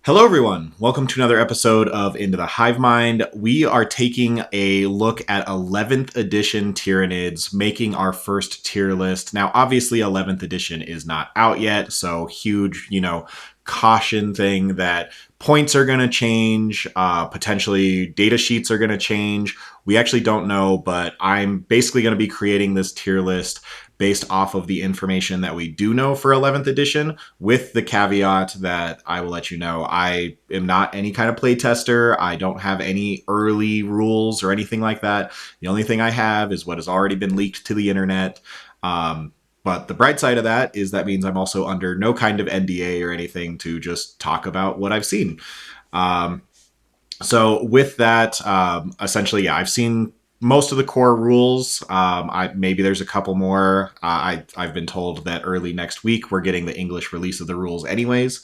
Hello, everyone. Welcome to another episode of Into the Hive Mind. We are taking a look at 11th edition Tyranids, making our first tier list. Now, obviously, 11th edition is not out yet, so huge, caution thing that points are going to change, potentially data sheets are going to change. We actually don't know, but I'm basically going to be creating this tier list based off of the information that we do know for 11th edition, with the caveat that I will let you know I am not any kind of playtester. I don't have any early rules or anything like that. The only thing I have is what has already been leaked to the internet. But the bright side of that is that means I'm also under no kind of NDA or anything to just talk about what I've seen. Um, so with that, essentially, yeah, I've seen most of the core rules. Maybe there's a couple more. I've been told that early next week we're getting the English release of the rules, anyways.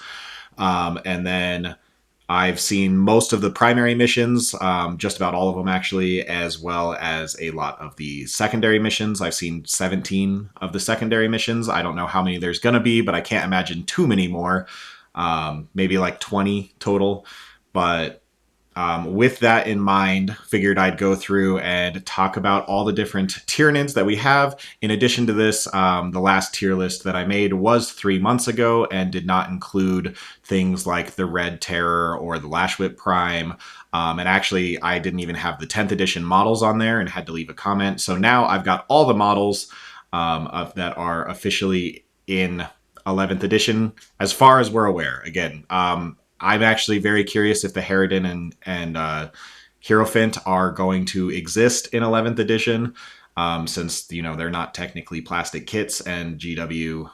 And then I've seen most of the primary missions, just about all of them actually, as well as a lot of the secondary missions. I've seen 17 of the secondary missions. I don't know how many there's gonna be, but I can't imagine too many more. Maybe like 20 total. But with that in mind, figured I'd go through and talk about all the different Tyranids that we have. In addition to this, the last tier list that I made was 3 months ago and did not include things like the Red Terror or the Lashwhip Prime. And actually, I didn't even have the 10th edition models on there and had to leave a comment. So now I've got all the models that are officially in 11th edition, as far as we're aware. Again, I'm actually very curious if the Harridan and Hierophant are going to exist in 11th edition, since they're not technically plastic kits, and GW.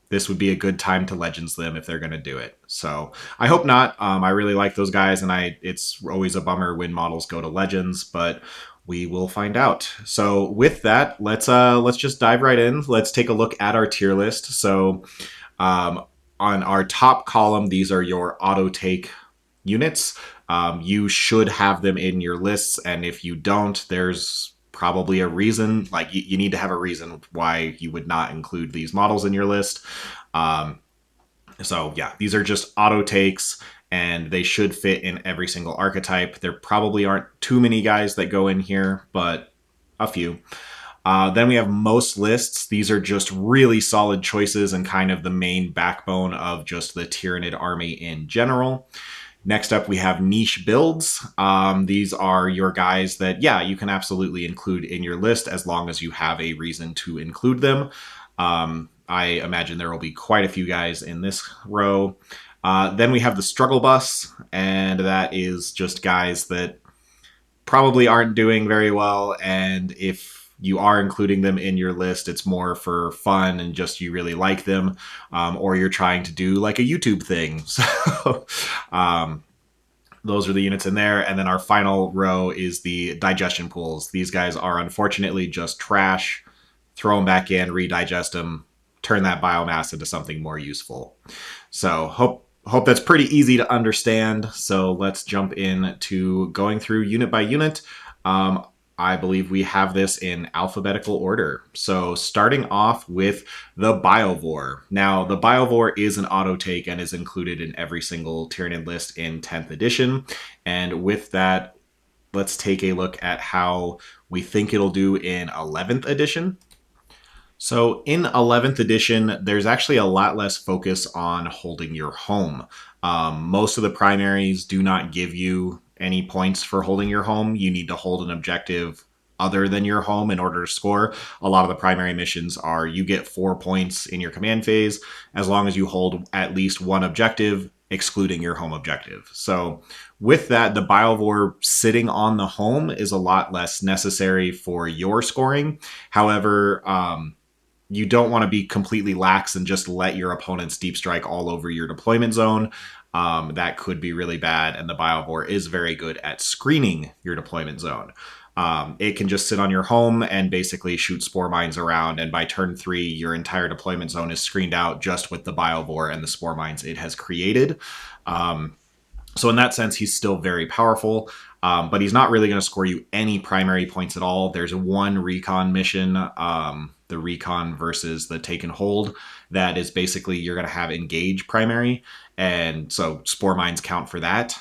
This would be a good time to Legends them if they're going to do it. So I hope not. I really like those guys, and it's always a bummer when models go to Legends, but we will find out. So with that, let's just dive right in. Let's take a look at our tier list. So um, on our top column, these are your auto take units. You should have them in your lists, and if you don't, there's probably a reason. Like you need to have a reason why you would not include these models in your list. Um, so yeah, these are just auto takes, and they should fit in every single archetype. There probably aren't too many guys that go in here, but a few. Then we have most lists. These are just really solid choices and kind of the main backbone of just the Tyranid army in general. Next up, we have niche builds. These are your guys that, yeah, you can absolutely include in your list as long as you have a reason to include them. I imagine there will be quite a few guys in this row. Then we have the struggle bus, and that is just guys that probably aren't doing very well, and if you are including them in your list, it's more for fun and just you really like them, or you're trying to do like a YouTube thing. So those are the units in there. And then our final row is the digestion pools. These guys are unfortunately just trash. Throw them back in, redigest them, turn that biomass into something more useful. So hope that's pretty easy to understand. So let's jump in to going through unit by unit. I believe we have this in alphabetical order. So starting off with the Biovore. Now, the Biovore is an auto take and is included in every single Tyranid list in 10th edition. And with that, let's take a look at how we think it'll do in 11th edition. So in 11th edition, there's actually a lot less focus on holding your home. Most of the primaries do not give you any points for holding your home. You need to hold an objective other than your home in order to score. A lot of the primary missions are you get 4 points in your command phase as long as you hold at least one objective, excluding your home objective. So with that, the Biovore sitting on the home is a lot less necessary for your scoring. However, you don't want to be completely lax and just let your opponents deep strike all over your deployment zone. That could be really bad, and the Biovore is very good at screening your deployment zone. It can just sit on your home and basically shoot spore mines around, and by turn 3, your entire deployment zone is screened out just with the Biovore and the spore mines it has created. So in that sense, he's still very powerful, but he's not really going to score you any primary points at all. There's one recon mission the recon versus the take and hold. That is basically you're going to have engage primary, and so spore mines count for that.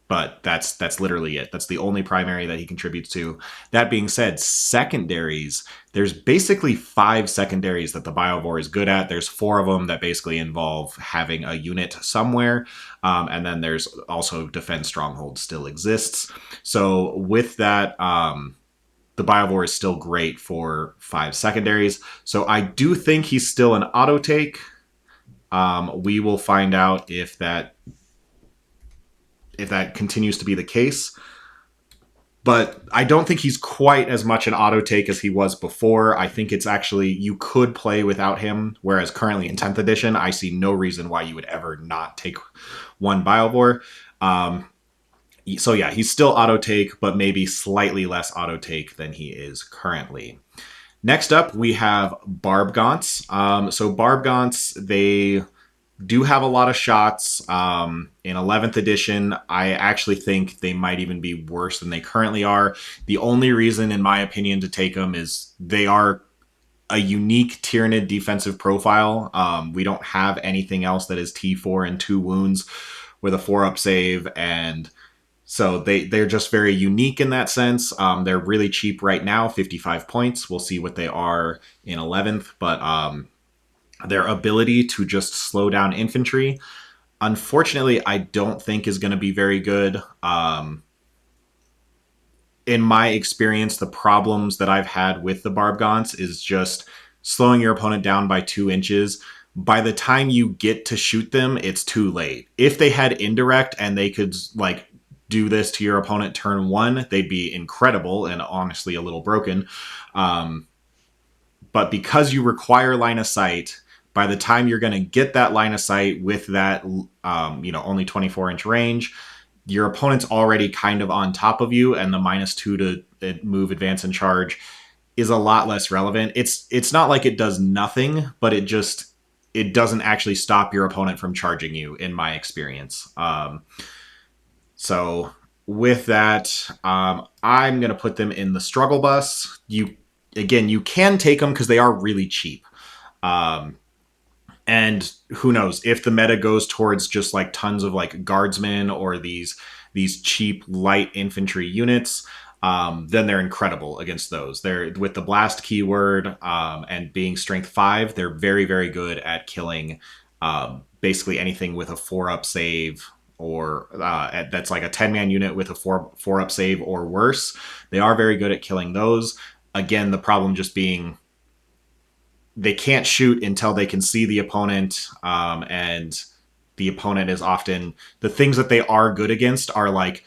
But that's literally it. That's the only primary that he contributes to. That being said, secondaries, there's basically 5 secondaries that the Biovore is good at. There's 4 of them that basically involve having a unit somewhere. And then there's also Defend Stronghold still exists. So with that, the Biovore is still great for 5 secondaries. So I do think he's still an auto take. We will find out if that continues to be the case. But I don't think he's quite as much an auto take as he was before. I think it's actually, you could play without him, whereas currently in 10th edition, I see no reason why you would ever not take one Biovore. So yeah, he's still auto take, but maybe slightly less auto take than he is currently. Next up, we have Barb Gaunts. So Barb Gaunts, they do have a lot of shots. In 11th edition, I actually think they might even be worse than they currently are. The only reason, in my opinion, to take them is they are a unique Tyranid defensive profile. We don't have anything else that is T4 and 2 wounds with a 4-up save, and so they're just very unique in that sense. They're really cheap right now, 55 points. We'll see what they are in 11th, but their ability to just slow down infantry, unfortunately, I don't think is going to be very good. In my experience, the problems that I've had with the Barb Gaunts is just slowing your opponent down by 2 inches. By the time you get to shoot them, it's too late. If they had indirect and they could like do this to your opponent turn 1, they'd be incredible and honestly a little broken. But because you require line of sight, by the time you're going to get that line of sight with that, only 24-inch range, your opponent's already kind of on top of you, and the -2 to move, advance, and charge is a lot less relevant. It's not like it does nothing, but it doesn't actually stop your opponent from charging you, in my experience. So with that, I'm going to put them in the struggle bus. You can take them because they are really cheap. And who knows, if the meta goes towards just like tons of like guardsmen or these cheap light infantry units, then they're incredible against those. They're with the blast keyword and being strength 5, they're very, very good at killing basically anything with a 4-up save, or that's like a 10-man unit with a 4-up save or worse. They are very good at killing those. Again, the problem just being they can't shoot until they can see the opponent, and the opponent is often, the things that they are good against are like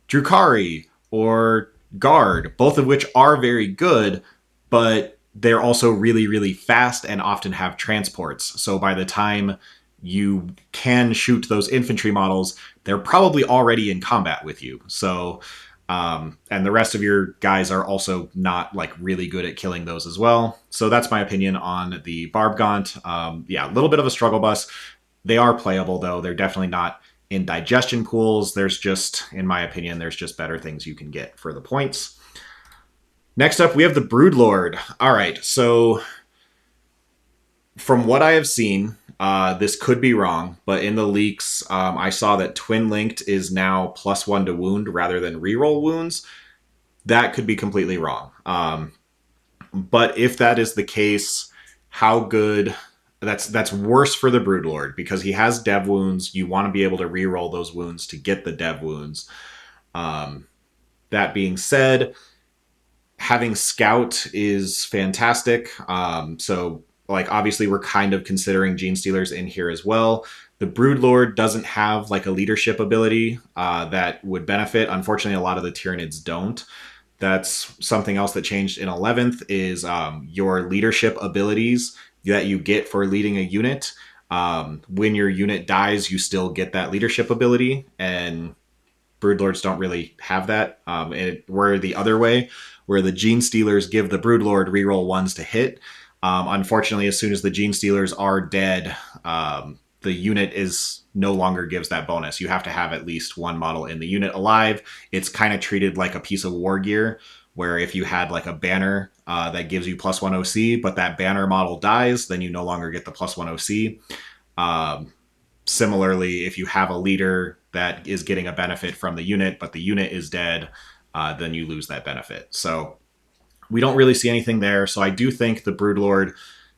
Drukhari or Guard, both of which are very good, but they're also really, really fast and often have transports. So by the time you can shoot those infantry models, they're probably already in combat with you. So and the rest of your guys are also not like really good at killing those as well. So that's my opinion on the Barb Gaunt. A little bit of a struggle bus. They are playable though. They're definitely not in digestion pools. There's just, in my opinion, there's just better things you can get for the points. Next up, we have the Broodlord. All right, so from what I have seen, this could be wrong, but in the leaks, I saw that Twin Linked is now +1 to wound rather than reroll wounds. That could be completely wrong. But if that is the case, how good... That's worse for the Broodlord, because he has dev wounds. You want to be able to reroll those wounds to get the dev wounds. That being said, having Scout is fantastic. So, like, obviously we're kind of considering Gene Stealers in here as well. The Broodlord doesn't have like a leadership ability that would benefit. Unfortunately, a lot of the Tyranids don't. That's something else that changed in 11th is your leadership abilities that you get for leading a unit. When your unit dies, you still get that leadership ability, and Broodlords don't really have that. We're the other way, where the Gene Stealers give the Broodlord reroll 1s to hit. Unfortunately, as soon as the Gene Stealers are dead, the unit is no longer gives that bonus. You have to have at least one model in the unit alive. It's kind of treated like a piece of war gear, where if you had like a banner that gives you +1 OC, but that banner model dies, then you no longer get the +1 OC. Similarly, if you have a leader that is getting a benefit from the unit, but the unit is dead, then you lose that benefit. So we don't really see anything there. So I do think the Broodlord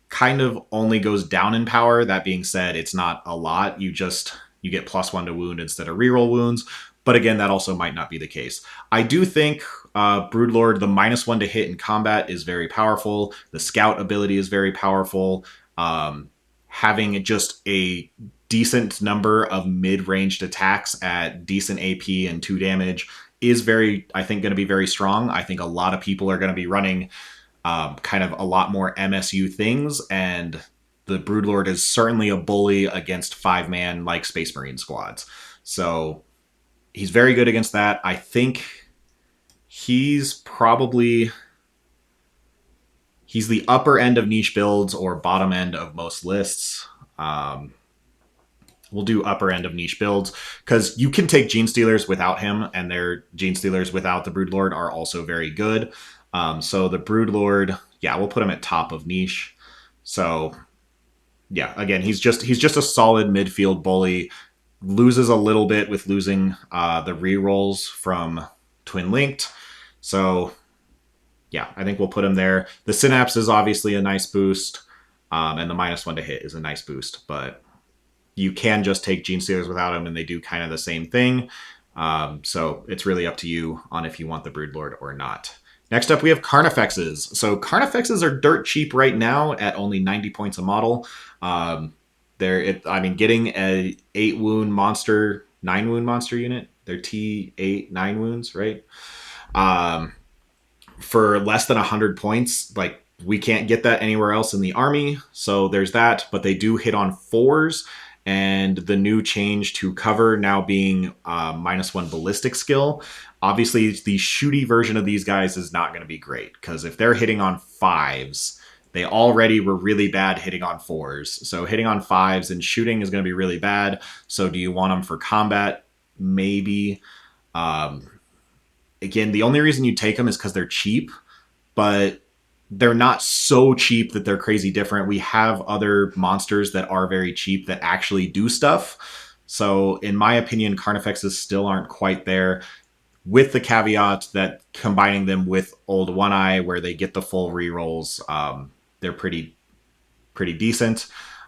kind of only goes down in power. That being said, it's not a lot. You get +1 to wound instead of reroll wounds. But again, that also might not be the case. I do think Broodlord, the -1 to hit in combat is very powerful. The scout ability is very powerful. Having just a decent number of mid-ranged attacks at decent AP and 2 damage is I think, going to be very strong. I think a lot of people are going to be running kind of a lot more MSU things, and the Broodlord is certainly a bully against 5-man like Space Marine squads. So he's very good against that. I think he's the upper end of niche builds or bottom end of most lists. We'll do upper end of niche builds because you can take Gene Stealers without him, and their Gene Stealers without the Broodlord are also very good. So the Broodlord, yeah, we'll put him at top of niche. So yeah, again, he's just a solid midfield bully. Loses a little bit with losing the rerolls from Twin Linked. So yeah, I think we'll put him there. The Synapse is obviously a nice boost, and the -1 to hit is a nice boost, but you can just take Gene Stealers without him, and they do kind of the same thing. So it's really up to you on if you want the Broodlord or not. Next up, we have Carnifexes. So Carnifexes are dirt cheap right now at only 90 points a model. Getting a 8 wound monster, 9 wound monster unit, they're T8, 9 wounds, right? For less than 100 points, like, we can't get that anywhere else in the army. So there's that, but they do hit on 4s. And the new change to cover now being -1 ballistic skill. Obviously, the shooty version of these guys is not going to be great, because if they're hitting on 5s, they already were really bad hitting on 4s. So hitting on 5s and shooting is going to be really bad. So do you want them for combat? Maybe. Again, the only reason you take them is because they're cheap, but they're not so cheap that they're crazy different. We have other monsters that are very cheap that actually do stuff. So in my opinion, Carnifexes still aren't quite there, with the caveat that combining them with Old One Eye, where they get the full rerolls, they're pretty decent.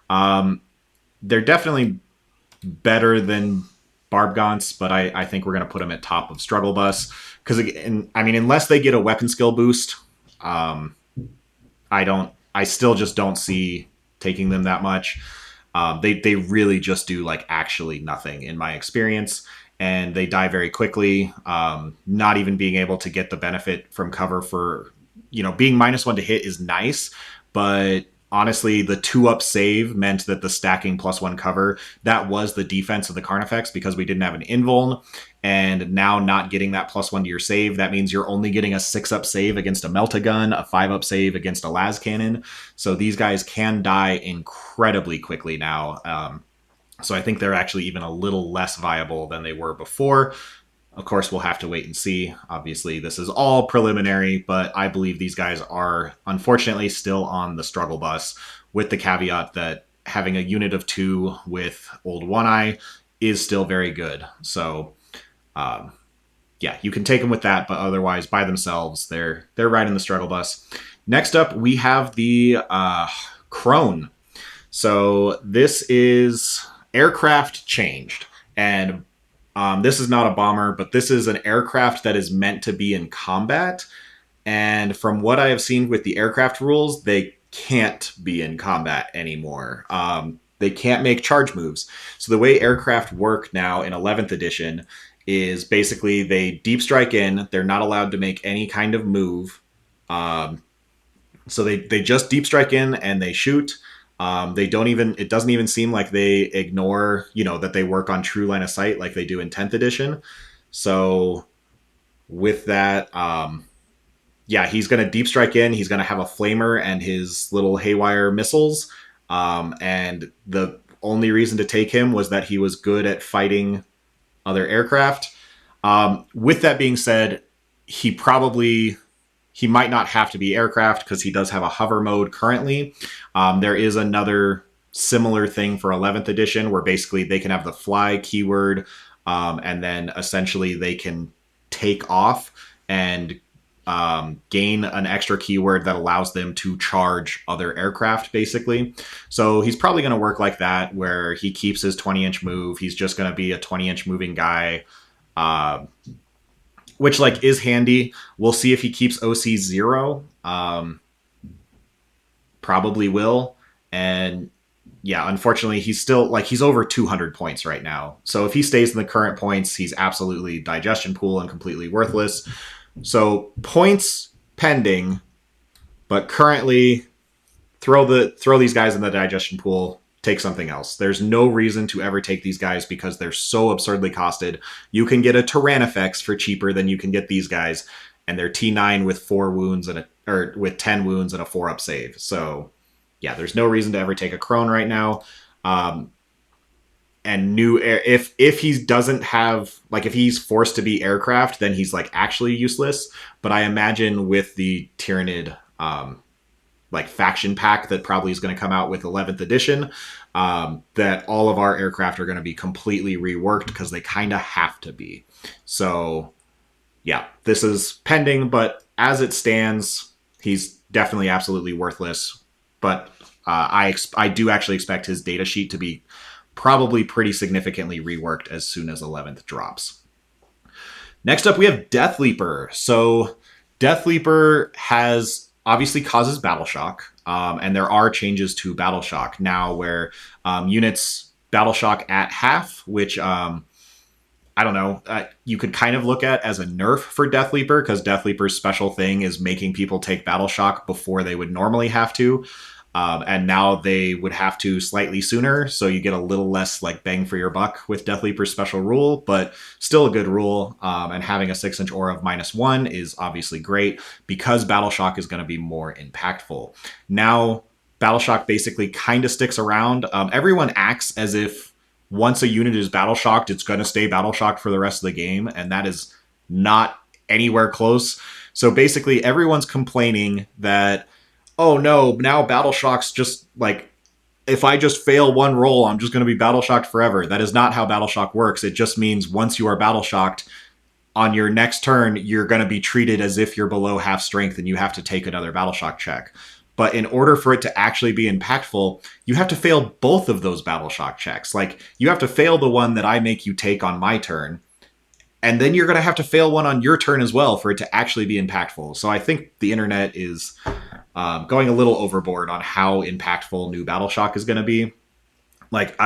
They're definitely better than Barbgaunts, but I think we're going to put them at top of Struggle Bus. Because, unless they get a weapon skill boost, I still just don't see taking them that much. They really just do like actually nothing in my experience, and they die very quickly. Not even being able to get the benefit from cover for, being -1 to hit is nice, but honestly, the 2-up save meant that the stacking +1 cover, that was the defense of the Carnifex, because we didn't have an invuln. And now not getting that +1 to your save, that means you're only getting a 6-up save against a Meltagun, a 5-up save against a Las Cannon. So these guys can die incredibly quickly now. So I think they're actually even a little less viable than they were before. Of course, we'll have to wait and see. Obviously, this is all preliminary, but I believe these guys are unfortunately still on the struggle bus, with the caveat that having a unit of 2 with Old One Eye is still very good. So, yeah, you can take them with that, but otherwise, by themselves, they're right in the struggle bus. Next up, we have the Crone. So this is aircraft changed, and this is not a bomber, but this is an aircraft that is meant to be in combat. And from what I have seen with the aircraft rules, they can't be in combat anymore. They can't make charge moves. So the way aircraft work now in 11th edition is basically they deep strike in. They're not allowed to make any kind of move. So they just deep strike in and they shoot. It doesn't even seem like they ignore, that they work on true line of sight like they do in 10th edition. So with that, he's going to deep strike in. He's going to have a flamer and his little haywire missiles. And the only reason to take him was that he was good at fighting other aircraft. With that being said, he probably he might not have to be aircraft because he does have a hover mode currently. There is another similar thing for 11th edition where basically they can have the fly keyword, and then essentially they can take off and gain an extra keyword that allows them to charge other aircraft, basically. So he's probably going to work like that, where he keeps his 20-inch move. He's just going to be a 20-inch moving guy, which like is handy. We'll see if he keeps OC 0. Probably will. And yeah, unfortunately, he's still like he's over 200 points right now. So if he stays in the current points, he's absolutely digestion pool and completely worthless. So points pending, but currently throw these guys in the digestion pool. Take something else. There's no reason to ever take these guys because they're so absurdly costed. You can get a Tyrannifex for cheaper than you can get these guys, and they're T9 with 4 wounds or with 10 wounds and a 4-up save. So yeah, there's no reason to ever take a Crone right now. And if he doesn't have, like, if he's forced to be aircraft, then he's like actually useless. But I imagine with the Tyranid like faction pack that probably is going to come out with 11th edition, that all of our aircraft are going to be completely reworked because they kind of have to be. So yeah, this is pending, but as it stands, he's definitely absolutely worthless. But I do actually expect his data sheet to be probably pretty significantly reworked as soon as 11th drops. Next up, we have Death Leaper. So Death Leaper obviously causes Battle Shock, and there are changes to Battle Shock now where units Battle Shock at half, which I don't know, you could kind of look at as a nerf for Death Leaper, because Death Leaper's special thing is making people take Battle Shock before they would normally have to. And now they would have to slightly sooner, so you get a little less like bang for your buck with Death Leaper's special rule, but still a good rule. And having a 6-inch aura of -1 is obviously great because Battle Shock is going to be more impactful. Now, Battle Shock basically kind of sticks around. Everyone acts as if once a unit is Battle Shocked, it's going to stay Battle Shocked for the rest of the game, and that is not anywhere close. So basically, everyone's complaining that, oh no, now Battle Shock's just like, if I just fail one roll, I'm just going to be Battle Shocked forever. That is not how Battle Shock works. It just means once you are Battle Shocked, on your next turn, you're going to be treated as if you're below half strength and you have to take another Battle Shock check. But in order for it to actually be impactful, you have to fail both of those Battle Shock checks. Like, you have to fail the one that I make you take on my turn, and then you're going to have to fail one on your turn as well for it to actually be impactful. So I think the internet is going a little overboard on how impactful new Battle Shock is going to be. Like,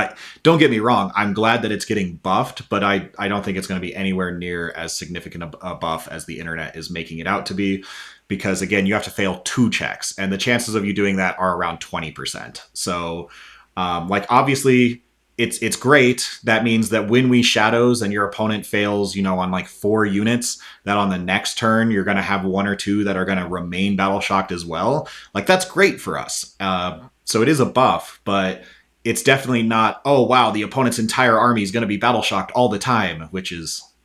don't get me wrong, I'm glad that it's getting buffed, but I don't think it's going to be anywhere near as significant a buff as the internet is making it out to be. Because again, you have to fail 2 checks, and the chances of you doing that are around 20%. So, like, obviously, it's great. That means that when we shadows and your opponent fails, on like 4 units, that on the next turn you're going to have 1 or 2 that are going to remain Battle Shocked as well. Like, that's great for us. So it is a buff, but it's definitely not, oh wow, the opponent's entire army is going to be Battle Shocked all the time, which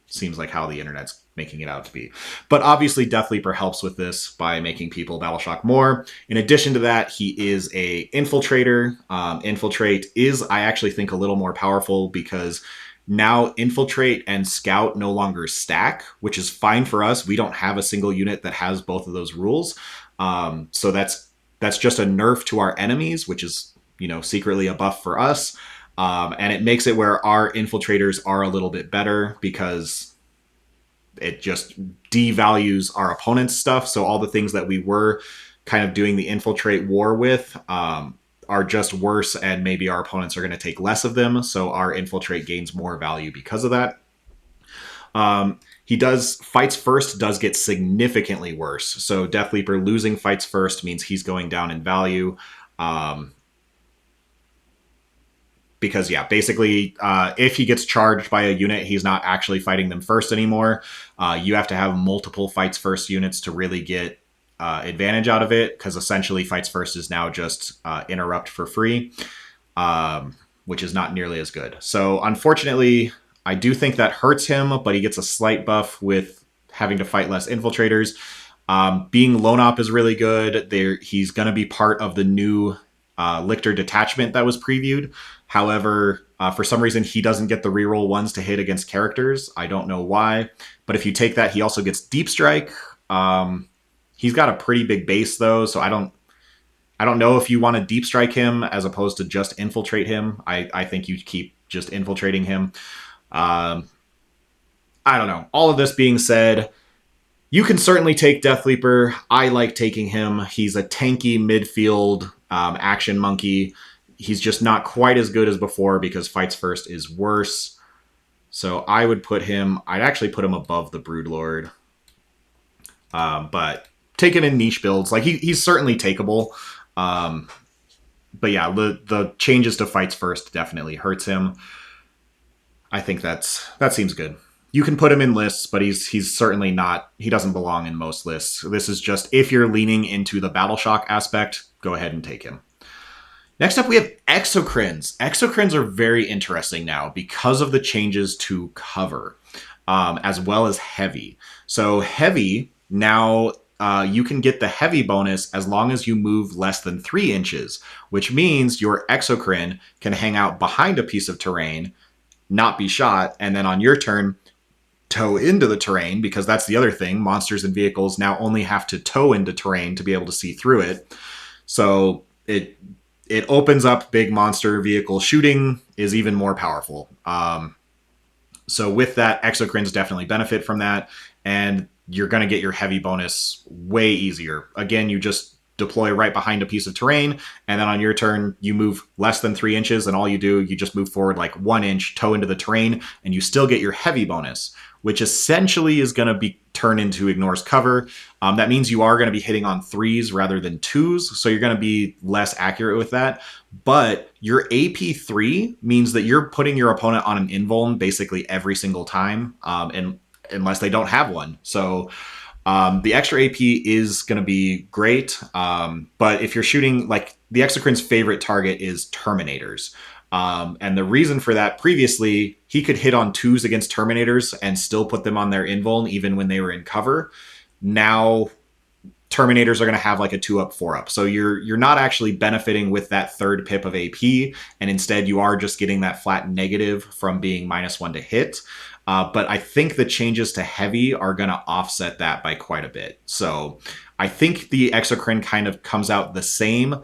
seems like how the internet's making it out to be. But obviously Death Leaper helps with this by making people Battle Shock more. In addition to that, he is a infiltrator. Infiltrate is, I actually think, a little more powerful because now Infiltrate and Scout no longer stack, which is fine for us. We don't have a single unit that has both of those rules. So that's just a nerf to our enemies, which is, secretly a buff for us. And it makes it where our infiltrators are a little bit better because it just devalues our opponent's stuff. So all the things that we were kind of doing the infiltrate war with are just worse, and maybe our opponents are going to take less of them. So our infiltrate gains more value because of that. Fights first does get significantly worse. So Death Leaper losing fights first means he's going down in value. Because, yeah, basically, if he gets charged by a unit, he's not actually fighting them first anymore. You have to have multiple fights first units to really get advantage out of it, because essentially fights first is now just interrupt for free, which is not nearly as good. So, unfortunately, I do think that hurts him, but he gets a slight buff with having to fight less infiltrators. Being lone op is really good. He's going to be part of the new Lictor detachment that was previewed. However, for some reason, he doesn't get the reroll ones to hit against characters. I don't know why. But if you take that, he also gets Deep Strike. He's got a pretty big base, though, so I don't know if you want to Deep Strike him as opposed to just infiltrate him. I think you keep just infiltrating him. Um, I don't know. All of this being said, you can certainly take Death Leaper. I like taking him. He's a tanky midfield action monkey. He's just not quite as good as before because Fights First is worse. So I would put him, I'd actually put him above the Broodlord. But take him in niche builds. Like he's certainly takeable. But yeah, the changes to Fights First definitely hurts him. I think that seems good. You can put him in lists, but he's certainly not. He doesn't belong in most lists. This is just if you're leaning into the Battle Shock aspect, go ahead and take him. Next up, we have Exocrines. Exocrines are very interesting now because of the changes to cover, as well as heavy. So heavy now. You can get the heavy bonus as long as you move less than 3 inches, which means your Exocrine can hang out behind a piece of terrain, not be shot, and then on your turn, tow into the terrain, because that's the other thing. Monsters and vehicles now only have to tow into terrain to be able to see through it. So it opens up big monster vehicle shooting is even more powerful. So with that, Exocrines definitely benefit from that, and you're going to get your heavy bonus way easier. Again, you just deploy right behind a piece of terrain, and then on your turn, you move less than 3 inches, and all you do, you just move forward like 1 inch, tow into the terrain, and you still get your heavy bonus, which essentially is going to be turned into ignores cover. That means you are going to be hitting on 3s rather than 2s, so you're going to be less accurate with that. But your AP3 means that you're putting your opponent on an invuln basically every single time, and unless they don't have one. So the extra AP is going to be great. But if you're shooting, like the Exocrine's favorite target is Terminators. And the reason for that, previously, he could hit on 2s against Terminators and still put them on their invuln even when they were in cover. Now, Terminators are going to have like a 2-up, 4-up. So you're not actually benefiting with that third pip of AP, and instead you are just getting that flat negative from being -1 to hit. But I think the changes to heavy are going to offset that by quite a bit. So I think the Exocrine kind of comes out the same.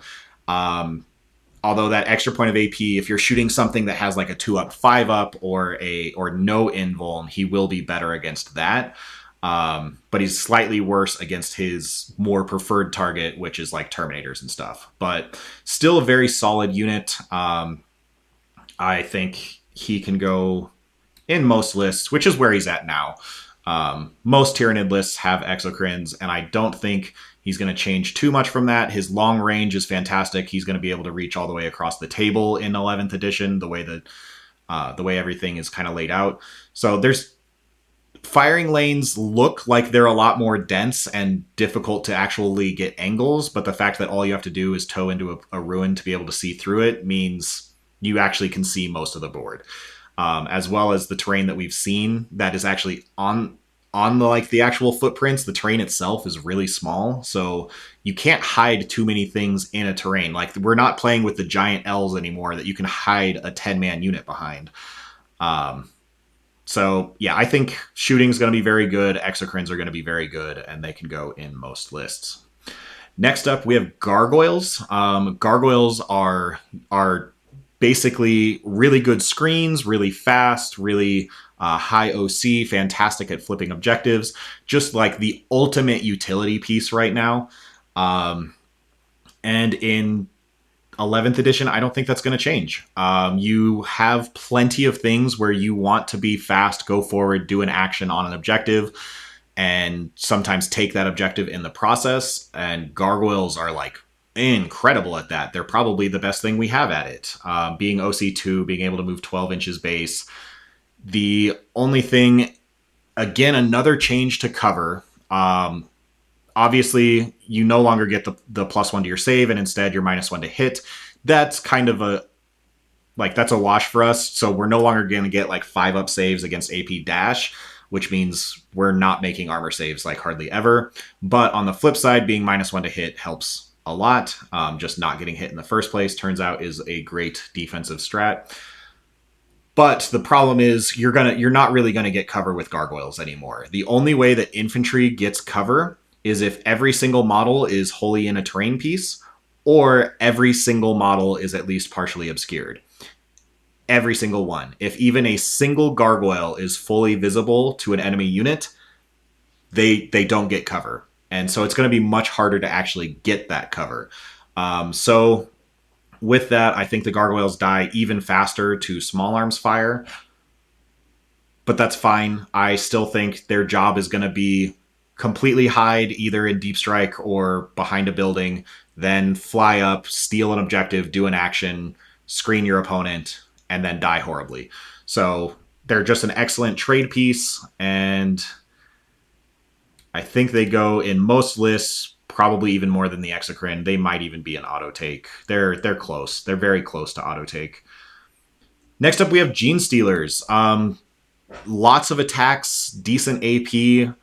Although that extra point of AP, if you're shooting something that has like a 2-up, 5-up or no invuln, he will be better against that. But he's slightly worse against his more preferred target, which is like Terminators and stuff. But still a very solid unit. I think he can go in most lists, which is where he's at now. Most Tyranid lists have Exocrines, and I don't think he's going to change too much from that. His long range is fantastic. He's going to be able to reach all the way across the table in 11th edition, the way everything is kind of laid out. So there's firing lanes look like they're a lot more dense and difficult to actually get angles, but the fact that all you have to do is tow into a ruin to be able to see through it means you actually can see most of the board. As well as the terrain that we've seen that is actually on the actual footprints. The terrain itself is really small, so you can't hide too many things in a terrain. Like, we're not playing with the giant L's anymore that you can hide a 10-man unit behind. So yeah, I think shooting's going to be very good. Exocrines are going to be very good, and they can go in most lists. Next up, we have Gargoyles. Gargoyles are basically really good screens, really fast, really high OC, fantastic at flipping objectives, just like the ultimate utility piece right now. And in 11th edition, I don't think that's going to change. You have plenty of things where you want to be fast, go forward, do an action on an objective, and sometimes take that objective in the process. And Gargoyles are like incredible at that. They're probably the best thing we have at it. Being OC2, being able to move 12 inches base. The only thing, again, another change to cover. Obviously, you no longer get the +1 to your save, and instead you're -1 to hit. That's kind of that's a wash for us. So we're no longer going to get like 5-up saves against AP dash. which means we're not making armor saves like hardly ever. But on the flip side, being -1 to hit helps a lot. Just not getting hit in the first place turns out is a great defensive strat. But the problem is you're not really gonna get cover with gargoyles anymore. The only way that infantry gets cover is if every single model is wholly in a terrain piece, or every single model is at least partially obscured. Every single one. If even a single gargoyle is fully visible to an enemy unit, they don't get cover. And so it's going to be much harder to actually get that cover. So with that, I think the gargoyles die even faster to small arms fire. But that's fine. I still think their job is going to be completely hide either in deep strike or behind a building, then fly up, steal an objective, do an action, screen your opponent, and then die horribly. So they're just an excellent trade piece, and I think they go in most lists probably even more than the Exocrine. They might even be an auto take. They're close. They're very close to auto take. Next up, we have Gene Stealers. Lots of attacks, decent AP.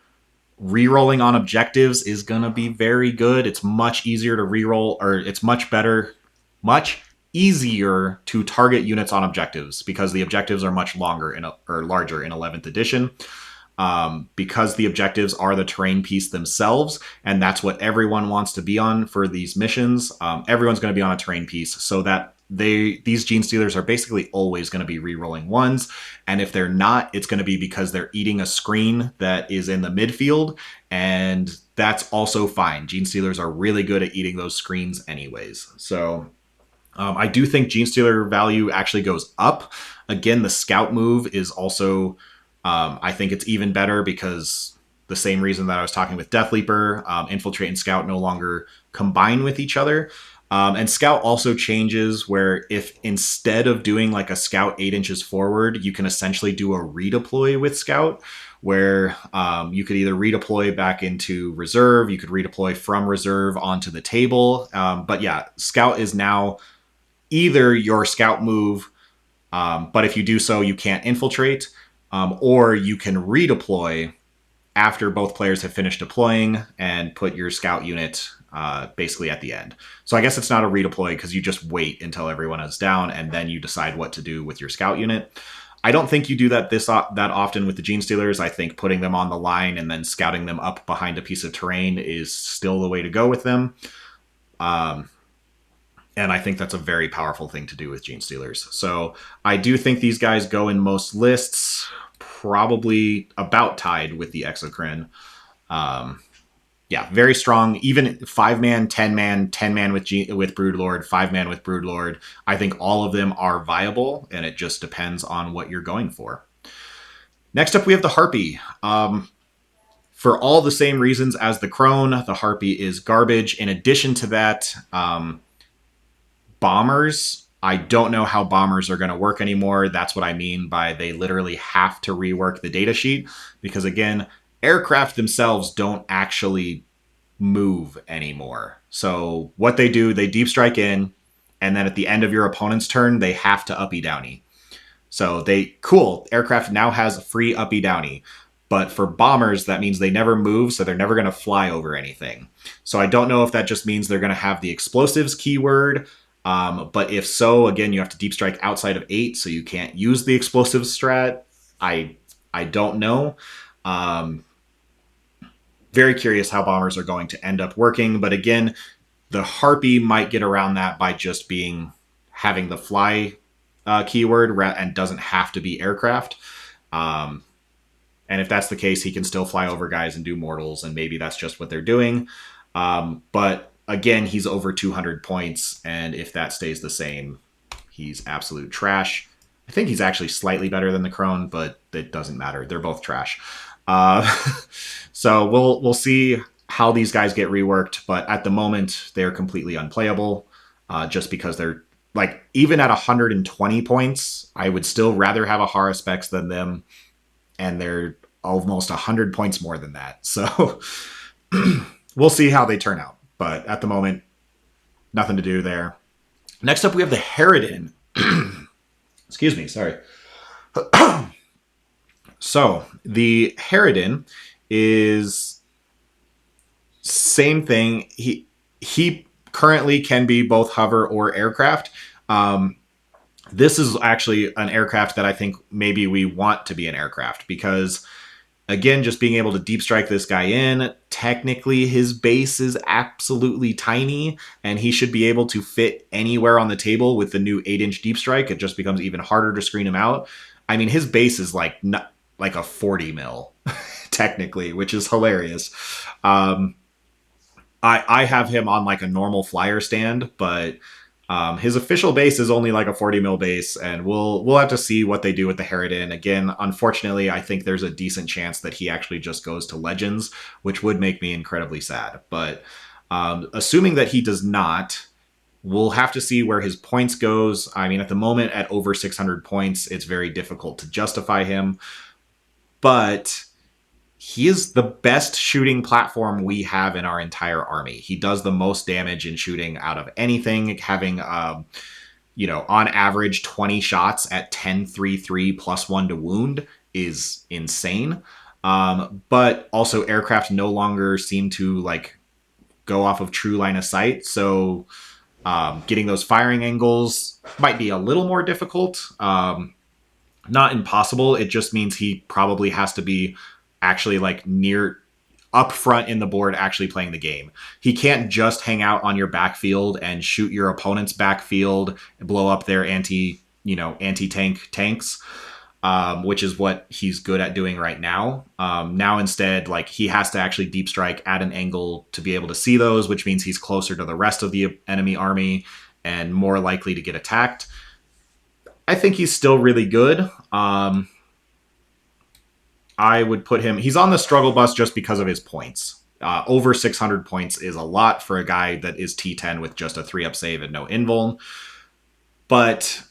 Rerolling on objectives is going to be very good. It's much easier to reroll, or it's much easier to target units on objectives because the objectives are much longer or larger in 11th edition. Because the objectives are the terrain piece themselves, and that's what everyone wants to be on for these missions. Everyone's going to be on a terrain piece, so that these Gene Stealers are basically always going to be re-rolling ones, and if they're not, it's going to be because they're eating a screen that is in the midfield, and that's also fine. Gene Stealers are really good at eating those screens anyways. So I do think Gene Stealer value actually goes up. Again, the scout move is also, I think it's even better because the same reason that I was talking with Death Leaper, Infiltrate and Scout no longer combine with each other. And Scout also changes where if instead of doing like a Scout 8 inches forward, you can essentially do a redeploy with Scout, where you could either redeploy back into reserve, you could redeploy from reserve onto the table. But yeah, Scout is now either your Scout move, but if you do so, you can't infiltrate, or you can redeploy after both players have finished deploying and put your Scout unit basically at the end. So I guess it's not a redeploy because you just wait until everyone is down and then you decide what to do with your Scout unit. I don't think you do that that often with the Gene Stealers. I think putting them on the line and then scouting them up behind a piece of terrain is still the way to go with them. And I think that's a very powerful thing to do with Gene Stealers. So I do think these guys go in most lists, probably about tied with the Exocrine. Yeah, very strong. Even 5-man, 10-man, 10-man with Broodlord, 5-man with Broodlord. I think all of them are viable, and it just depends on what you're going for. Next up, we have the Harpy. For all the same reasons as the Crone, the Harpy is garbage. In addition to that, bombers, I don't know how bombers are going to work anymore. That's what I mean by they literally have to rework the datasheet, because again, aircraft themselves don't actually move anymore. So what they do, they deep strike in, and then at the end of your opponent's turn, they have to uppy downy. So aircraft now has a free uppy downy. But for bombers, that means they never move, so they're never going to fly over anything. So I don't know if that just means they're going to have the explosives keyword. But if so, again, you have to deep strike outside of 8, so you can't use the explosive strat. I don't know. Very curious how bombers are going to end up working. But again, the Harpy might get around that by just having the fly keyword and doesn't have to be aircraft. And if that's the case, he can still fly over guys and do mortals, and maybe that's just what they're doing. But again, he's over 200 points, and if that stays the same, he's absolute trash. I think he's actually slightly better than the Crone, but it doesn't matter. They're both trash. So we'll see how these guys get reworked, but at the moment, they're completely unplayable, just because they're, like, even at 120 points, I would still rather have a Haruspex than them, and they're almost 100 points more than that. So we'll see how they turn out. But at the moment, nothing to do there. Next up, we have the Harridan. Excuse me, sorry. So the Harridan is same thing. He currently can be both hover or aircraft. Um, this is actually an aircraft that I think maybe we want to be an aircraft because again, just being able to deep strike this guy in, technically his base is absolutely tiny and he should be able to fit anywhere on the table with the new 8-inch deep strike. It just becomes even harder to screen him out. I mean, his base is like a 40 mil technically, which is hilarious. Um, I have him on like a normal flyer stand, but his official base is only like a 40 mil base, and we'll have to see what they do with the Harridan. Again, unfortunately, I think there's a decent chance that he actually just goes to Legends, which would make me incredibly sad. But assuming that he does not, we'll have to see where his points goes. I mean, at the moment, at over 600 points, it's very difficult to justify him. But he is the best shooting platform we have in our entire army. He does the most damage in shooting out of anything, having on average 20 shots at 10-3-3 +1 to wound is insane. But also aircraft no longer seem to like go off of true line of sight, so getting those firing angles might be a little more difficult. Not impossible. It just means he probably has to be actually like near up front in the board actually playing the game. He can't just hang out on your backfield and shoot your opponent's backfield and blow up their anti-tank tanks, which is what he's good at doing right now. Now instead, like he has to actually deep strike at an angle to be able to see those, which means he's closer to the rest of the enemy army and more likely to get attacked. I think he's still really good. I would put him. He's on the struggle bus just because of his points. Over 600 points is a lot for a guy that is T10 with just a 3-up save and no invuln. But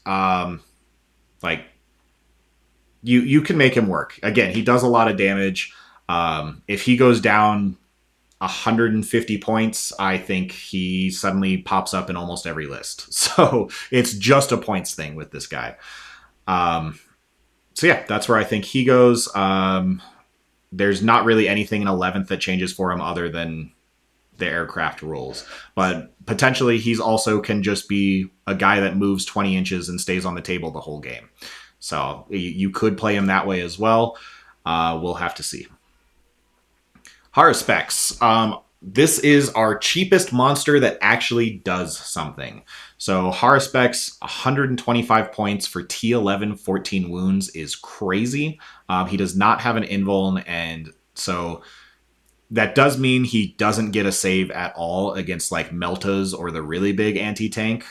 like you can make him work. Again, he does a lot of damage. If he goes down 150 points, I think he suddenly pops up in almost every list. So it's just a points thing with this guy. So yeah, that's where I think he goes. There's not really anything in 11th that changes for him other than the aircraft rules. But potentially he's also can just be a guy that moves 20 inches and stays on the table the whole game. So you could play him that way as well. We'll have to see. Haruspex. This is our cheapest monster that actually does something. So Haruspex, 125 points for T11, 14 wounds is crazy. He does not have an invuln, and so that does mean he doesn't get a save at all against like Meltas or the really big anti-tank,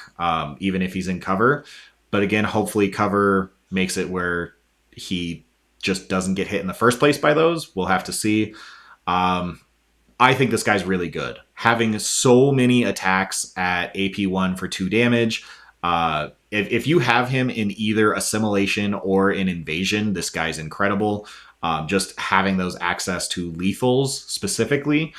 even if he's in cover. But again, hopefully cover makes it where he just doesn't get hit in the first place by those. We'll have to see. I think this guy's really good. Having so many attacks at AP1 for 2 damage. If you have him in either Assimilation or in Invasion, this guy's incredible. Just having those access to lethals specifically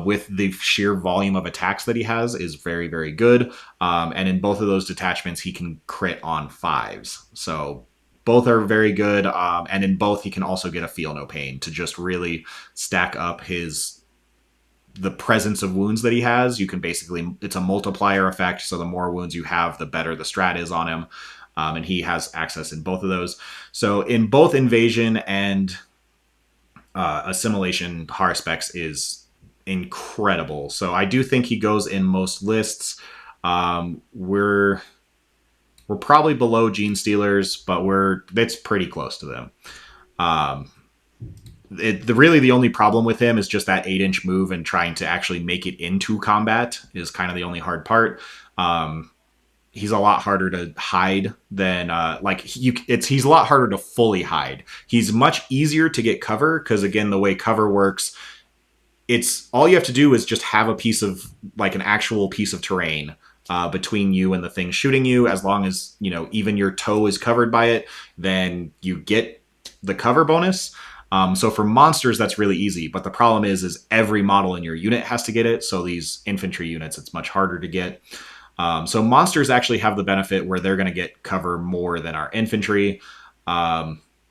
with the sheer volume of attacks that he has is very, very good. And in both of those detachments, he can crit on 5s. So both are very good. And in both, he can also get a Feel No Pain to just really stack up the presence of wounds that he has. You can basically, it's a multiplier effect. So the more wounds you have, the better the strat is on him. And he has access in both of those. So in both Invasion and Assimilation, Haruspex is incredible. So I do think he goes in most lists. We're probably below Gene Stealers, but it's pretty close to them. Really the only problem with him is just that 8-inch move, and trying to actually make it into combat is kind of the only hard part. He's a lot harder to hide than he's a lot harder to fully hide. He's much easier to get cover because again, the way cover works, it's all you have to do is just have a piece of like an actual piece of terrain between you and the thing shooting you. As long as even your toe is covered by it, then you get the cover bonus. So for monsters, that's really easy. But the problem is every model in your unit has to get it. So these infantry units, it's much harder to get. So monsters actually have the benefit where they're going to get cover more than our infantry.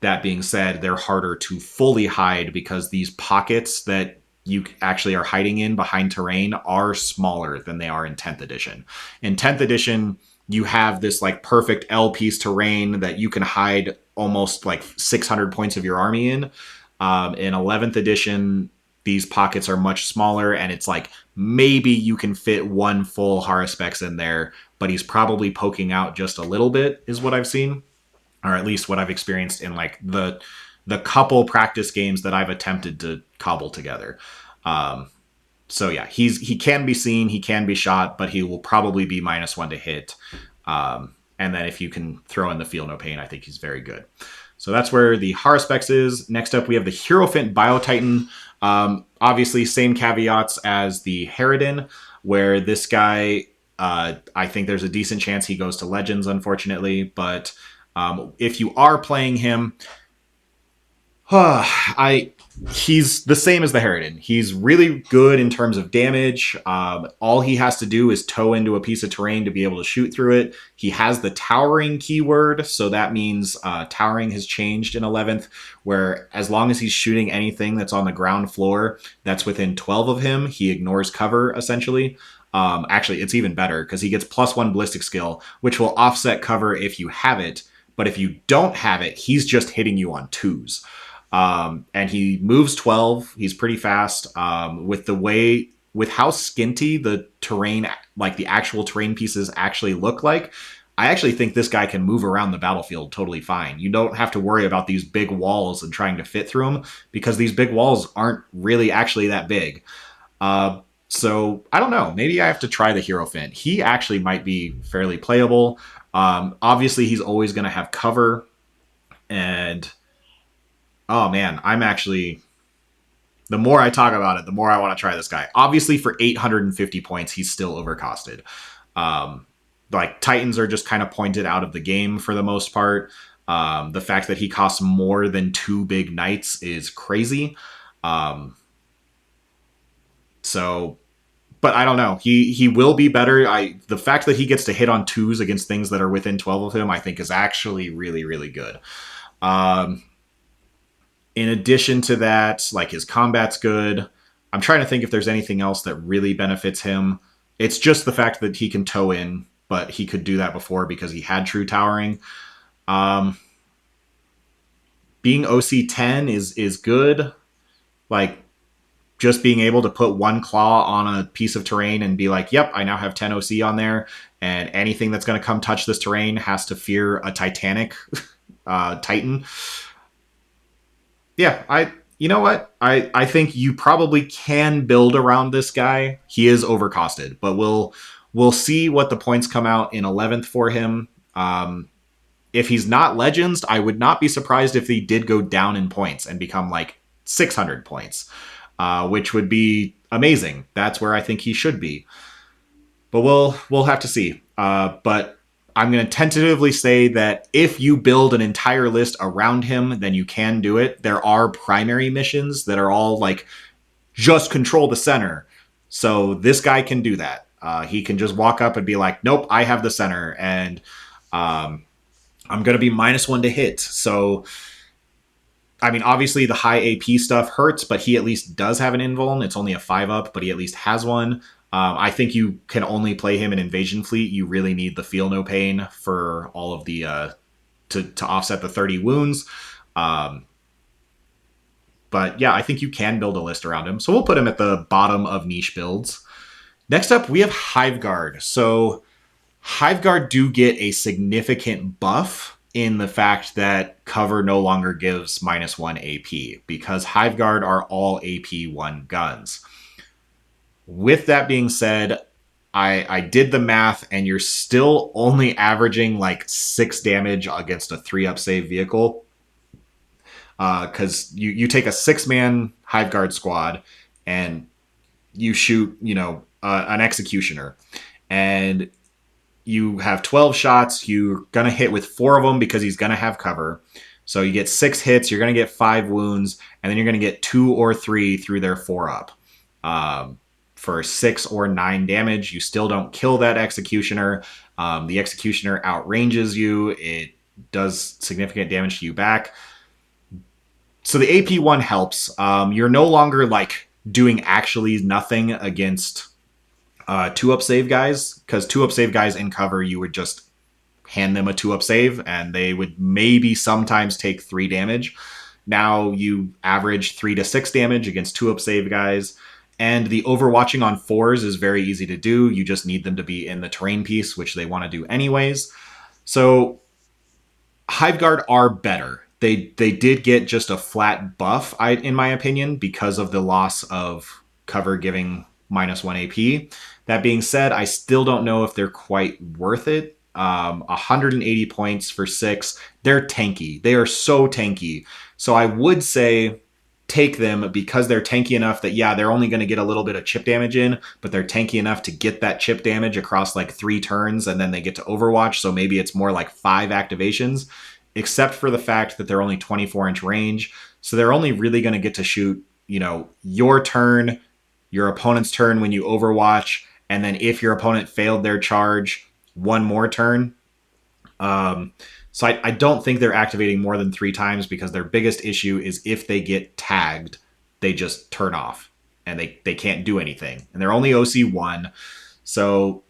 That being said, they're harder to fully hide because these pockets that you actually are hiding in behind terrain are smaller than they are in 10th edition. In 10th edition, you have this like perfect L piece terrain that you can hide almost like 600 points of your army in. In 11th edition, these pockets are much smaller, and it's like maybe you can fit one full Haruspex in there, but he's probably poking out just a little bit, is what I've seen, or at least what I've experienced in like the couple practice games that I've attempted to cobble together. Um, so yeah, he can be seen, he can be shot, but he will probably be -1 to hit. And then if you can throw in the Feel No Pain, I think he's very good. So that's where the Haruspex is. Next up, we have the Hierophant Biotitan. Obviously, same caveats as the Harridan, where this guy, I think there's a decent chance he goes to Legends, unfortunately. But if you are playing him, he's the same as the Harridan. He's really good in terms of damage. All he has to do is toe into a piece of terrain to be able to shoot through it. He has the towering keyword, so that means towering has changed in 11th, where as long as he's shooting anything that's on the ground floor that's within 12 of him, he ignores cover, essentially. Actually, it's even better because he gets +1 ballistic skill, which will offset cover if you have it. But if you don't have it, he's just hitting you on 2s. And he moves 12. He's pretty fast. With how skinty the terrain, like the actual terrain pieces actually look like, I actually think this guy can move around the battlefield totally fine. You don't have to worry about these big walls and trying to fit through them because these big walls aren't really actually that big. So I don't know. Maybe I have to try the Hierophant. He actually might be fairly playable. Obviously, he's always going to have cover. And oh man, the more I talk about it, the more I want to try this guy. Obviously, for 850 points, he's still overcosted. Like Titans are just kind of pointed out of the game for the most part. The fact that he costs more than 2 big knights is crazy. So, but I don't know. He will be better. The fact that he gets to hit on 2s against things that are within 12 of him, I think, is actually really, really good. In addition to that, like his combat's good. I'm trying to think if there's anything else that really benefits him. It's just the fact that he can toe in, but he could do that before because he had true towering. Being OC10 is good. Like just being able to put 1 claw on a piece of terrain and be like, yep, I now have 10 OC on there, and anything that's going to come touch this terrain has to fear a Titanic Titan. Yeah, you know what? I think you probably can build around this guy. He is overcosted, but we'll see what the points come out in 11th for him. If he's not Legends, I would not be surprised if he did go down in points and become like 600 points, which would be amazing. That's where I think he should be. But we'll have to see. But I'm going to tentatively say that if you build an entire list around him, then you can do it. There are primary missions that are all like just control the center. So this guy can do that. He can just walk up and be like, nope, I have the center. And I'm going to be -1 to hit. So, I mean, obviously the high AP stuff hurts, but he at least does have an invuln. It's only a 5-up, but he at least has one. I think you can only play him in Invasion Fleet. You really need the Feel No Pain for all of the to offset the 30 wounds. But yeah, I think you can build a list around him. So we'll put him at the bottom of niche builds. Next up, we have Hiveguard. So Hiveguard do get a significant buff in the fact that cover no longer gives -1 AP because Hiveguard are all AP1 guns. With that being said, I did the math, and you're still only averaging like 6 damage against a 3-up save vehicle. Because you take a 6-man Hiveguard squad and you shoot, an Executioner, and you have 12 shots. You're going to hit with 4 of them because he's going to have cover. So you get 6 hits, you're going to get 5 wounds, and then you're going to get 2 or 3 through their 4-up. For 6 or 9 damage. You still don't kill that Executioner. The Executioner outranges you. It does significant damage to you back. So the AP one helps. You're no longer like doing actually nothing against 2-up save guys, because 2-up save guys in cover, you would just hand them a 2-up save and they would maybe sometimes take 3 damage. Now you average 3 to 6 damage against 2-up save guys. And the overwatching on 4s is very easy to do. You just need them to be in the terrain piece, which they want to do anyways. So Hiveguard are better. They did get just a flat buff, in my opinion, because of the loss of cover giving -1 AP. That being said, I still don't know if they're quite worth it. 180 points for 6. They're tanky. They are so tanky. So I would say take them because they're tanky enough that, yeah, they're only going to get a little bit of chip damage in, but they're tanky enough to get that chip damage across like 3 turns and then they get to Overwatch. So maybe it's more like 5 activations, except for the fact that they're only 24-inch range. So they're only really going to get to shoot, your turn, your opponent's turn when you Overwatch, and then if your opponent failed their charge, one more turn. So I don't think they're activating more than 3 times because their biggest issue is if they get tagged, they just turn off and they can't do anything. And they're only OC1. So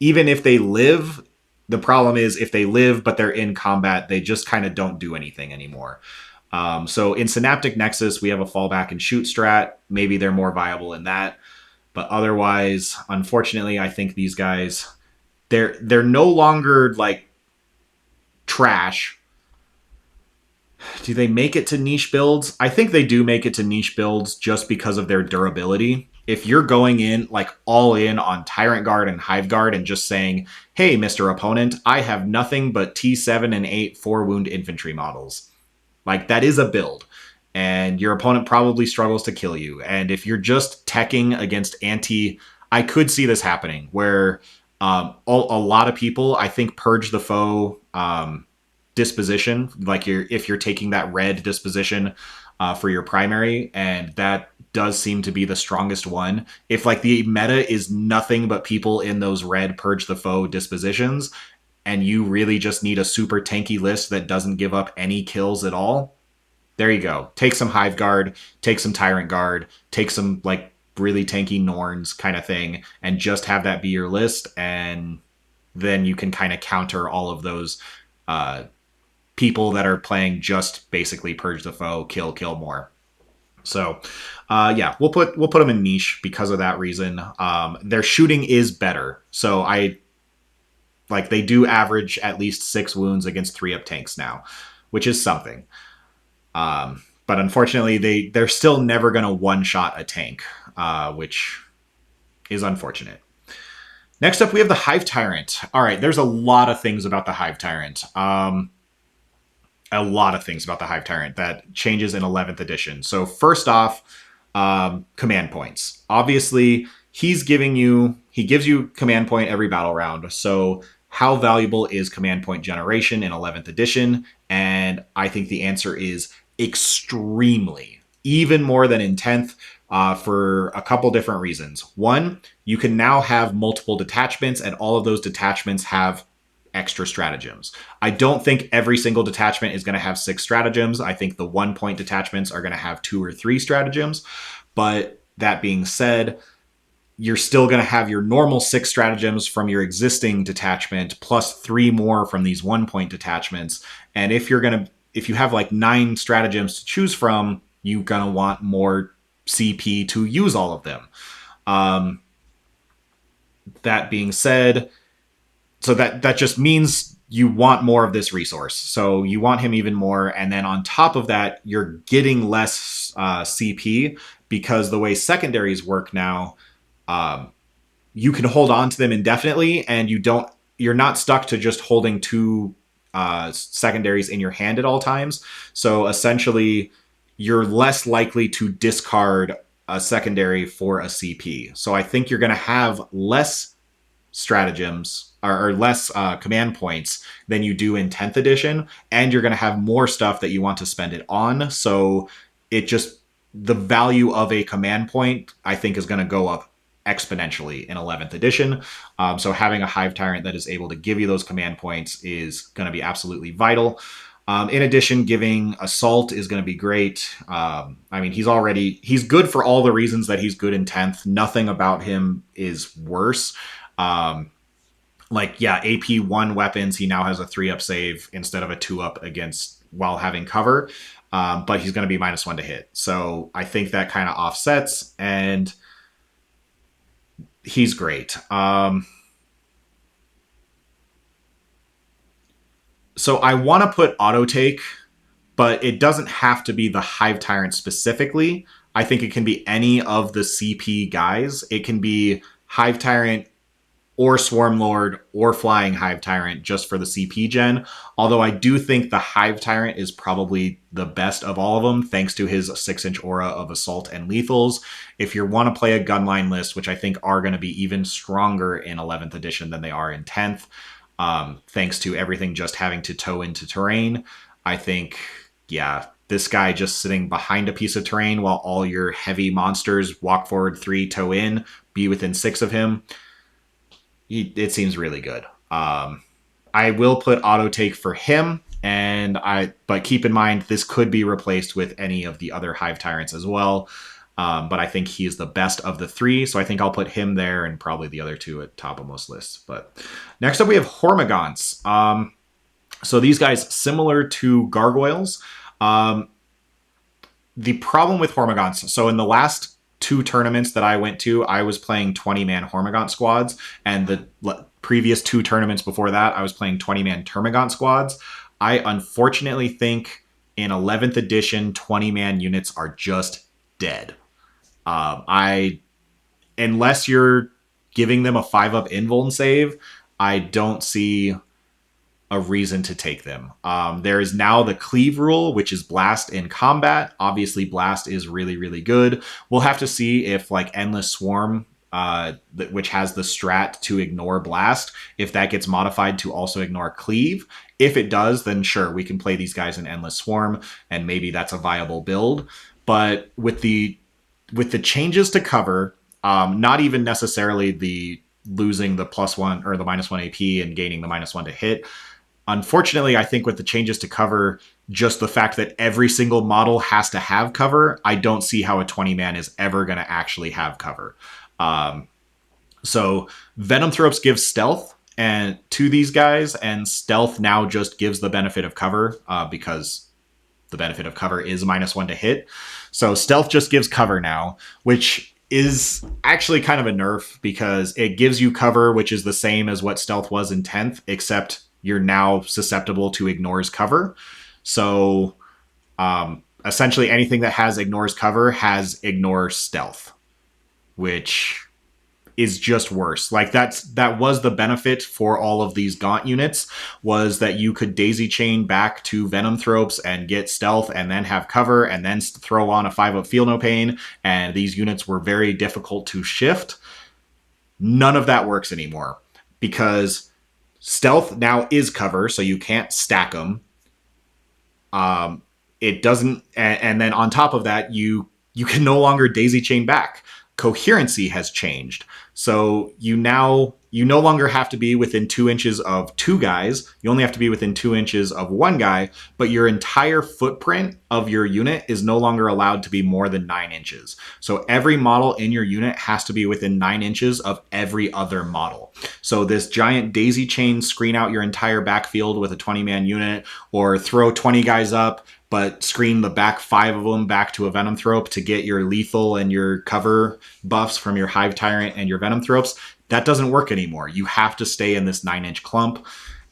even if they live, the problem is if they live but they're in combat, they just kind of don't do anything anymore. So in Synaptic Nexus, we have a fallback and shoot strat. Maybe they're more viable in that. But otherwise, unfortunately, I think these guys, they're no longer like trash. Do they make it to niche builds? I think they do make it to niche builds just because of their durability. If you're going in like all in on Tyrant Guard and Hive Guard and just saying, hey, Mr. Opponent, I have nothing but T7 and 8 4-wound infantry models. Like, that is a build. And your opponent probably struggles to kill you. And if you're just teching against anti, I could see this happening where a lot of people, I think, purge the foe disposition. Like if you're taking that red disposition for your primary, and that does seem to be the strongest one. If like the meta is nothing but people in those red purge the foe dispositions, and you really just need a super tanky list that doesn't give up any kills at all, there you go. Take some Hive Guard, take some Tyrant Guard, take some like really tanky Norns kind of thing, and just have that be your list, and then you can kind of counter all of those people that are playing just basically purge the foe, kill more. So, yeah, we'll put them in niche because of that reason. Their shooting is better, so they do average at least 6 wounds against 3-up tanks now, which is something. But unfortunately, they're still never going to one-shot a tank, which is unfortunate. Next up, we have the Hive Tyrant. All right, there's a lot of things about the Hive Tyrant. A lot of things about the Hive Tyrant that changes in 11th edition. So first off, command points. Obviously, he gives you command point every battle round. So how valuable is command point generation in 11th edition? And I think the answer is extremely, even more than in 10th, for a couple different reasons. One, you can now have multiple detachments, and all of those detachments have extra stratagems. I don't think every single detachment is going to have 6 stratagems. I think the 1-point detachments are going to have 2 or 3 stratagems. But that being said, you're still going to have your normal 6 stratagems from your existing detachment plus 3 more from these 1-point detachments. And if you have like 9 stratagems to choose from, you're going to want more CP to use all of them. That being said, so that just means you want more of this resource. So you want him even more. And then on top of that, you're getting less CP because the way secondaries work now, you can hold on to them indefinitely, and you're not stuck to just holding 2 secondaries in your hand at all times. So essentially, you're less likely to discard a secondary for a CP. So I think you're going to have less stratagems or less command points than you do in 10th edition, and you're going to have more stuff that you want to spend it on. So the value of a command point, I think, is going to go up exponentially in 11th edition. So having a Hive Tyrant that is able to give you those command points is going to be absolutely vital. In addition, giving assault is going to be great. I mean, he's good for all the reasons that he's good in 10th. Nothing about him is worse. Um, like, yeah, AP 1 weapons, he now has a 3-up save instead of a 2-up against while having cover. But he's going to be -1 to hit. So I think that kind of offsets, and he's great. So I want to put auto take, but it doesn't have to be the Hive Tyrant specifically. I think it can be any of the CP guys. It can be Hive Tyrant or Swarm Lord or Flying Hive Tyrant just for the CP gen. Although I do think the Hive Tyrant is probably the best of all of them, thanks to his 6-inch aura of Assault and Lethals. If you want to play a gunline list, which I think are going to be even stronger in 11th edition than they are in 10th, thanks to everything just having to tow into terrain, I think, yeah, this guy just sitting behind a piece of terrain while all your heavy monsters walk forward 3, tow in, be within 6 of him, it seems really good. I will put auto take for him, but keep in mind this could be replaced with any of the other Hive Tyrants as well. But I think he's the best of the 3, so I think I'll put him there and probably the other 2 at top of most lists. But next up we have Hormagaunts. So these guys, similar to Gargoyles, the problem with Hormagaunts, so in the last 2 tournaments that I went to, I was playing 20-man Hormagaunt squads, and the previous 2 tournaments before that, I was playing 20-man Termagant squads. I unfortunately think in 11th edition, 20-man units are just dead. Unless you're giving them a 5-up invuln save, I don't see a reason to take them. There is now the cleave rule, which is blast in combat. Obviously, blast is really, really good. We'll have to see if like Endless Swarm, which has the strat to ignore blast, if that gets modified to also ignore cleave. If it does, then sure, we can play these guys in Endless Swarm, and maybe that's a viable build. But with the changes to cover, not even necessarily the losing the +1 or the -1 AP and gaining the -1 to hit. Unfortunately, I think with the changes to cover, just the fact that every single model has to have cover, I don't see how a 20-man is ever going to actually have cover. So Venomthropes gives stealth and to these guys, and stealth now just gives the benefit of cover because the benefit of cover is -1 to hit. So stealth just gives cover now, which is actually kind of a nerf because it gives you cover, which is the same as what stealth was in 10th, except you're now susceptible to ignores cover. So essentially anything that has ignores cover has ignore stealth, which is just worse. Like that was the benefit for all of these Gaunt units, was that you could daisy chain back to Venomthropes and get stealth and then have cover and then throw on a 5-up Feel No Pain, and these units were very difficult to shift. None of that works anymore because stealth now is cover, so you can't stack them. It doesn't, and then on top of that, you can no longer daisy chain back. Coherency has changed, so you no longer have to be within 2 inches of 2 guys. You only have to be within 2 inches of 1 guy, but your entire footprint of your unit is no longer allowed to be more than 9 inches. So every model in your unit has to be within 9 inches of every other model. So this giant daisy chain, screen out your entire backfield with a 20-man unit, or throw 20 guys up, but screen the back 5 of them back to a Venomthrope to get your lethal and your cover buffs from your Hive Tyrant and your Venomthropes. That doesn't work anymore. You have to stay in this 9-inch clump.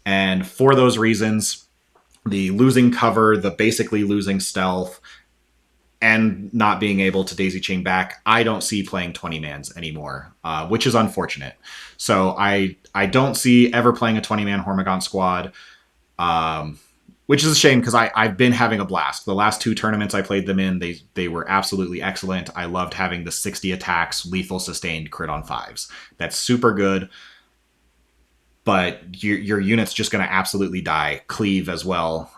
And for those reasons, the losing cover, the basically losing stealth, and not being able to daisy chain back, I don't see playing 20-mans anymore, which is unfortunate. So I don't see ever playing a 20-man Hormagaunt squad, which is a shame because I've been having a blast. The last 2 tournaments I played them in, they were absolutely excellent. I loved having the 60 attacks, lethal sustained crit on 5s. That's super good. But your unit's just going to absolutely die. Cleave as well.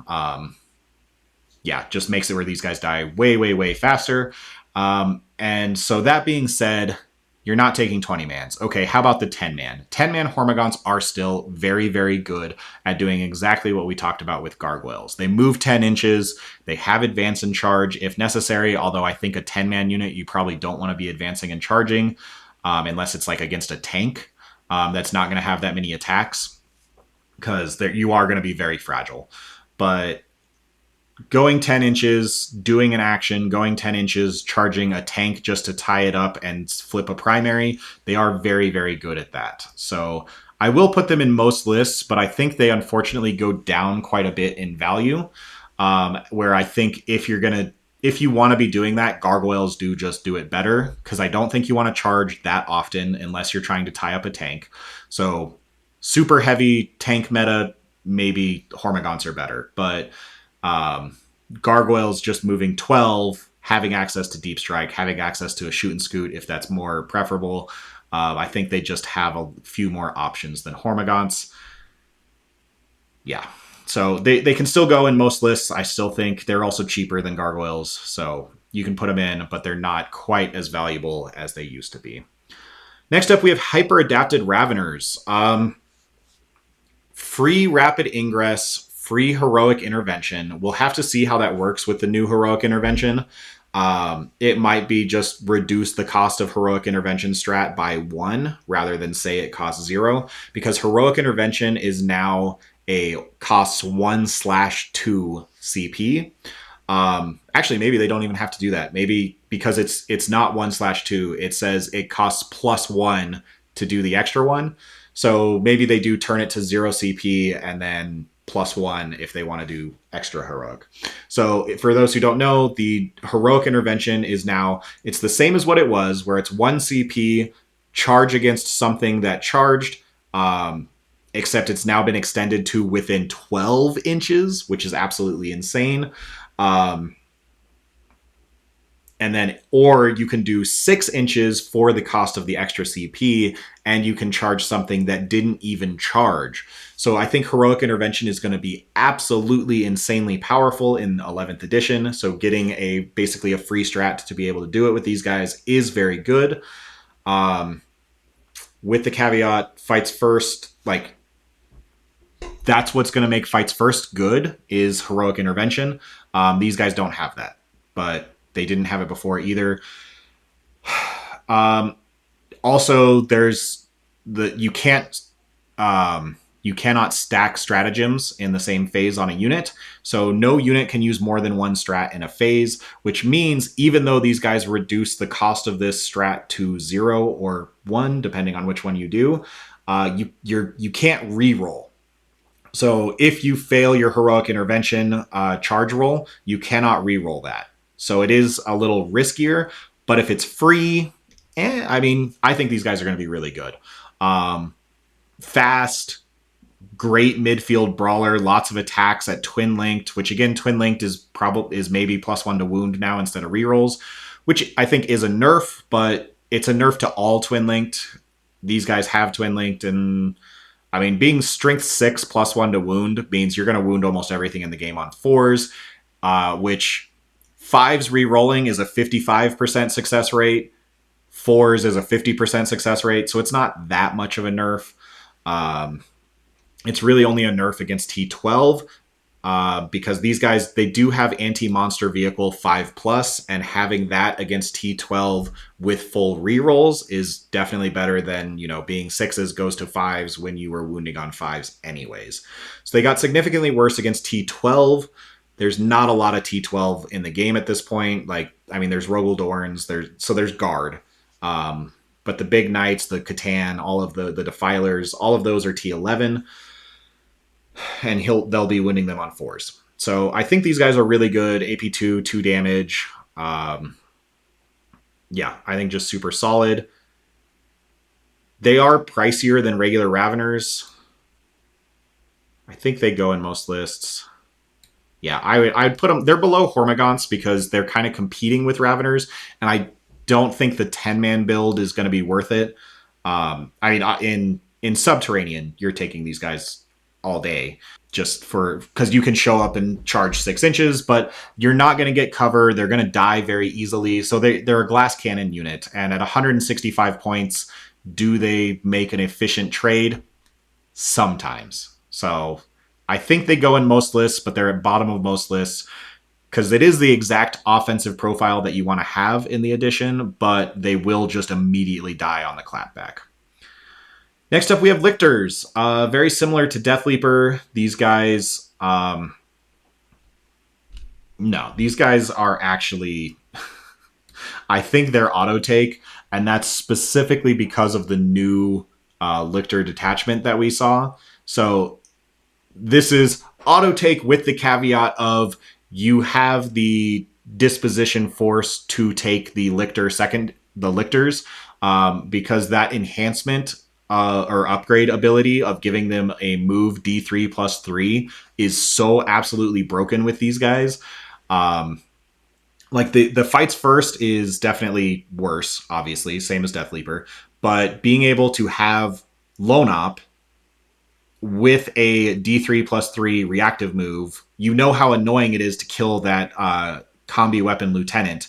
Just makes it where these guys die way, way, way faster. And so that being said, You're not taking 20 mans. Okay, how about the 10 man? 10 man Hormagaunts are still very, very good at doing exactly what we talked about with Gargoyles. They move 10 inches, they have advance and charge if necessary, although I think a 10 man unit you probably don't want to be advancing and charging unless it's like against a tank that's not going to have that many attacks because you are going to be very fragile. But going 10 inches, doing an action, going 10 inches, charging a tank just to tie it up and flip a primary, they are very, very good at that. So I will put them in most lists, but I think they unfortunately go down quite a bit in value. Where I think if you want to be doing that, Gargoyles do just do it better because I don't think you want to charge that often unless you're trying to tie up a tank. So super heavy tank meta, maybe Hormagaunts are better, but Gargoyles just moving 12, having access to Deep Strike, having access to a shoot and scoot if that's more preferable. I think they just have a few more options than Hormagaunts. Yeah. So they can still go in most lists. I still think they're also cheaper than Gargoyles. So you can put them in, but they're not quite as valuable as they used to be. Next up, we have Hyper Adapted Raveners. Free Rapid Ingress, free Heroic Intervention. We'll have to see how that works with the new Heroic Intervention. It might be just reduce the cost of Heroic Intervention strat by 1 rather than say it costs 0, because Heroic Intervention is now costs 1/2 CP. Actually, maybe they don't even have to do that. Maybe because it's not 1/2, it says it costs +1 to do the extra one. So maybe they do turn it to 0 CP and then +1 if they want to do extra heroic. So for those who don't know, the Heroic Intervention is now, it's the same as what it was, where it's 1 CP, charge against something that charged, except it's now been extended to within 12 inches, which is absolutely insane. And then, or you can do 6 inches for the cost of the extra CP, and you can charge something that didn't even charge. So I think Heroic Intervention is going to be absolutely insanely powerful in 11th edition. So getting basically a free strat to be able to do it with these guys is very good. With the caveat, fights first, like, that's what's going to make fights first good is Heroic Intervention. These guys don't have that, but they didn't have it before either. Also, there's you cannot stack stratagems in the same phase on a unit. So no unit can use more than one strat in a phase, which means even though these guys reduce the cost of this strat to 0 or 1, depending on which one you do, you can't reroll. So if you fail your Heroic Intervention charge roll, you cannot reroll that. So it is a little riskier, but if it's free, I think these guys are going to be really good. Fast, great midfield brawler, lots of attacks at twin linked, which again, twin linked is maybe +1 to wound now instead of rerolls, which I think is a nerf, but it's a nerf to all twin linked. These guys have twin linked, and being strength 6 +1 to wound means you're going to wound almost everything in the game on 4s, which 5s re-rolling is a 55% success rate. 4s is a 50% success rate. So it's not that much of a nerf. It's really only a nerf against T12 because these guys, they do have anti-monster vehicle 5+, and having that against T12 with full rerolls is definitely better than, being 6s goes to 5s when you were wounding on 5s anyways. So they got significantly worse against T12. There's not a lot of T12 in the game at this point. There's Rogaldorns, there's Guard. But the Big Knights, the Catan, all of the Defilers, all of those are T11. And they'll be winning them on 4s. So I think these guys are really good. AP2, 2 damage. I think just super solid. They are pricier than regular Raveners. I think they go in most lists. Yeah, I'd put them, they're below Hormagaunts because they're kind of competing with Raveners, and I don't think the 10-man build is going to be worth it. In Subterranean, you're taking these guys all day. just for because you can show up and charge 6 inches, but you're not going to get cover. They're going to die very easily. So they're a glass cannon unit. And at 165 points, do they make an efficient trade? Sometimes. So I think they go in most lists, but they're at bottom of most lists because it is the exact offensive profile that you want to have in the edition, but they will just immediately die on the clapback. Next up, we have Lictors. Very similar to Death Leaper. These guys, no, these guys are actually, I think they're auto take, and that's specifically because of the new Lictor detachment that we saw. So this is auto take with the caveat of you have the disposition force to take the Lictors, because that enhancement or upgrade ability of giving them a move D3 plus 3 is so absolutely broken with these guys. Like the fights first is definitely worse, obviously, same as Death Leaper, but being able to have Lone Op with a D3 plus 3 reactive move, you know how annoying it is to kill that combi weapon lieutenant.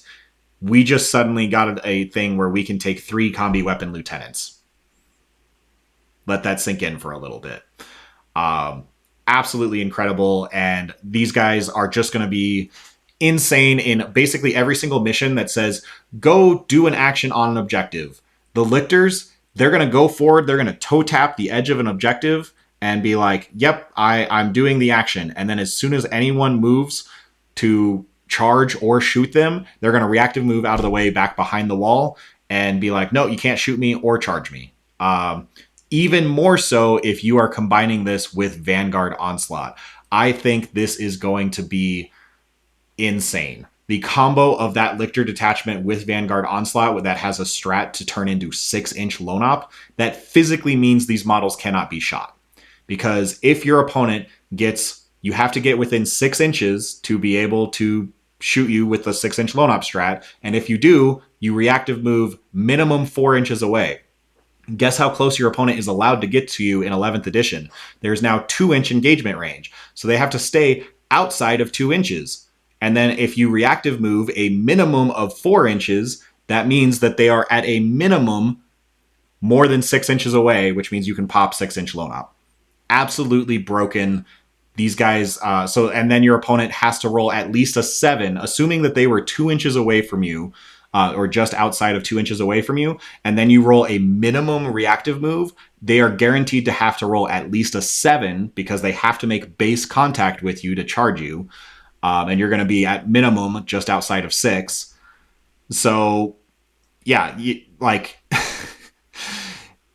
We just suddenly got a thing where we can take 3 combi weapon lieutenants. Let that sink in for a little bit. Absolutely incredible. And these guys are just going to be insane in basically every single mission that says, go do an action on an objective. The Lictors, they're going to go forward. They're going to toe tap the edge of an objective and be like, yep, I'm doing the action. And then as soon as anyone moves to charge or shoot them, they're going to reactive move out of the way back behind the wall and be like, no, you can't shoot me or charge me. Even more so if you are combining this with Vanguard Onslaught. I think this is going to be insane. The combo of that Lictor detachment with Vanguard Onslaught that has a strat to turn into 6-inch Lone Op, that physically means these models cannot be shot. Because if your opponent you have to get within 6 inches to be able to shoot you with the 6-inch Lone Op strat. And if you do, you reactive move minimum 4 inches away. Guess how close your opponent is allowed to get to you in 11th edition? There's now 2-inch engagement range. So they have to stay outside of 2 inches. And then if you reactive move a minimum of 4 inches, that means that they are at a minimum more than 6 inches away, which means you can pop 6-inch Lone Op. Absolutely broken. These guys, and then your opponent has to roll at least a 7, assuming that they were 2 inches away from you, or just outside of 2 inches away from you, and then you roll a minimum reactive move, they are guaranteed to have to roll at least a 7 because they have to make base contact with you to charge you. And you're going to be at minimum just outside of 6. So, yeah,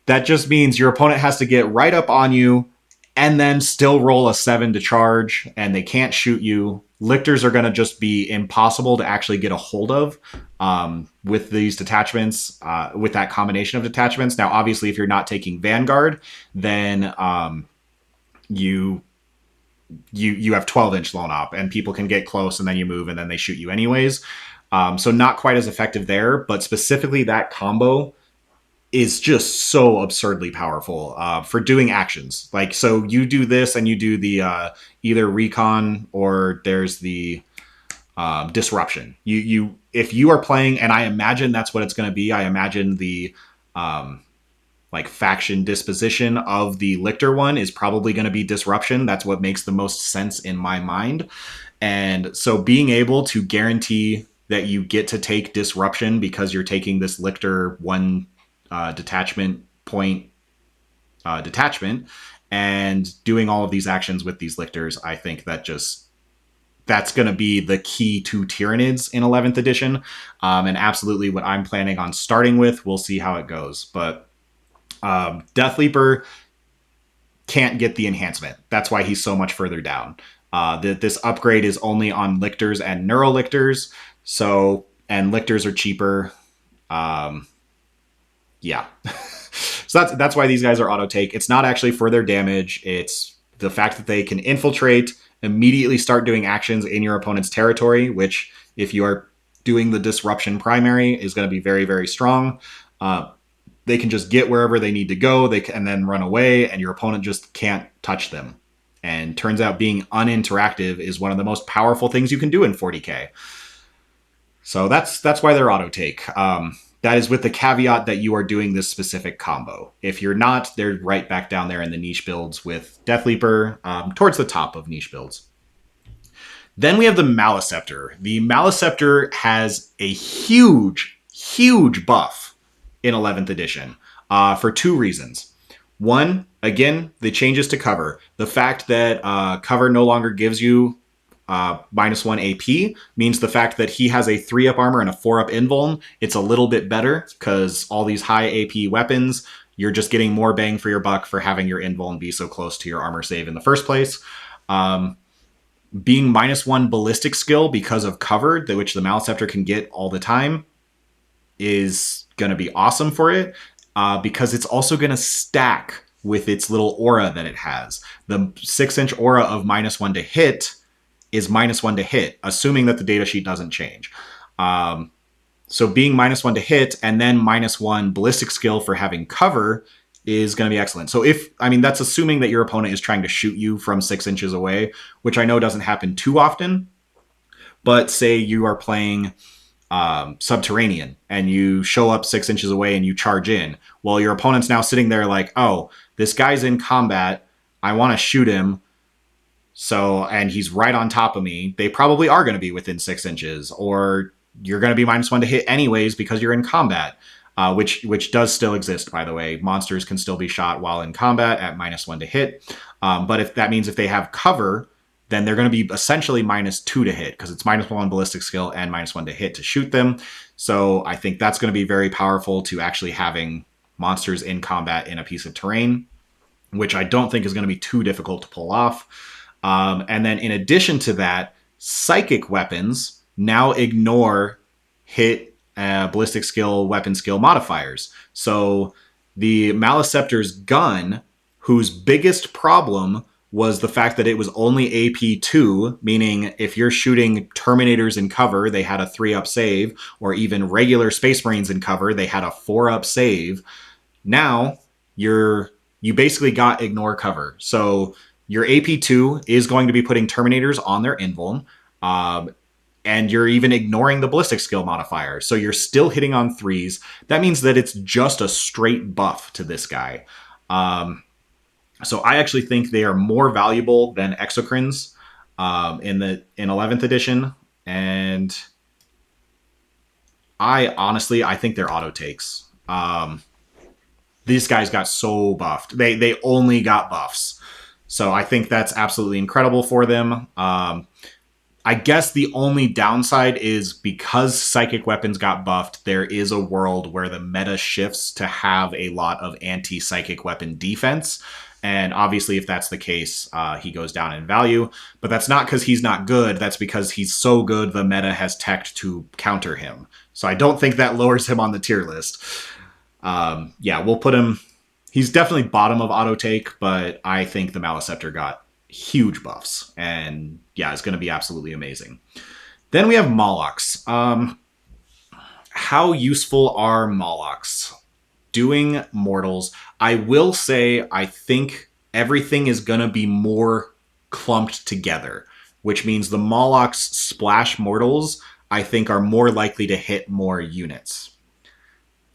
that just means your opponent has to get right up on you and then still roll a 7 to charge, and they can't shoot you. Lictors are going to just be impossible to actually get a hold of with these detachments, with that combination of detachments. Now, obviously, if you're not taking Vanguard, then you have 12-inch Lone Op, and people can get close, and then you move, and then they shoot you anyways. So not quite as effective there, but specifically that combo is just so absurdly powerful for doing actions. Like, so you do this and you do the either recon or there's the disruption. You if you are playing, and I imagine that's what it's going to be. I imagine the faction disposition of the Lictor one is probably going to be disruption. That's what makes the most sense in my mind. And so being able to guarantee that you get to take disruption because you're taking this Lictor one detachment point detachment and doing all of these actions with these Lictors, I think that's going to be the key to Tyranids in 11th edition, and absolutely what I'm planning on starting with. We'll see how it goes, but Death Leaper can't get the enhancement. That's why he's so much further down. This upgrade is only on Lictors and Neurolictors, and Lictors are cheaper. Yeah. So that's why these guys are auto take. It's not actually for their damage. It's the fact that they can infiltrate, immediately start doing actions in your opponent's territory, which if you are doing the disruption primary is going to be very, very strong. They can just get wherever they need to go, and then run away, and your opponent just can't touch them. And turns out being uninteractive is one of the most powerful things you can do in 40k. So that's why they're auto take. That is with the caveat that you are doing this specific combo. If you're not, they're right back down there in the niche builds with Death Leaper, towards the top of niche builds. Then we have the Maleceptor. The Maleceptor has a huge, huge buff in 11th edition for two reasons. One, again, the changes to cover. The fact that cover no longer gives you -1 AP means the fact that he has a 3-up armor and a 4-up invuln, it's a little bit better because all these high AP weapons, you're just getting more bang for your buck for having your invuln be so close to your armor save in the first place. Being -1 ballistic skill because of cover, which the Maleceptor can get all the time, is going to be awesome for it because it's also going to stack with its little aura that it has. The 6-inch aura of -1 to hit is -1 to hit, assuming that the datasheet doesn't change. So being -1 to hit and then -1 ballistic skill for having cover is going to be excellent. So that's assuming that your opponent is trying to shoot you from 6 inches away, which I know doesn't happen too often. But say you are playing Subterranean and you show up 6 inches away and you charge in. Well, your opponent's now sitting there like, oh, this guy's in combat. I want to shoot him. So, and he's right on top of me. They probably are going to be within 6 inches, or you're going to be -1 to hit anyways because you're in combat. Which does still exist, by the way. Monsters can still be shot while in combat at -1 to hit. But if that means if they have cover, then they're going to be essentially -2 to hit because it's -1 ballistic skill and -1 to hit to shoot them. So I think that's going to be very powerful to actually having monsters in combat in a piece of terrain, which I don't think is going to be too difficult to pull off. And then in addition to that, psychic weapons now ignore hit, ballistic skill, weapon skill modifiers. So the Maleceptor's gun, whose biggest problem was the fact that it was only AP2, meaning if you're shooting Terminators in cover, they had a 3-up save, or even regular Space Marines in cover, they had a 4-up save. Now, you basically got ignore cover. So your AP2 is going to be putting Terminators on their invuln, and you're even ignoring the ballistic skill modifier. So you're still hitting on 3s. That means that it's just a straight buff to this guy. So I actually think they are more valuable than exocrines in 11th edition. And I think they're auto takes. These guys got so buffed. They only got buffs. So I think that's absolutely incredible for them. I guess the only downside is because psychic weapons got buffed, there is a world where the meta shifts to have a lot of anti-psychic weapon defense. And obviously, if that's the case, he goes down in value. But that's not because he's not good. That's because he's so good the meta has teched to counter him. So I don't think that lowers him on the tier list. We'll put him... He's definitely bottom of auto take, but I think the Maleceptor got huge buffs. And yeah, it's going to be absolutely amazing. Then we have Molochs. How useful are Molochs? Doing mortals. I will say I think everything is going to be more clumped together, which means the Molochs splash mortals, I think, are more likely to hit more units.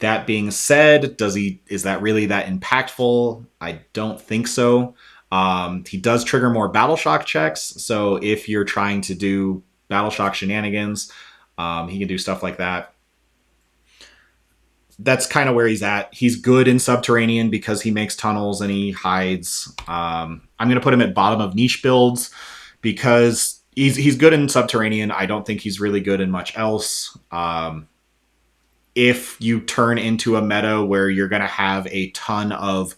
That being said, is that really that impactful? I don't think so. He does trigger more battle shock checks, so if you're trying to do battle shock shenanigans, he can do stuff like that. That's kind of where he's at. He's good in Subterranean because he makes tunnels and he hides. I'm going to put him at bottom of niche builds because he's good in Subterranean. I don't think he's really good in much else. If you turn into a meta where you're going to have a ton of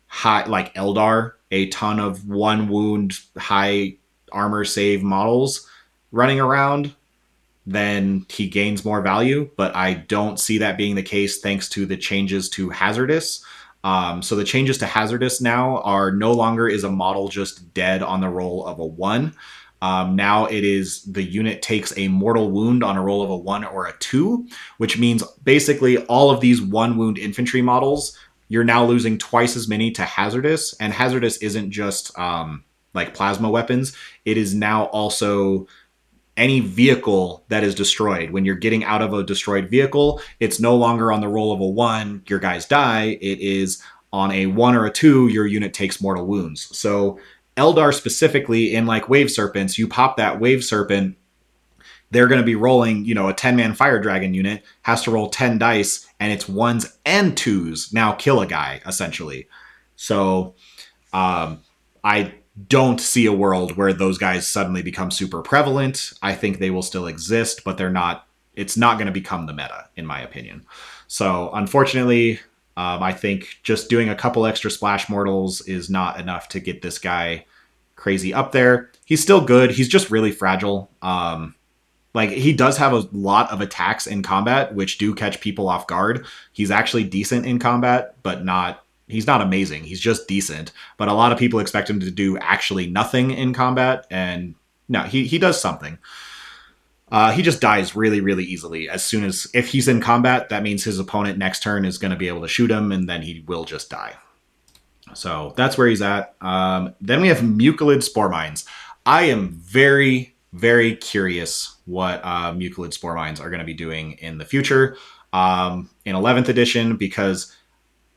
high, like Eldar, a ton of 1 wound high armor save models running around, then he gains more value. But I don't see that being the case thanks to the changes to Hazardous. So the changes to Hazardous now are no longer is a model just dead on the roll of a 1. Now it is the unit takes a mortal wound on a roll of a 1 or a 2, which means basically all of these 1 wound infantry models, you're now losing twice as many to Hazardous. And Hazardous isn't just like plasma weapons, it is now also any vehicle that is destroyed. When you're getting out of a destroyed vehicle, it's no longer on the roll of a 1, your guys die. It is on a 1 or a 2, your unit takes mortal wounds. So Eldar specifically, in like Wave Serpents, you pop that Wave Serpent, they're going to be rolling, a 10-man Fire Dragon unit has to roll 10 dice, and it's 1s and 2s now kill a guy, essentially. So I don't see a world where those guys suddenly become super prevalent. I think they will still exist, but they're not. It's not going to become the meta, in my opinion. So unfortunately, I think just doing a couple extra splash mortals is not enough to get this guy crazy up there. He's still good. He's just really fragile. Like he does have a lot of attacks in combat, which do catch people off guard. He's actually decent in combat, but not. He's not amazing. He's just decent. But a lot of people expect him to do actually nothing in combat, and no, he does something. He just dies really, really easily. As soon as if he's in combat, that means his opponent next turn is going to be able to shoot him, and then he will just die. So that's where he's at. Then we have Mucilid Spore Mines. I am very, very curious what Mucilid Spore Mines are going to be doing in the future in 11th edition, because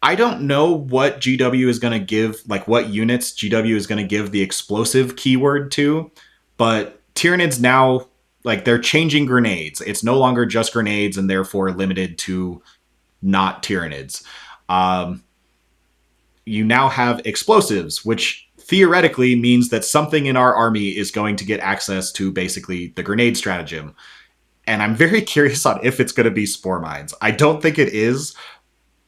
I don't know what GW is going to give, like what units GW is going to give the explosive keyword to, but Tyranids now, like they're changing grenades. It's no longer just grenades and therefore limited to not Tyranids. You now have explosives, which theoretically means that something in our army is going to get access to basically the grenade stratagem. And I'm very curious on if it's going to be spore mines. I don't think it is,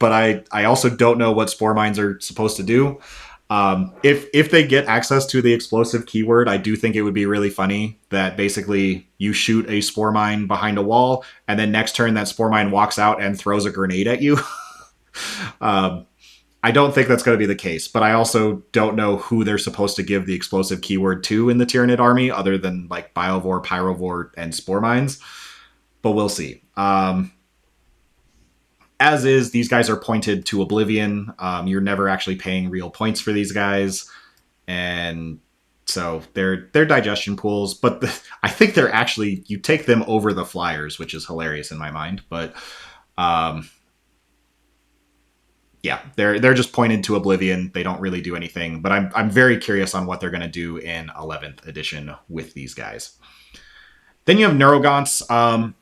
but I also don't know what spore mines are supposed to do. If they get access to the explosive keyword, I do think it would be really funny that basically you shoot a spore mine behind a wall, and then next turn that spore mine walks out and throws a grenade at you. I don't think that's going to be the case, but I also don't know who they're supposed to give the explosive keyword to in the Tyranid army other than like Biovore, Pyrovore, and Spore Mines. But we'll see. As is, these guys are pointed to Oblivion. You're never actually paying real points for these guys. And so they're digestion pools, but I think they're actually, you take them over the flyers, which is hilarious in my mind. But yeah, they're just pointed to Oblivion. They don't really do anything, but I'm very curious on what they're going to do in 11th edition with these guys. Then you have Neurogaunts.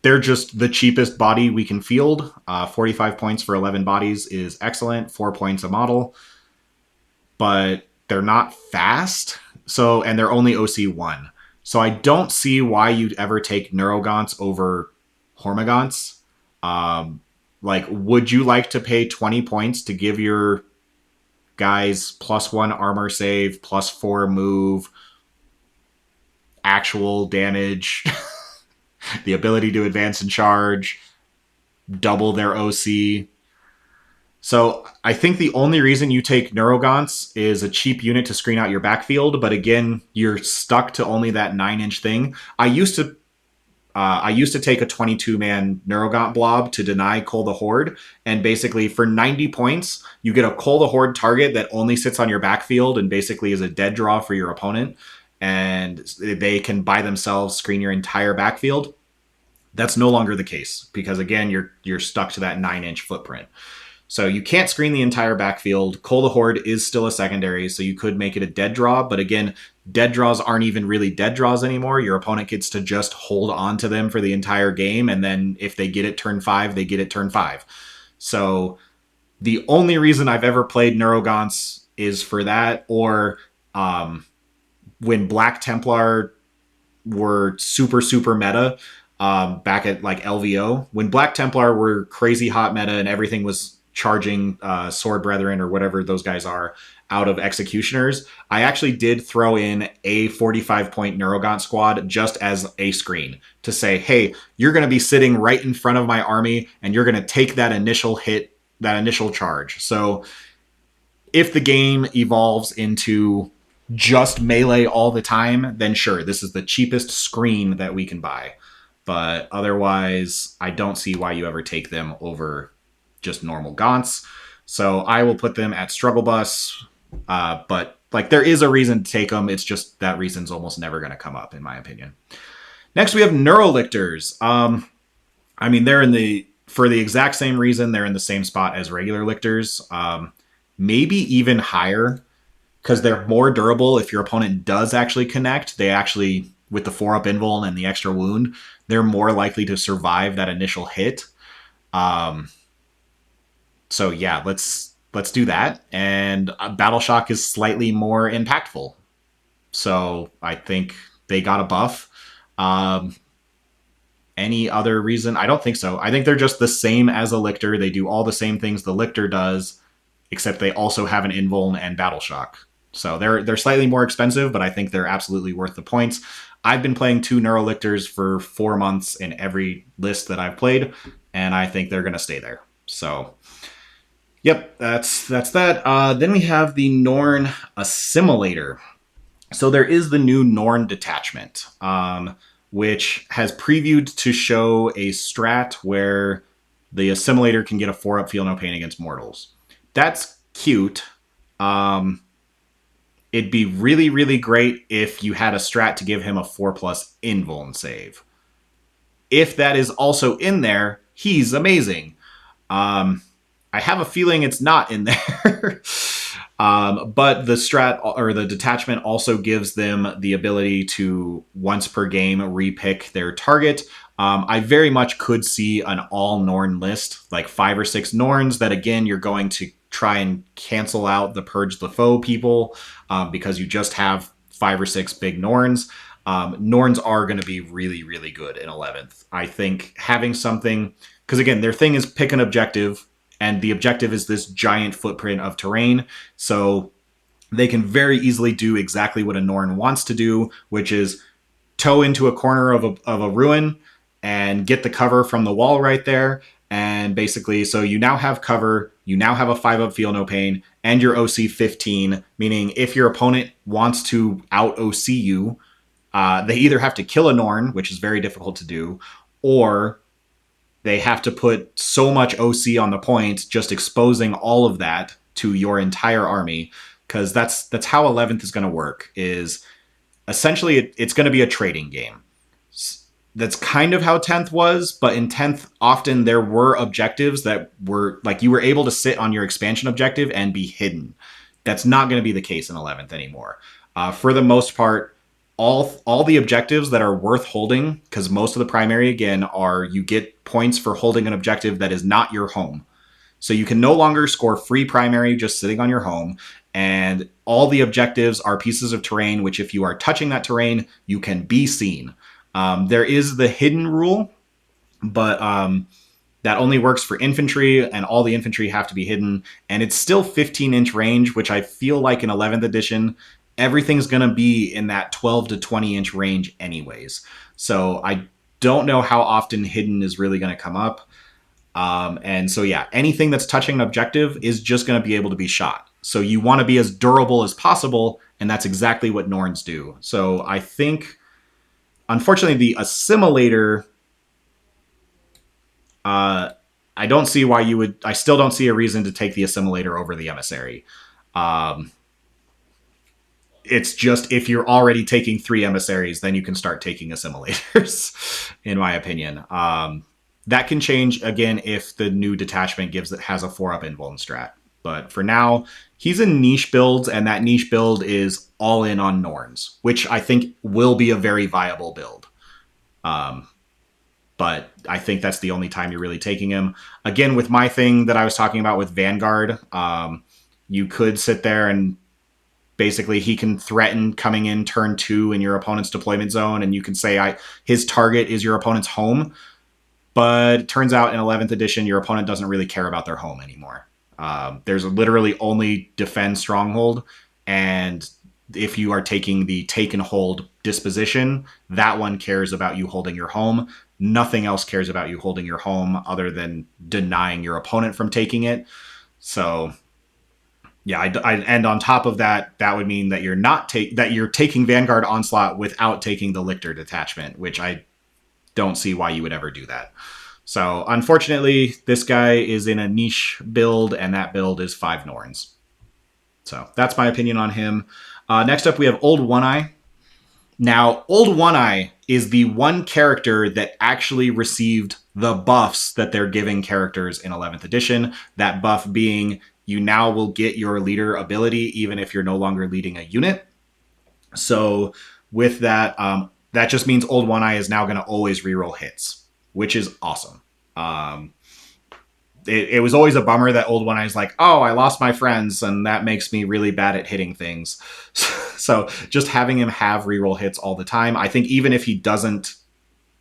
They're just the cheapest body we can field. 45 points for 11 bodies is excellent. 4 points a model, but they're not fast. So, and they're only OC1. So I don't see why you'd ever take Neurogaunts over Hormagaunts. Like, would you like to pay 20 points to give your guys +1 armor save, +4 move, actual damage, the ability to advance and charge, double their OC? So I think the only reason you take Neurogaunts is a cheap unit to screen out your backfield, but again, you're stuck to only that 9-inch thing. I used to take a 22-man Neurogaunt blob to deny Cull the Horde, and basically for 90 points, you get a Cull the Horde target that only sits on your backfield and basically is a dead draw for your opponent, and they can by themselves screen your entire backfield. That's no longer the case, because again, you're stuck to that 9-inch footprint. So you can't screen the entire backfield. Cull the Horde is still a secondary, so you could make it a dead draw. But again, dead draws aren't even really dead draws anymore. Your opponent gets to just hold on to them for the entire game, and then if they get it turn 5, they get it turn 5. So the only reason I've ever played Neurogaunts is for that, or when Black Templar were super, super meta back at like LVO. When Black Templar were crazy hot meta and everything was charging Sword Brethren or whatever those guys are out of Executioners, I actually did throw in a 45-point Neurogaunt squad just as a screen to say, hey, you're going to be sitting right in front of my army and you're going to take that initial hit, that initial charge. So if the game evolves into just melee all the time, then sure, this is the cheapest screen that we can buy. But otherwise, I don't see why you ever take them over just normal Gaunts. So I will put them at Struggle Bus, but like there is a reason to take them. It's just that reason's almost never going to come up, in my opinion. Next, we have neurolictors. I mean, they're in the for the exact same reason. They're in the same spot as regular lictors, maybe even higher because they're more durable. If your opponent does actually connect, they actually with the 4-up invuln and the extra wound, they're more likely to survive that initial hit. So yeah, let's do that. And Battle Shock is slightly more impactful. So I think they got a buff. Um, any other reason? I don't think so. I think they're just the same as a Lictor. They do all the same things the Lictor does, except they also have an Invuln and Battle Shock. So they're slightly more expensive, but I think they're absolutely worth the points. I've been playing 2 Neurolictors for 4 months in every list that I've played, and I think they're going to stay there. So, yep, that's that. Then we have the Norn Assimilator. So there is the new Norn detachment, which has previewed to show a strat where the assimilator can get a 4-up feel no pain against mortals. That's cute. It'd be really, really great if you had a strat to give him a 4+ invuln save. If that is also in there, he's amazing. I have a feeling it's not in there. But the strat or the detachment also gives them the ability to once per game repick their target. I very much could see an all Norn list, like 5 or 6 Norns that again you're going to try and cancel out the Purge the Foe people because you just have 5 or 6 big Norns. Norns are going to be really, really good in 11th. I think having something, because again, their thing is pick an objective, and the objective is this giant footprint of terrain. So they can very easily do exactly what a Norn wants to do, which is toe into a corner of a ruin and get the cover from the wall right there. And basically, so you now have cover, you now have a 5-up feel no pain, and your OC 15, meaning if your opponent wants to out OC you, they either have to kill a Norn, which is very difficult to do, or they have to put so much OC on the point, just exposing all of that to your entire army, because that's how 11th is going to work. Is essentially it's going to be a trading game. That's kind of how 10th was, but in 10th, often there were objectives that were like you were able to sit on your expansion objective and be hidden. That's not going to be the case in 11th anymore. For the most part, all the objectives that are worth holding, because most of the primary again are you get points for holding an objective that is not your home. So you can no longer score free primary just sitting on your home. And all the objectives are pieces of terrain, which if you are touching that terrain, you can be seen. There is the hidden rule, but that only works for infantry, and all the infantry have to be hidden. And it's still 15-inch range, which I feel like in 11th edition, everything's going to be in that 12 to 20-inch range anyways. So I don't know how often hidden is really going to come up. And so, yeah, anything that's touching an objective is just going to be able to be shot. So you want to be as durable as possible, and that's exactly what Norns do. So I think, unfortunately, the assimilator, I don't see why you would. I still don't see a reason to take the assimilator over the emissary. It's just if you're already taking 3 emissaries, then you can start taking assimilators, in my opinion. That can change again if the new detachment has a 4-up invuln strat. But for now, he's in niche builds, and that niche build is all in on Norns, which I think will be a very viable build. But I think that's the only time you're really taking him. Again, with my thing that I was talking about with Vanguard, you could sit there and basically he can threaten coming in turn 2 in your opponent's deployment zone, and you can say his target is your opponent's home. But it turns out in 11th edition, your opponent doesn't really care about their home anymore. There's literally only defend stronghold, and if you are taking the take and hold disposition, that one cares about you holding your home. Nothing else cares about you holding your home other than denying your opponent from taking it. So, yeah, and on top of that, that would mean that you're taking Vanguard Onslaught without taking the Lictor detachment, which I don't see why you would ever do that. So, unfortunately, this guy is in a niche build, and that build is 5 Norns. So that's my opinion on him. Next up, we have Old One Eye. Now, Old One Eye is the one character that actually received the buffs that they're giving characters in 11th edition. That buff being you now will get your leader ability even if you're no longer leading a unit. So with that, that just means Old One Eye is now going to always reroll hits, which is awesome. It was always a bummer that Old One Eye is like, oh, I lost my friends, and that makes me really bad at hitting things. So just having him have reroll hits all the time, I think even if he doesn't,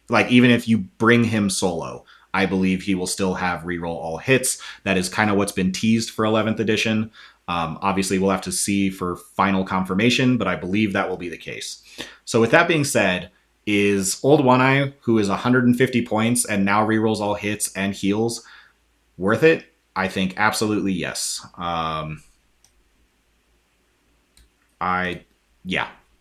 like, even if you bring him solo, I believe he will still have reroll all hits. That is kind of what's been teased for 11th edition. Obviously, we'll have to see for final confirmation, but I believe that will be the case. So with that being said, is Old One Eye, who is 150 points and now rerolls all hits and heals, worth it? I think absolutely yes.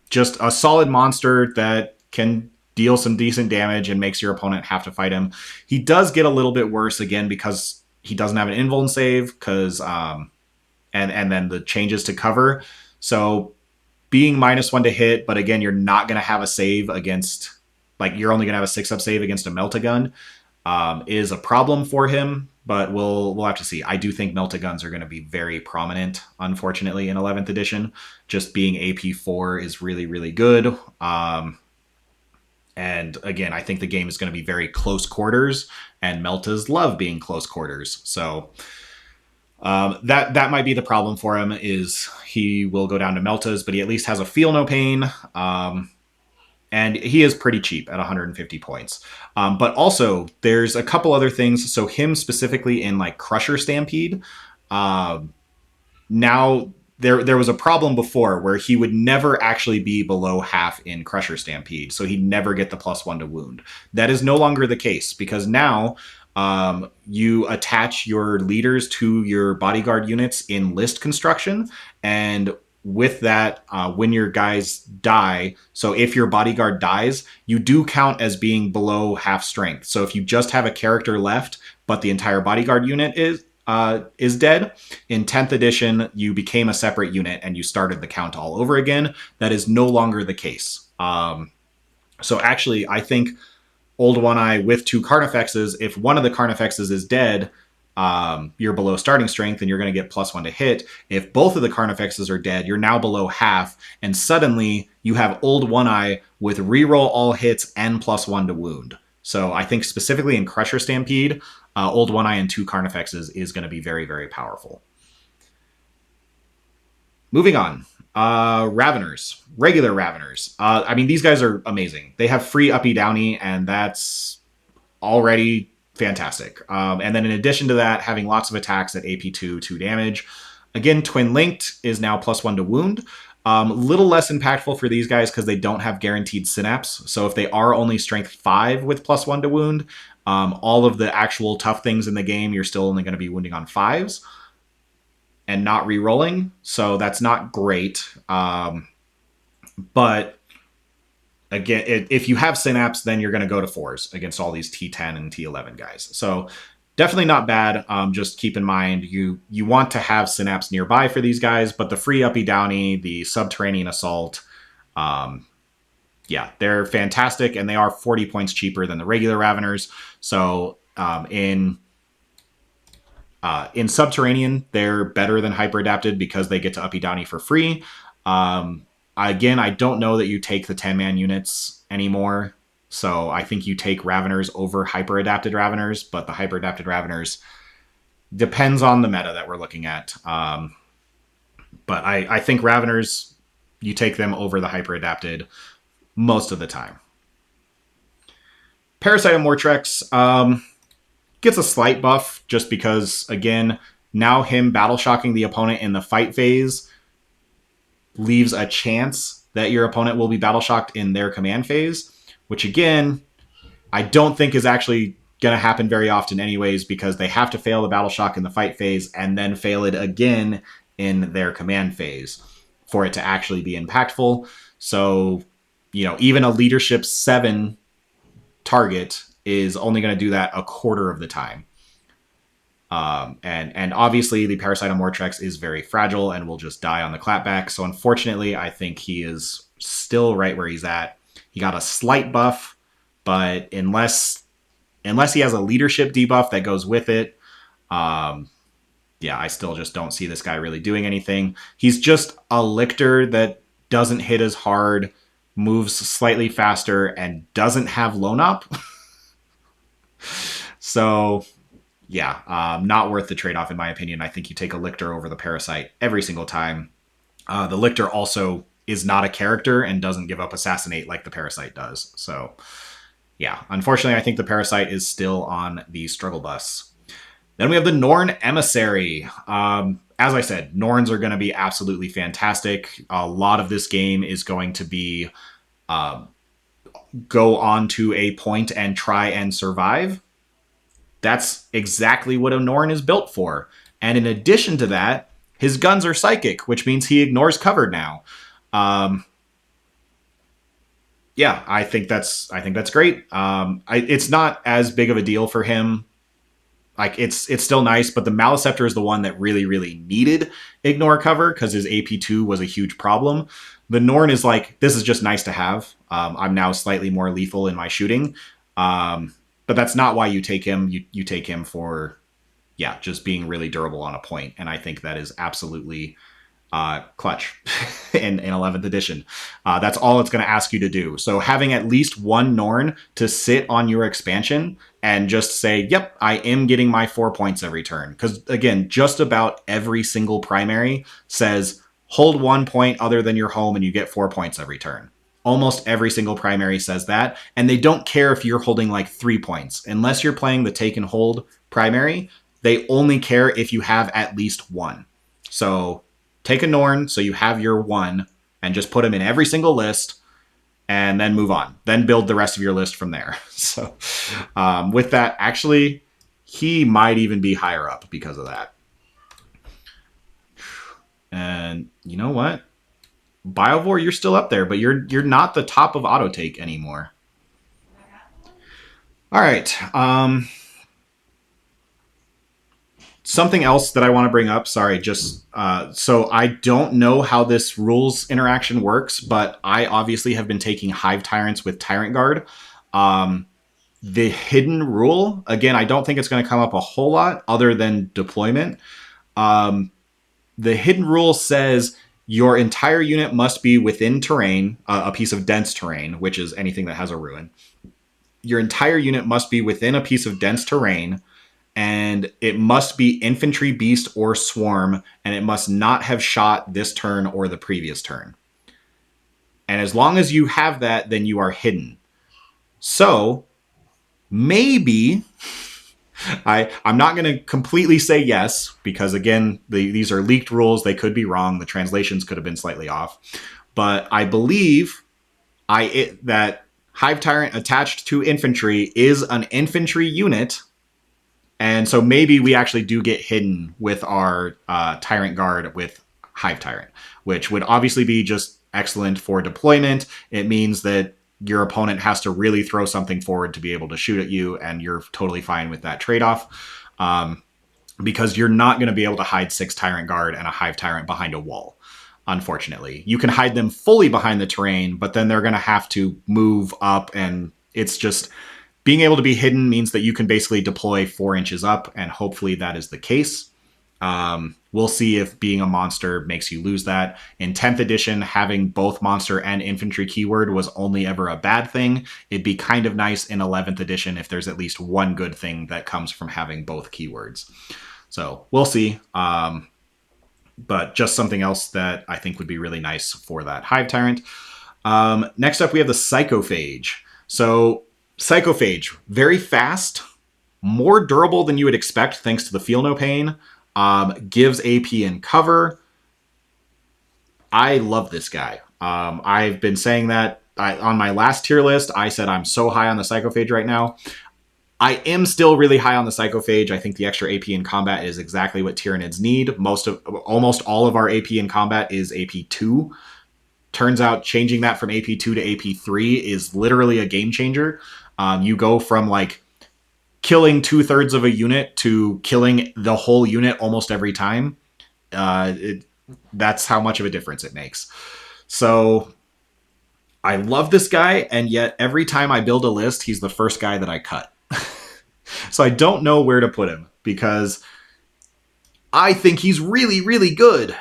Just a solid monster that can deal some decent damage and makes your opponent have to fight him. He does get a little bit worse again because he doesn't have an invuln save because and then the changes to cover. So being -1 to hit, but again, you're not going to have a save against, like, you're only going to have a 6-up save against a Melt-A-Gun, is a problem for him, but we'll have to see. I do think Melt-A-Guns are going to be very prominent, unfortunately, in 11th edition. Just being AP4 is really, really good. And again, I think the game is going to be very close quarters, and Meltas love being close quarters. So that might be the problem for him, is he will go down to Meltas, but he at least has a Feel No Pain. And he is pretty cheap at 150 points. But also, there's a couple other things. So him specifically in like Crusher Stampede, now there was a problem before where he would never actually be below half in Crusher Stampede. So he'd never get the +1 to wound. That is no longer the case because now you attach your leaders to your bodyguard units in list construction, and with that, when your guys die, so if your bodyguard dies, you do count as being below half strength. So if you just have a character left, but the entire bodyguard unit is dead, in 10th edition, you became a separate unit and you started the count all over again. That is no longer the case. So actually, I think Old One Eye with 2 Carnifexes, if one of the Carnifexes is dead, you're below starting strength and you're going to get +1 to hit. If both of the Carnifexes are dead, you're now below half, and suddenly you have Old One Eye with reroll all hits and +1 to wound. So I think specifically in Crusher Stampede, Old One Eye and 2 Carnifexes is going to be very, very powerful. Moving on. Raveners. Regular Raveners. I mean, these guys are amazing. They have free uppy downy, and that's already fantastic. And then in addition to that, having lots of attacks at AP2, 2 damage. Again, Twin Linked is now +1 to wound. Little less impactful for these guys because they don't have guaranteed synapse. So if they are only strength 5 with +1 to wound, all of the actual tough things in the game, you're still only going to be wounding on 5s and not re-rolling. So that's not great. But again, if you have synapse, then you're going to go to 4s against all these T10 and T11 guys. So definitely not bad. Just keep in mind, you want to have synapse nearby for these guys, but the free uppy downy, the subterranean assault, they're fantastic, and they are 40 points cheaper than the regular Raveners. So in Subterranean, they're better than Hyper Adapted because they get to uppy downy for free. Again, I don't know that you take the 10-man units anymore. So I think you take Raveners over Hyper Adapted Raveners, but the Hyper Adapted Raveners depends on the meta that we're looking at. But I think Raveners, you take them over the Hyper Adapted most of the time. Parasite of Mortrex gets a slight buff just because, again, now him battle shocking the opponent in the fight phase leaves a chance that your opponent will be battle shocked in their command phase, which again, I don't think is actually going to happen very often anyways, because they have to fail the battle shock in the fight phase and then fail it again in their command phase for it to actually be impactful. So, even a leadership 7 target is only going to do that a quarter of the time. And obviously the Parasite on Mortrex is very fragile and will just die on the clapback. So unfortunately, I think he is still right where he's at. He got a slight buff, but unless he has a leadership debuff that goes with it, um, yeah, I still just don't see this guy really doing anything. He's just a lictor that doesn't hit as hard, moves slightly faster, and doesn't have lone up. So yeah, not worth the trade-off in my opinion. I think you take a lictor over the Parasite every single time. The lictor also is not a character and doesn't give up assassinate like the Parasite does. So yeah, unfortunately, I think the Parasite is still on the struggle bus. Then we have the Norn Emissary. As I said, Norns are going to be absolutely fantastic. A lot of this game is going to be go on to a point and try and survive. That's exactly what a Norn is built for. And in addition to that, his guns are psychic, which means he ignores cover now. Yeah, I think that's great. It's not as big of a deal for him. Like it's still nice, but the Maliceptor is the one that really needed ignore cover because his AP2 was a huge problem. The Norn is like, this is just nice to have. I'm now slightly more lethal in my shooting. But that's not why you take him. You take him for, yeah, just being really durable on a point. And I think that is absolutely clutch in 11th edition. That's all it's going to ask you to do. So having at least one Norn to sit on your expansion and just say, yep, I am getting my 4 points every turn. Because again, just about every single primary says hold 1 point other than your home and you get 4 points every turn. Almost every single primary says that. And they don't care if you're holding like 3 points. Unless you're playing the take and hold primary, they only care if you have at least one. So take a Norn so you have your one and just put him in every single list and then move on. Then build the rest of your list from there. So with that, actually, he might even be higher up because of that. And you know what? Biovore, you're still up there, but you're not the top of auto take anymore. All right. Something else that I want to bring up, sorry, just so I don't know how this rules interaction works, but I obviously have been taking Hive Tyrants with Tyrant Guard. The hidden rule, again, I don't think it's going to come up a whole lot other than deployment. The hidden rule says your entire unit must be within terrain, a piece of dense terrain, which is anything that has a ruin. Your entire unit must be within a piece of dense terrain, and it must be infantry, beast, or swarm, and it must not have shot this turn or the previous turn. And as long as you have that, then you are hidden. So maybe I'm not going to completely say yes, because again, these are leaked rules. They could be wrong. The translations could have been slightly off. But I believe that Hive Tyrant attached to infantry is an infantry unit. And so maybe we actually do get hidden with our Tyrant Guard with Hive Tyrant, which would obviously be just excellent for deployment. It means that your opponent has to really throw something forward to be able to shoot at you, and you're totally fine with that trade-off. Because you're not going to be able to hide 6 Tyrant Guard and a Hive Tyrant behind a wall, unfortunately. You can hide them fully behind the terrain, but then they're going to have to move up, and it's just... Being able to be hidden means that you can basically deploy 4 inches up, and hopefully that is the case. We'll see if being a monster makes you lose that. In 10th edition, having both monster and infantry keyword was only ever a bad thing. It'd be kind of nice in 11th edition if there's at least one good thing that comes from having both keywords. So we'll see. But just something else that I think would be really nice for that Hive Tyrant. Next up, we have the Psychophage. So Psychophage, very fast, more durable than you would expect thanks to the Feel No Pain, gives AP and cover. I love this guy. I've been saying that on my last tier list. I said I'm so high on the Psychophage right now. I am still really high on the Psychophage. I think the extra AP in combat is exactly what Tyranids need. Almost all of our AP in combat is AP2. Turns out changing that from AP2 to AP3 is literally a game changer. You go from like killing 2/3 of a unit to killing the whole unit almost every time. That's how much of a difference it makes. So I love this guy, and yet every time I build a list, he's the first guy that I cut. So I don't know where to put him because I think he's really, really good.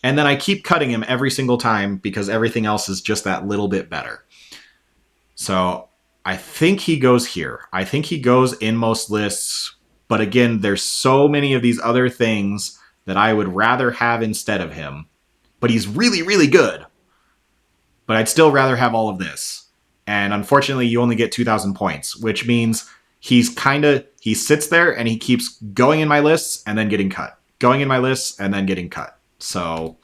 And then I keep cutting him every single time because everything else is just that little bit better. So I think he goes here. I think he goes in most lists. But again, there's so many of these other things that I would rather have instead of him. But he's really, really good. But I'd still rather have all of this. And unfortunately, you only get 2,000 points, which means he sits there and he keeps going in my lists and then getting cut. Going in my lists and then getting cut. So,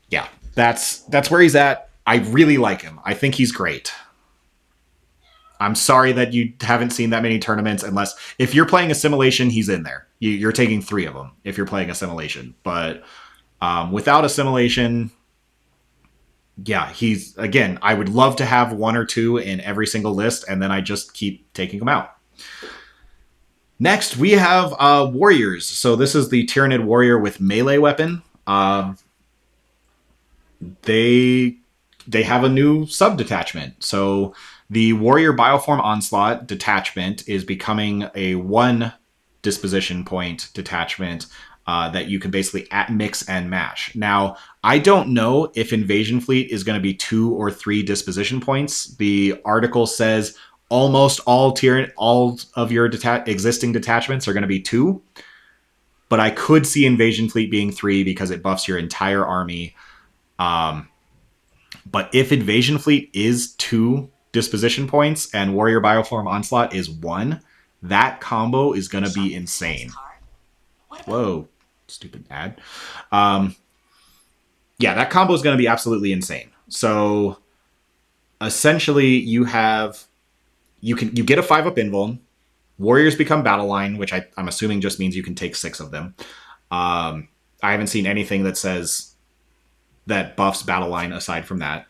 yeah, that's where he's at. I really like him. I think he's great. I'm sorry that you haven't seen that many tournaments unless... If you're playing Assimilation, he's in there. You're taking 3 of them if you're playing Assimilation. But without Assimilation... Yeah, he's... Again, I would love to have 1 or 2 in every single list, and then I just keep taking them out. Next, we have Warriors. So this is the Tyranid Warrior with melee weapon. They have a new sub-detachment. So the Warrior Bioform Onslaught detachment is becoming a 1 disposition point detachment that you can basically mix and match. Now, I don't know if Invasion Fleet is going to be 2 or 3 disposition points. The article says almost all of your existing detachments are going to be 2. But I could see Invasion Fleet being 3 because it buffs your entire army. But if Invasion Fleet is 2 disposition points and Warrior Bioform Onslaught is 1, that combo is going to be insane. Whoa, stupid ad. Yeah, that combo is going to be absolutely insane. So essentially, you get a 5-up invuln. Warriors become battle line, which I'm assuming just means you can take 6 of them. I haven't seen anything that says that buffs battle line aside from that.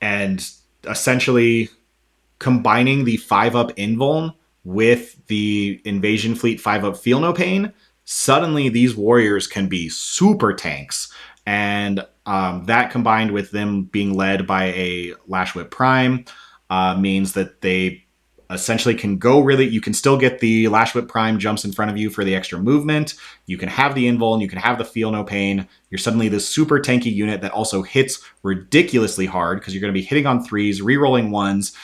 And essentially combining the 5-up invuln with the Invasion Fleet 5-up Feel No Pain, suddenly these warriors can be super tanks. And that combined with them being led by a Lash Whip Prime means that they essentially can go you can still get the Lash Whip Prime jumps in front of you for the extra movement. You can have the invuln, you can have the Feel No Pain. You're suddenly this super tanky unit that also hits ridiculously hard because you're going to be hitting on 3s, re-rolling 1s,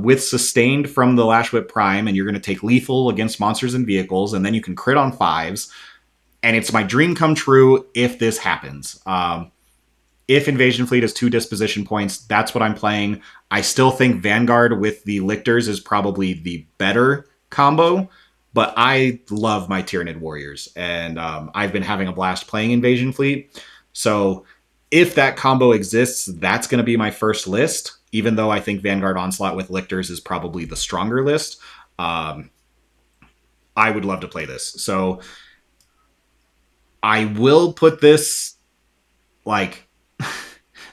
with sustained from the Lash Whip Prime, and you're going to take lethal against monsters and vehicles, and then you can crit on 5s. And it's my dream come true if this happens. If Invasion Fleet is 2 disposition points, that's what I'm playing. I still think Vanguard with the Lictors is probably the better combo, but I love my Tyranid Warriors, and I've been having a blast playing Invasion Fleet. So if that combo exists, that's going to be my first list, even though I think Vanguard Onslaught with Lictors is probably the stronger list. I would love to play this. So I will put this,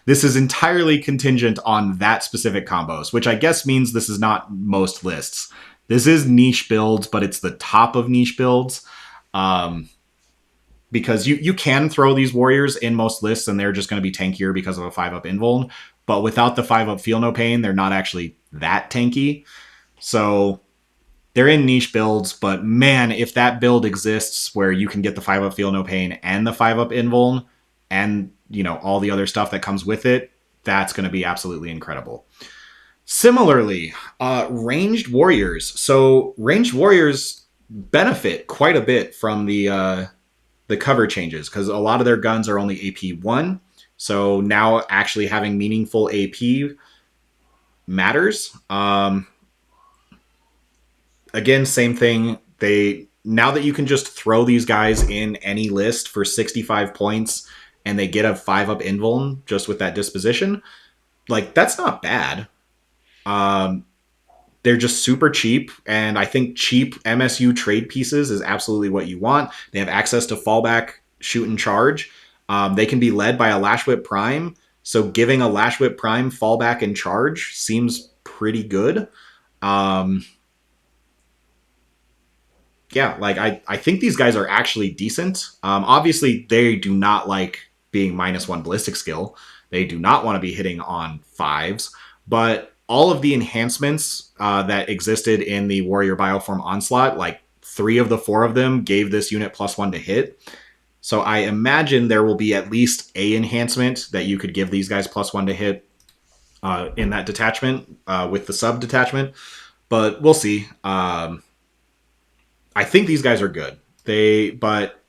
this is entirely contingent on that specific combos, which I guess means this is not most lists. This is niche builds, but it's the top of niche builds. Because you can throw these warriors in most lists and they're just going to be tankier because of a 5-up invuln. But without the 5-up Feel No Pain, they're not actually that tanky. So they're in niche builds, but man, if that build exists where you can get the 5-up Feel No Pain and the 5-up invuln and all the other stuff that comes with it, that's going to be absolutely incredible. Similarly, ranged warriors. So ranged warriors benefit quite a bit from the cover changes because a lot of their guns are only AP 1. So now actually having meaningful AP matters. Again, same thing. Now that you can just throw these guys in any list for 65 points and they get a 5-up invuln just with that disposition, that's not bad. They're just super cheap, and I think cheap MSU trade pieces is absolutely what you want. They have access to fallback, shoot, and charge. They can be led by a Lash Whip Prime, so giving a Lash Whip Prime fallback and charge seems pretty good. Um, yeah, like I think these guys are actually decent. Obviously, they do not like being -1 ballistic skill. They do not want to be hitting on fives. But all of the enhancements that existed in the Warrior Bioform Onslaught, like 3 of the 4 of them gave this unit +1 to hit. So I imagine there will be at least a enhancement that you could give these guys +1 to hit in that detachment with the sub detachment. But we'll see. I think these guys are good. But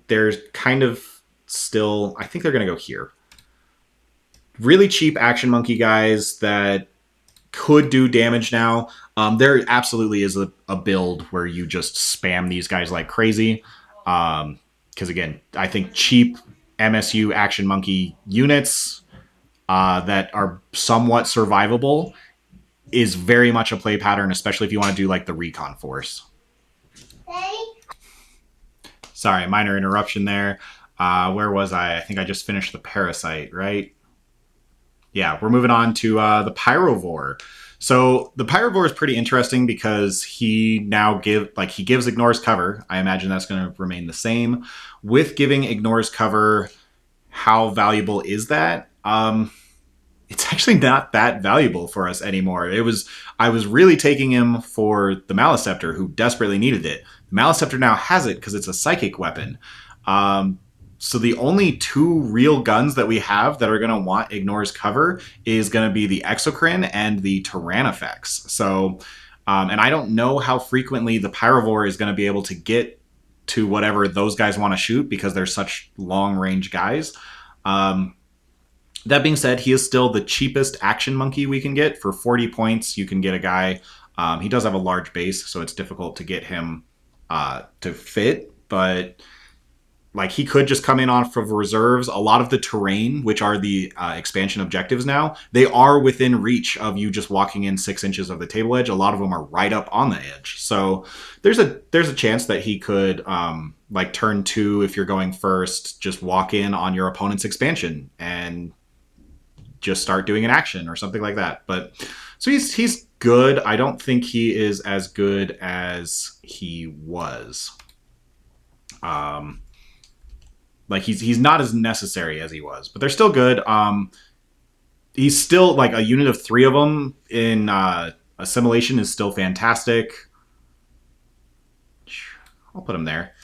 they're kind of still. I think they're going to go here. Really cheap Action Monkey guys that could do damage now. There absolutely is a build where you just spam these guys like crazy. Because again, I think cheap MSU Action Monkey units that are somewhat survivable is very much a play pattern, especially if you want to do like the Recon Force. Sorry, minor interruption there. Where was I? I think I just finished the Parasite, right? Yeah, we're moving on to the Pyrovore. So the Pyrovore is pretty interesting because he gives ignores cover. I imagine that's going to remain the same. With giving ignores cover, how valuable is that? It's actually not that valuable for us anymore. I was really taking him for the Maliceptor, who desperately needed it. The Maliceptor now has it because it's a psychic weapon. So the only 2 real guns that we have that are going to want ignores cover is going to be the Exocrine and the Tyrannifex. So, and I don't know how frequently the Pyrovore is going to be able to get to whatever those guys want to shoot because they're such long range guys. That being said, he is still the cheapest Action Monkey we can get. For 40 points, you can get a guy. He does have a large base, so it's difficult to get him to fit, but like he could just come in off of reserves. A lot of the terrain, which are the expansion objectives now, they are within reach of you just walking in 6 inches of the table edge. A lot of them are right up on the edge. So there's a chance that he could like turn 2 if you're going first, just walk in on your opponent's expansion and just start doing an action or something like that. But so he's good. I don't think he is as good as he was. Like he's not as necessary as he was, but they're still good. He's still like a unit of 3 of them in assimilation is still fantastic. I'll put him there.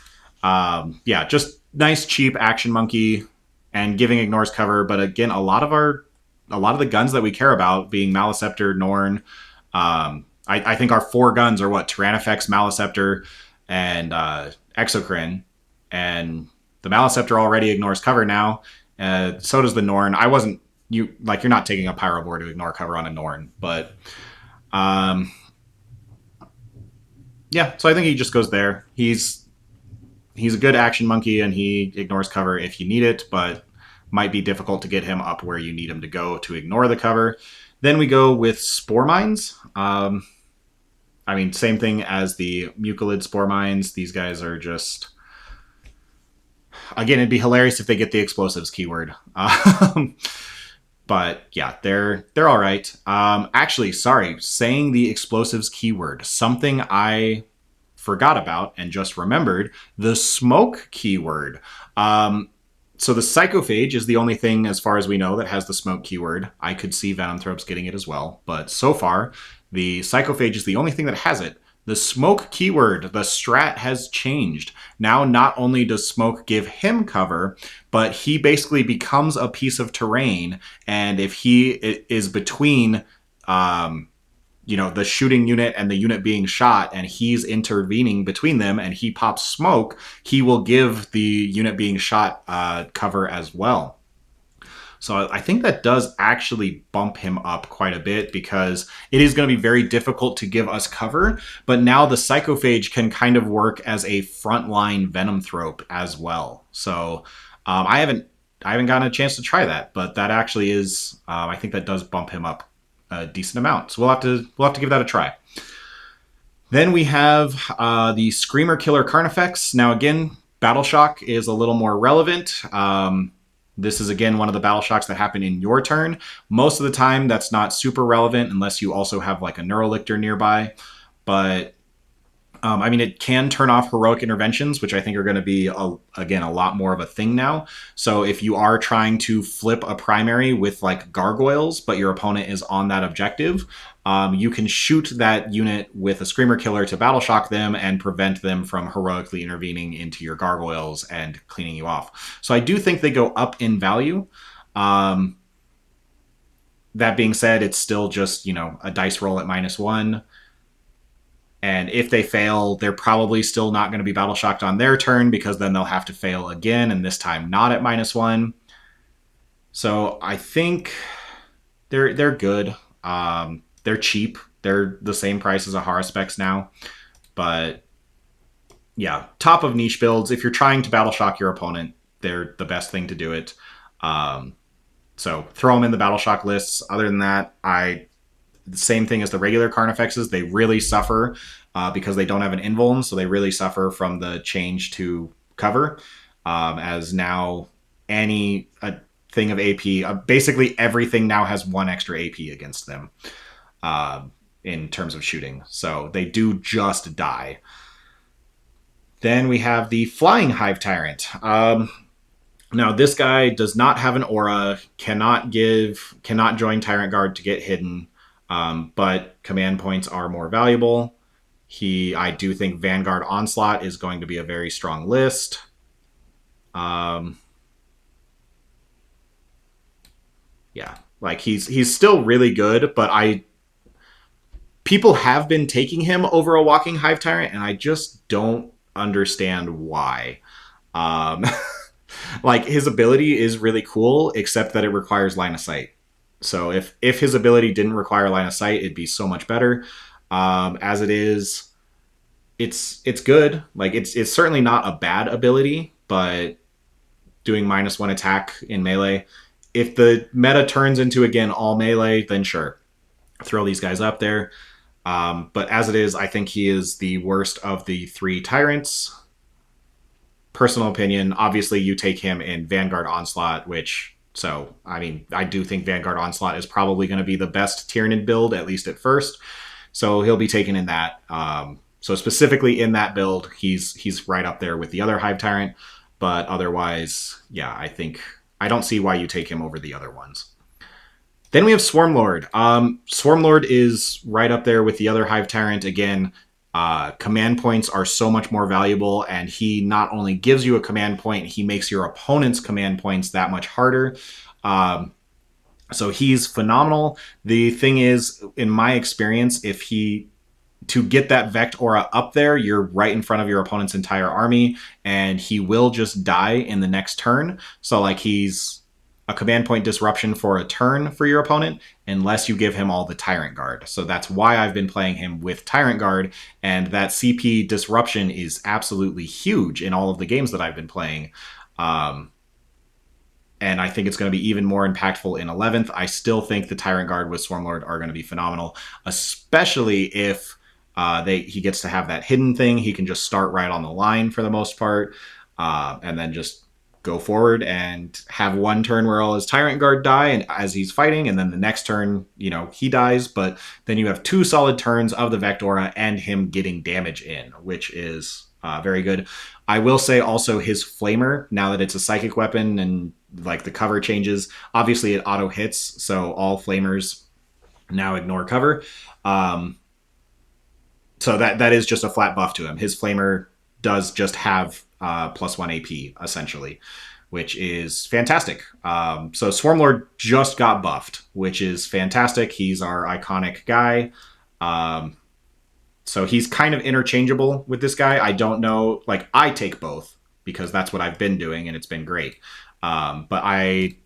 Yeah, just nice cheap Action Monkey and giving ignores cover. But again, a lot of the guns that we care about being Maliceptor, Norn. I think our 4 guns are what? Tyrannifex, Maliceptor, and Exocrine. And the Maliceptor already ignores cover now. So does the Norn. You're not taking a Pyrovore to ignore cover on a Norn, but yeah. So I think he just goes there. He's a good Action Monkey, and he ignores cover if you need it, but might be difficult to get him up where you need him to go to ignore the cover. Then we go with Spore Mines. Same thing as the Mucilid Spore Mines. These guys are just... Again, it'd be hilarious if they get the explosives keyword. But yeah, they're all right. Actually, sorry, saying the explosives keyword, something I forgot about and just remembered, the smoke keyword. So the Psychophage is the only thing, as far as we know, that has the smoke keyword. I could see Venomthropes getting it as well, but so far, the Psychophage is the only thing that has it. The smoke keyword, the strat has changed. Now, not only does smoke give him cover, but he basically becomes a piece of terrain. And if he is between, the shooting unit and the unit being shot, and he's intervening between them, and he pops smoke, he will give the unit being shot cover as well. So I think that does actually bump him up quite a bit because it is going to be very difficult to give us cover. But now the Psychophage can kind of work as a frontline Venomthrope as well. So I haven't gotten a chance to try that, but that actually is I think that does bump him up a decent amount. So we'll have to give that a try. Then we have the Screamer Killer Carnifex. Now again, Battle Shock is a little more relevant. This is again one of the battle shocks that happen in your turn. Most of the time, that's not super relevant unless you also have like a Neurolictor nearby. But I mean, it can turn off heroic interventions, which I think are going to be, again, a lot more of a thing now. So if you are trying to flip a primary with like gargoyles, but your opponent is on that objective, you can shoot that unit with a Screamer Killer to battle shock them and prevent them from heroically intervening into your gargoyles and cleaning you off. So I do think they go up in value. Um, that being said, it's still just, a dice roll at -1. And if they fail, they're probably still not going to be battle shocked on their turn because then they'll have to fail again, and this time not at -1. So I think they're good. They're cheap. They're the same price as a Haruspex now. But yeah, top of niche builds. If you're trying to battle shock your opponent, they're the best thing to do it. So throw them in the battle shock lists. Other than that, the same thing as the regular Carnifexes. They really suffer because they don't have an invuln, so they really suffer from the change to cover. As now any thing of AP, basically everything now has 1 extra AP against them in terms of shooting. So they do just die. Then we have the Flying Hive Tyrant. Now, this guy does not have an aura, cannot join Tyrant Guard to get hidden, but command points are more valuable. I do think Vanguard Onslaught is going to be a very strong list. Yeah, like he's still really good, but people have been taking him over a Walking Hive Tyrant, and I just don't understand why. Like his ability is really cool, except that it requires line of sight. So if his ability didn't require line of sight, it'd be so much better. As it is, it's good. Like it's certainly not a bad ability, but doing -1 attack in melee. If the meta turns into again all melee, then sure, throw these guys up there. But as it is, I think he is the worst of the 3 tyrants. Personal opinion, obviously you take him in Vanguard Onslaught, I mean, I do think Vanguard Onslaught is probably going to be the best Tyranid build, at least at first. So he'll be taken in that. So specifically in that build, he's right up there with the other Hive Tyrant. But otherwise, yeah, I don't see why you take him over the other ones. Then we have Swarmlord. Swarmlord is right up there with the other Hive Tyrant. Again, command points are so much more valuable, and he not only gives you a command point, he makes your opponent's command points that much harder. So he's phenomenal. The thing is, in my experience, to get that Vect Aura up there, you're right in front of your opponent's entire army, and he will just die in the next turn. So like he's a command point disruption for a turn for your opponent unless you give him all the Tyrant Guard. So that's why I've been playing him with Tyrant Guard, and that CP disruption is absolutely huge in all of the games that I've been playing. And I think it's going to be even more impactful in 11th. I still think the Tyrant Guard with Swarmlord are going to be phenomenal, especially if he gets to have that hidden thing. He can just start right on the line for the most part, and then just go forward and have one turn where all his Tyrant Guard die and as he's fighting, and then the next turn, he dies, but then you have 2 solid turns of the Vectora and him getting damage in, which is very good. I will say also his Flamer, now that it's a psychic weapon and like the cover changes, obviously it auto hits, so all Flamers now ignore cover. So that is just a flat buff to him. His Flamer does just have +1 AP, essentially, which is fantastic. So Swarmlord just got buffed, which is fantastic. He's our iconic guy. So he's kind of interchangeable with this guy. I don't know, like I take both because that's what I've been doing and it's been great. But I'm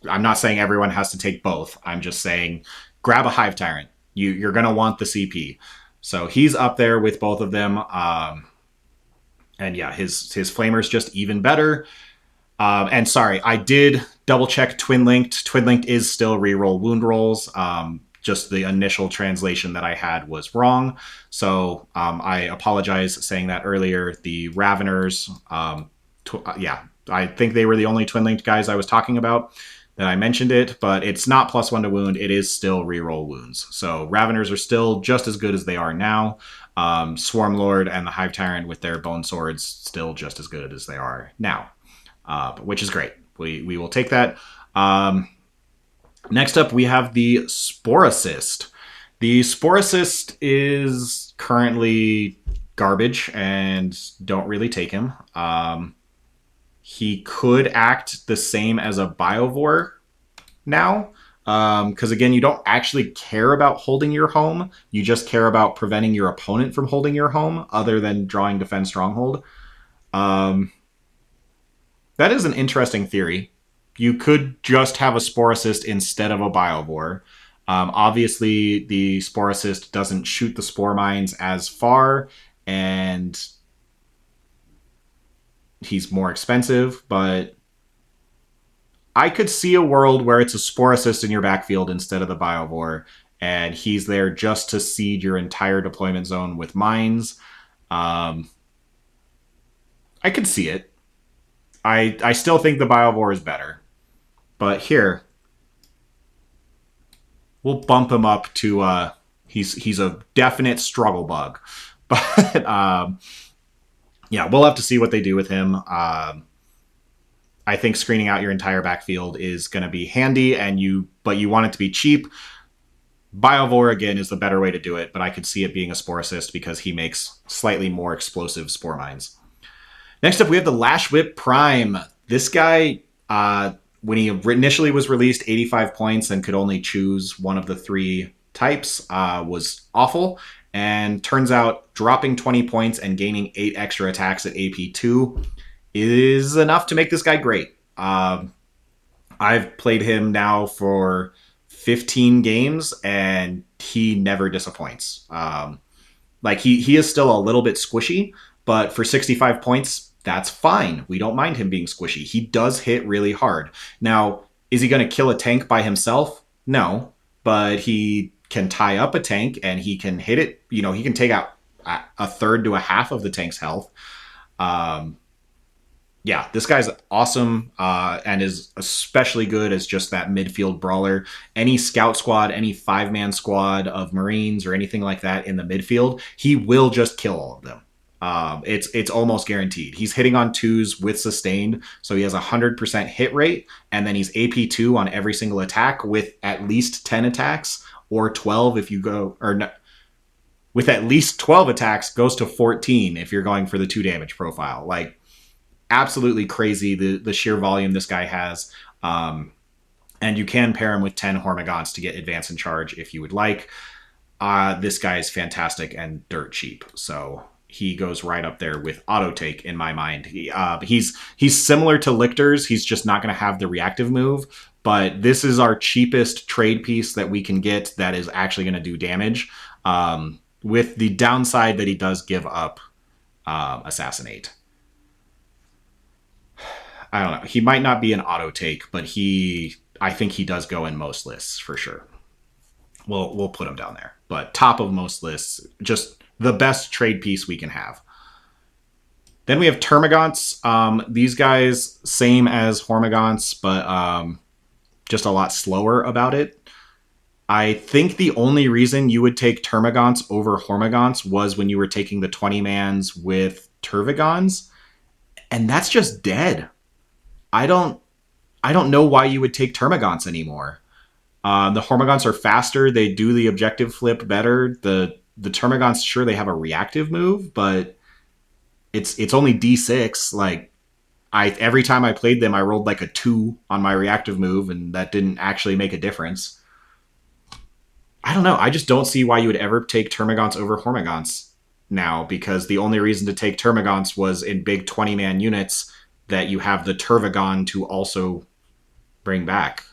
not saying everyone has to take both. I'm just saying grab a Hive Tyrant. You're going to want the CP. So he's up there with both of them. And yeah, his Flamer's just even better. And sorry, I did double check Twin Linked. Twin Linked is still reroll wound rolls. Just the initial translation that I had was wrong. So I apologize saying that earlier. The Raveners, I think they were the only twin linked guys I was talking about that I mentioned it, but it's not +1 to wound. It is still reroll wounds. So Raveners are still just as good as they are now. Swarmlord and the Hive Tyrant with their bone swords still just as good as they are now, which is great. We will take that. Next up, we have the Sporicist. The Sporicist is currently garbage and don't really take him. He could act the same as a Biovore now. Because again, you don't actually care about holding your home. You just care about preventing your opponent from holding your home, other than drawing Defend Stronghold. That is an interesting theory. You could just have a Sporicist instead of a Biovore. Obviously, the Sporicist doesn't shoot the Spore Mines as far, and he's more expensive, but I could see a world where it's a Sporicist in your backfield instead of the Biovore, and he's there just to seed your entire deployment zone with mines. I could see it. I still think the Biovore is better. But here, we'll bump him up to he's a definite struggle bug. But yeah, we'll have to see what they do with him. I think screening out your entire backfield is going to be handy, but you want it to be cheap. Biovore, again, is the better way to do it, but I could see it being a Sporicist because he makes slightly more explosive Spore Mines. Next up, we have the Lash Whip Prime. This guy, when he initially was released, 85 points and could only choose one of the 3 types, was awful. And turns out dropping 20 points and gaining 8 extra attacks at AP2 is enough to make this guy great. I've played him now for 15 games, and he never disappoints. He is still a little bit squishy, but for 65 points, that's fine. We don't mind him being squishy. He does hit really hard. Now, is he going to kill a tank by himself? No, but he can tie up a tank, and he can hit it. He can take out a third to a half of the tank's health. Yeah, this guy's awesome and is especially good as just that midfield brawler. Any scout squad, any 5-man squad of Marines or anything like that in the midfield, he will just kill all of them. It's almost guaranteed. He's hitting on 2s with sustained, so he has 100% hit rate, and then he's AP2 on every single attack with at least 10 attacks, or 12 if you go, or no, with at least 12 attacks goes to 14 if you're going for the 2 damage profile. Like, absolutely crazy the sheer volume this guy has. And you can pair him with 10 Hormagaunts to get advance and charge if you would like. This guy is fantastic and dirt cheap. So he goes right up there with auto take in my mind. He's similar to Lictors. He's just not going to have the reactive move. But this is our cheapest trade piece that we can get that is actually going to do damage. With the downside that he does give up Assassinate. I don't know. He might not be an auto take, but I think he does go in most lists for sure. We'll put him down there. But top of most lists, just the best trade piece we can have. Then we have Termagants. These guys, same as Hormagaunts, but just a lot slower about it. I think the only reason you would take Termagants over Hormagaunts was when you were taking the 20-mans with Tervigons, and that's just dead. I don't know why you would take Termagants anymore. The Hormagaunts are faster. They do the objective flip better. The Termagants, sure, they have a reactive move, but it's only D6. Like, every time I played them, I rolled like a 2 on my reactive move, and that didn't actually make a difference. I don't know. I just don't see why you would ever take Termagants over Hormagaunts now, because the only reason to take Termagants was in big 20-man units that you have the Tervigon to also bring back.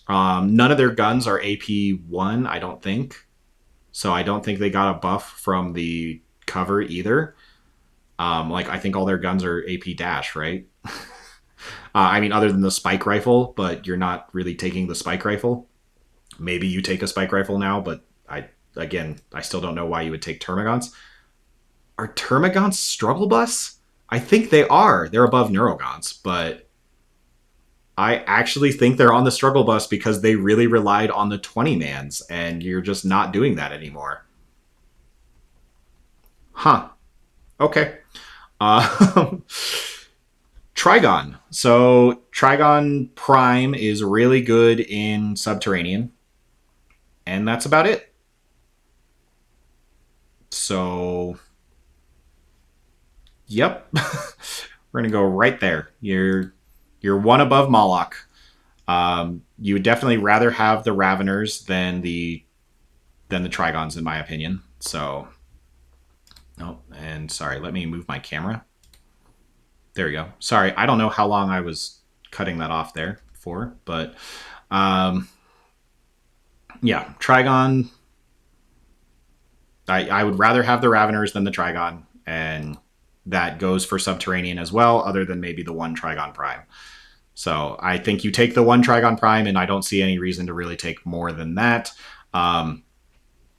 None of their guns are AP1, I don't think. So I don't think they got a buff from the cover either. I think all their guns are AP dash, right? Other than the spike rifle, but you're not really taking the spike rifle. Maybe you take a spike rifle now, but I still don't know why you would take Termagants. Are Termagants struggle bus? I think they are. They're above Neurogons, but I actually think they're on the struggle bus because they really relied on the 20 mans, and you're just not doing that anymore. Huh. Okay. Uh, Trigon. So Trigon Prime is really good in Subterranean, and that's about it. So, yep, we're gonna go right there. You're one above Moloch. You would definitely rather have the Raveners than the Trigons, in my opinion. So, oh, and sorry, let me move my camera. There we go. Sorry, I don't know how long I was cutting that off there for, but um, yeah, Trigon. I would rather have the Raveners than the Trigon, and that goes for Subterranean as well, other than maybe the one Trigon Prime. So I think you take the one Trigon Prime, and I don't see any reason to really take more than that. Um,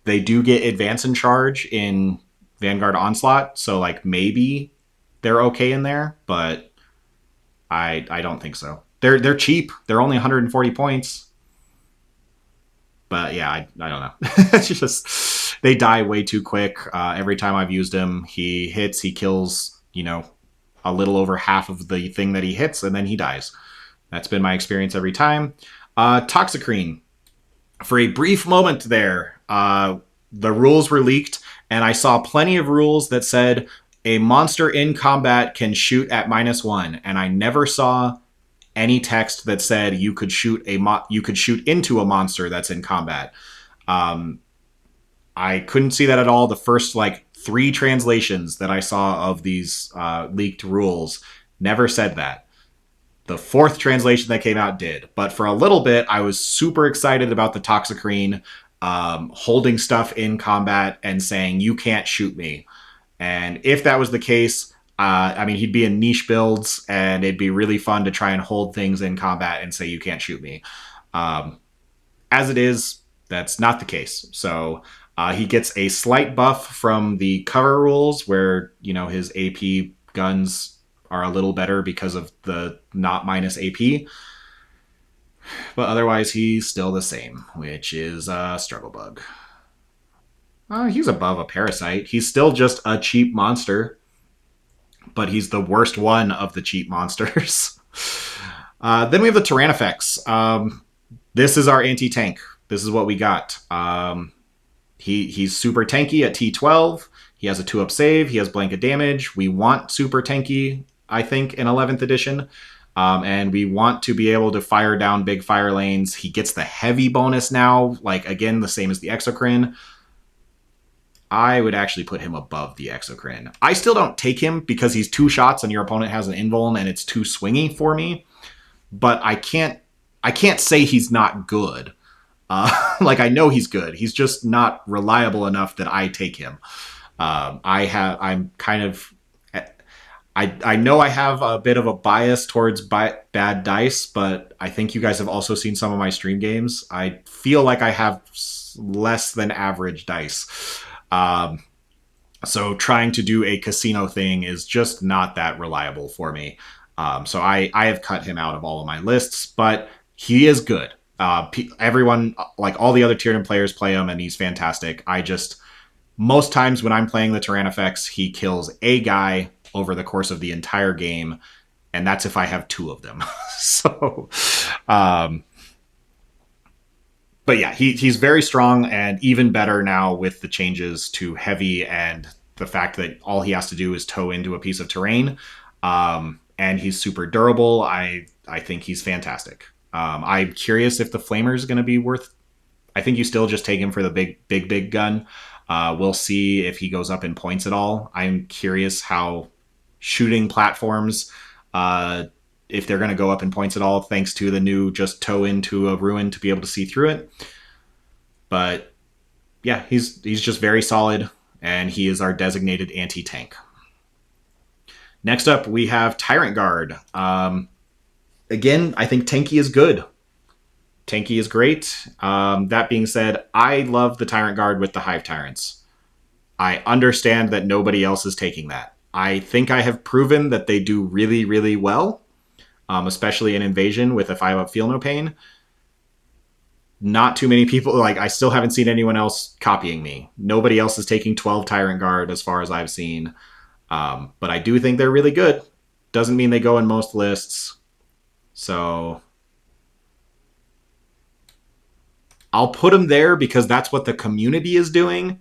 they do get advance and charge in Vanguard Onslaught, so like maybe they're okay in there, but I don't think so. They're cheap. They're only 140 points. But yeah, I don't know. It's just they die way too quick. Every time I've used him, he hits, he kills, a little over half of the thing that he hits, and then he dies. That's been my experience every time. Toxicrene. For a brief moment there, the rules were leaked, and I saw plenty of rules that said a monster in combat can shoot at -1, and I never saw any text that said you could shoot into a monster that's in combat. Um, I couldn't see that at all. The first like 3 translations that I saw of these leaked rules never said that. The 4th translation that came out did, but for a little bit, I was super excited about the Toxicrene holding stuff in combat and saying you can't shoot me. And if that was the case, I mean, he'd be in niche builds, and it'd be really fun to try and hold things in combat and say you can't shoot me. As it is, that's not the case. So he gets a slight buff from the cover rules, where his AP guns are a little better because of the not minus AP. But otherwise, he's still the same, which is a struggle bug. He's above a parasite. He's still just a cheap monster, but he's the worst one of the cheap monsters. Then we have the Tyrannifex. This is our anti-tank. This is what we got. He's super tanky at T12. He has a 2-up save. He has blanket damage. We want super tanky, I think, in 11th edition. And we want to be able to fire down big fire lanes. He gets the heavy bonus now, like, again, the same as the Exocrine. I would actually put him above the Exocrine. I still don't take him because he's 2 shots and your opponent has an invuln and it's too swingy for me. But I can't say he's not good. Like, I know he's good. He's just not reliable enough that I take him. I know I have a bit of a bias towards bad dice, but I think you guys have also seen some of my stream games. I feel like I have less than average dice. So trying to do a casino thing is just not that reliable for me. So I have cut him out of all of my lists, but he is good. Everyone, like all the other Tyranid players, play him, and he's fantastic. Most times when I'm playing the Tyrannifex, he kills a guy over the course of the entire game, and that's if I have 2 of them. So, but yeah, he's very strong, and even better now with the changes to heavy and the fact that all he has to do is tow into a piece of terrain. And he's super durable. I think he's fantastic. I'm curious if the Flamer is going to be worth. I think you still just take him for the big gun. We'll see if he goes up in points at all. I'm curious how shooting platforms, if they're going to go up in points at all, thanks to the new just tow into a ruin to be able to see through it. But yeah, he's just very solid, and he is our designated anti-tank. Next up, we have Tyrant Guard. Again, I think tanky is good. Tanky is great. That being said, I love the Tyrant Guard with the Hive Tyrants. I understand that nobody else is taking that. I think I have proven that they do really, really well, especially in Invasion with If I Have Feel No Pain. Not too many people, like, I still haven't seen anyone else copying me. Nobody else is taking 12 Tyrant Guard as far as I've seen. But I do think they're really good. Doesn't mean they go in most lists. So I'll put them there because that's what the community is doing.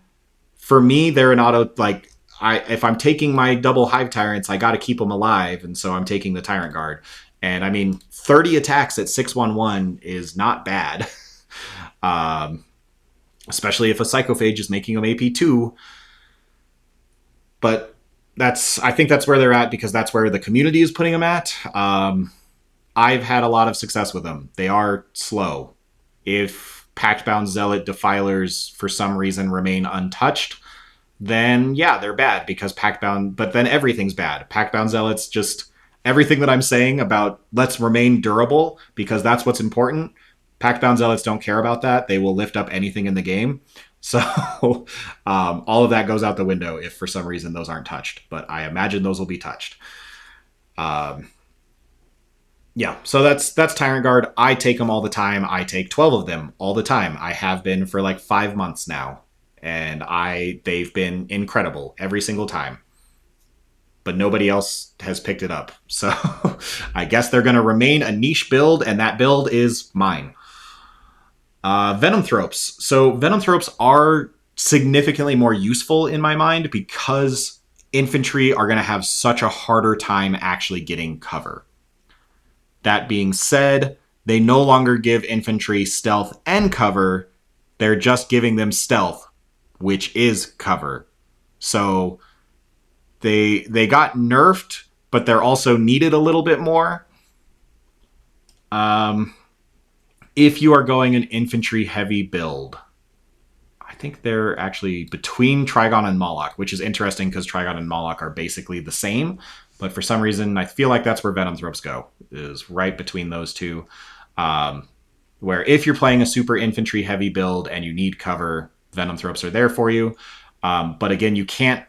For me, they're an auto, like, if I'm taking my double Hive Tyrants, I got to keep them alive, and so I'm taking the Tyrant Guard. And I mean, 30 attacks at 611 is not bad. Especially if a Psychophage is making them AP2. But I think that's where they're at because that's where the community is putting them at. I've had a lot of success with them. They are slow. If Pact-Bound Zealot Defilers for some reason remain untouched, then yeah, they're bad because Pact-Bound, but then everything's bad. Pact-Bound Zealots, just everything that I'm saying about let's remain durable because that's what's important. Pact-Bound Zealots don't care about that. They will lift up anything in the game. So all of that goes out the window if for some reason those aren't touched. But I imagine those will be touched. Yeah, so that's Tyrant Guard. I take them all the time. I take 12 of them all the time. I have been for like 5 months now. And they've been incredible every single time. But nobody else has picked it up. So I guess they're going to remain a niche build, and that build is mine. Venomthropes. So Venomthropes are significantly more useful in my mind because infantry are going to have such a harder time actually getting cover. That being said, they no longer give infantry stealth and cover. They're just giving them stealth, which is cover. So they got nerfed, but they're also needed a little bit more. If you are going an infantry heavy build, I think they're actually between Trigon and Moloch, which is interesting because Trigon and Moloch are basically the same. But for some reason, I feel like that's where Venomthropes go, is right between those two. Where if you're playing a super infantry heavy build and you need cover, Venomthropes are there for you. But again, you can't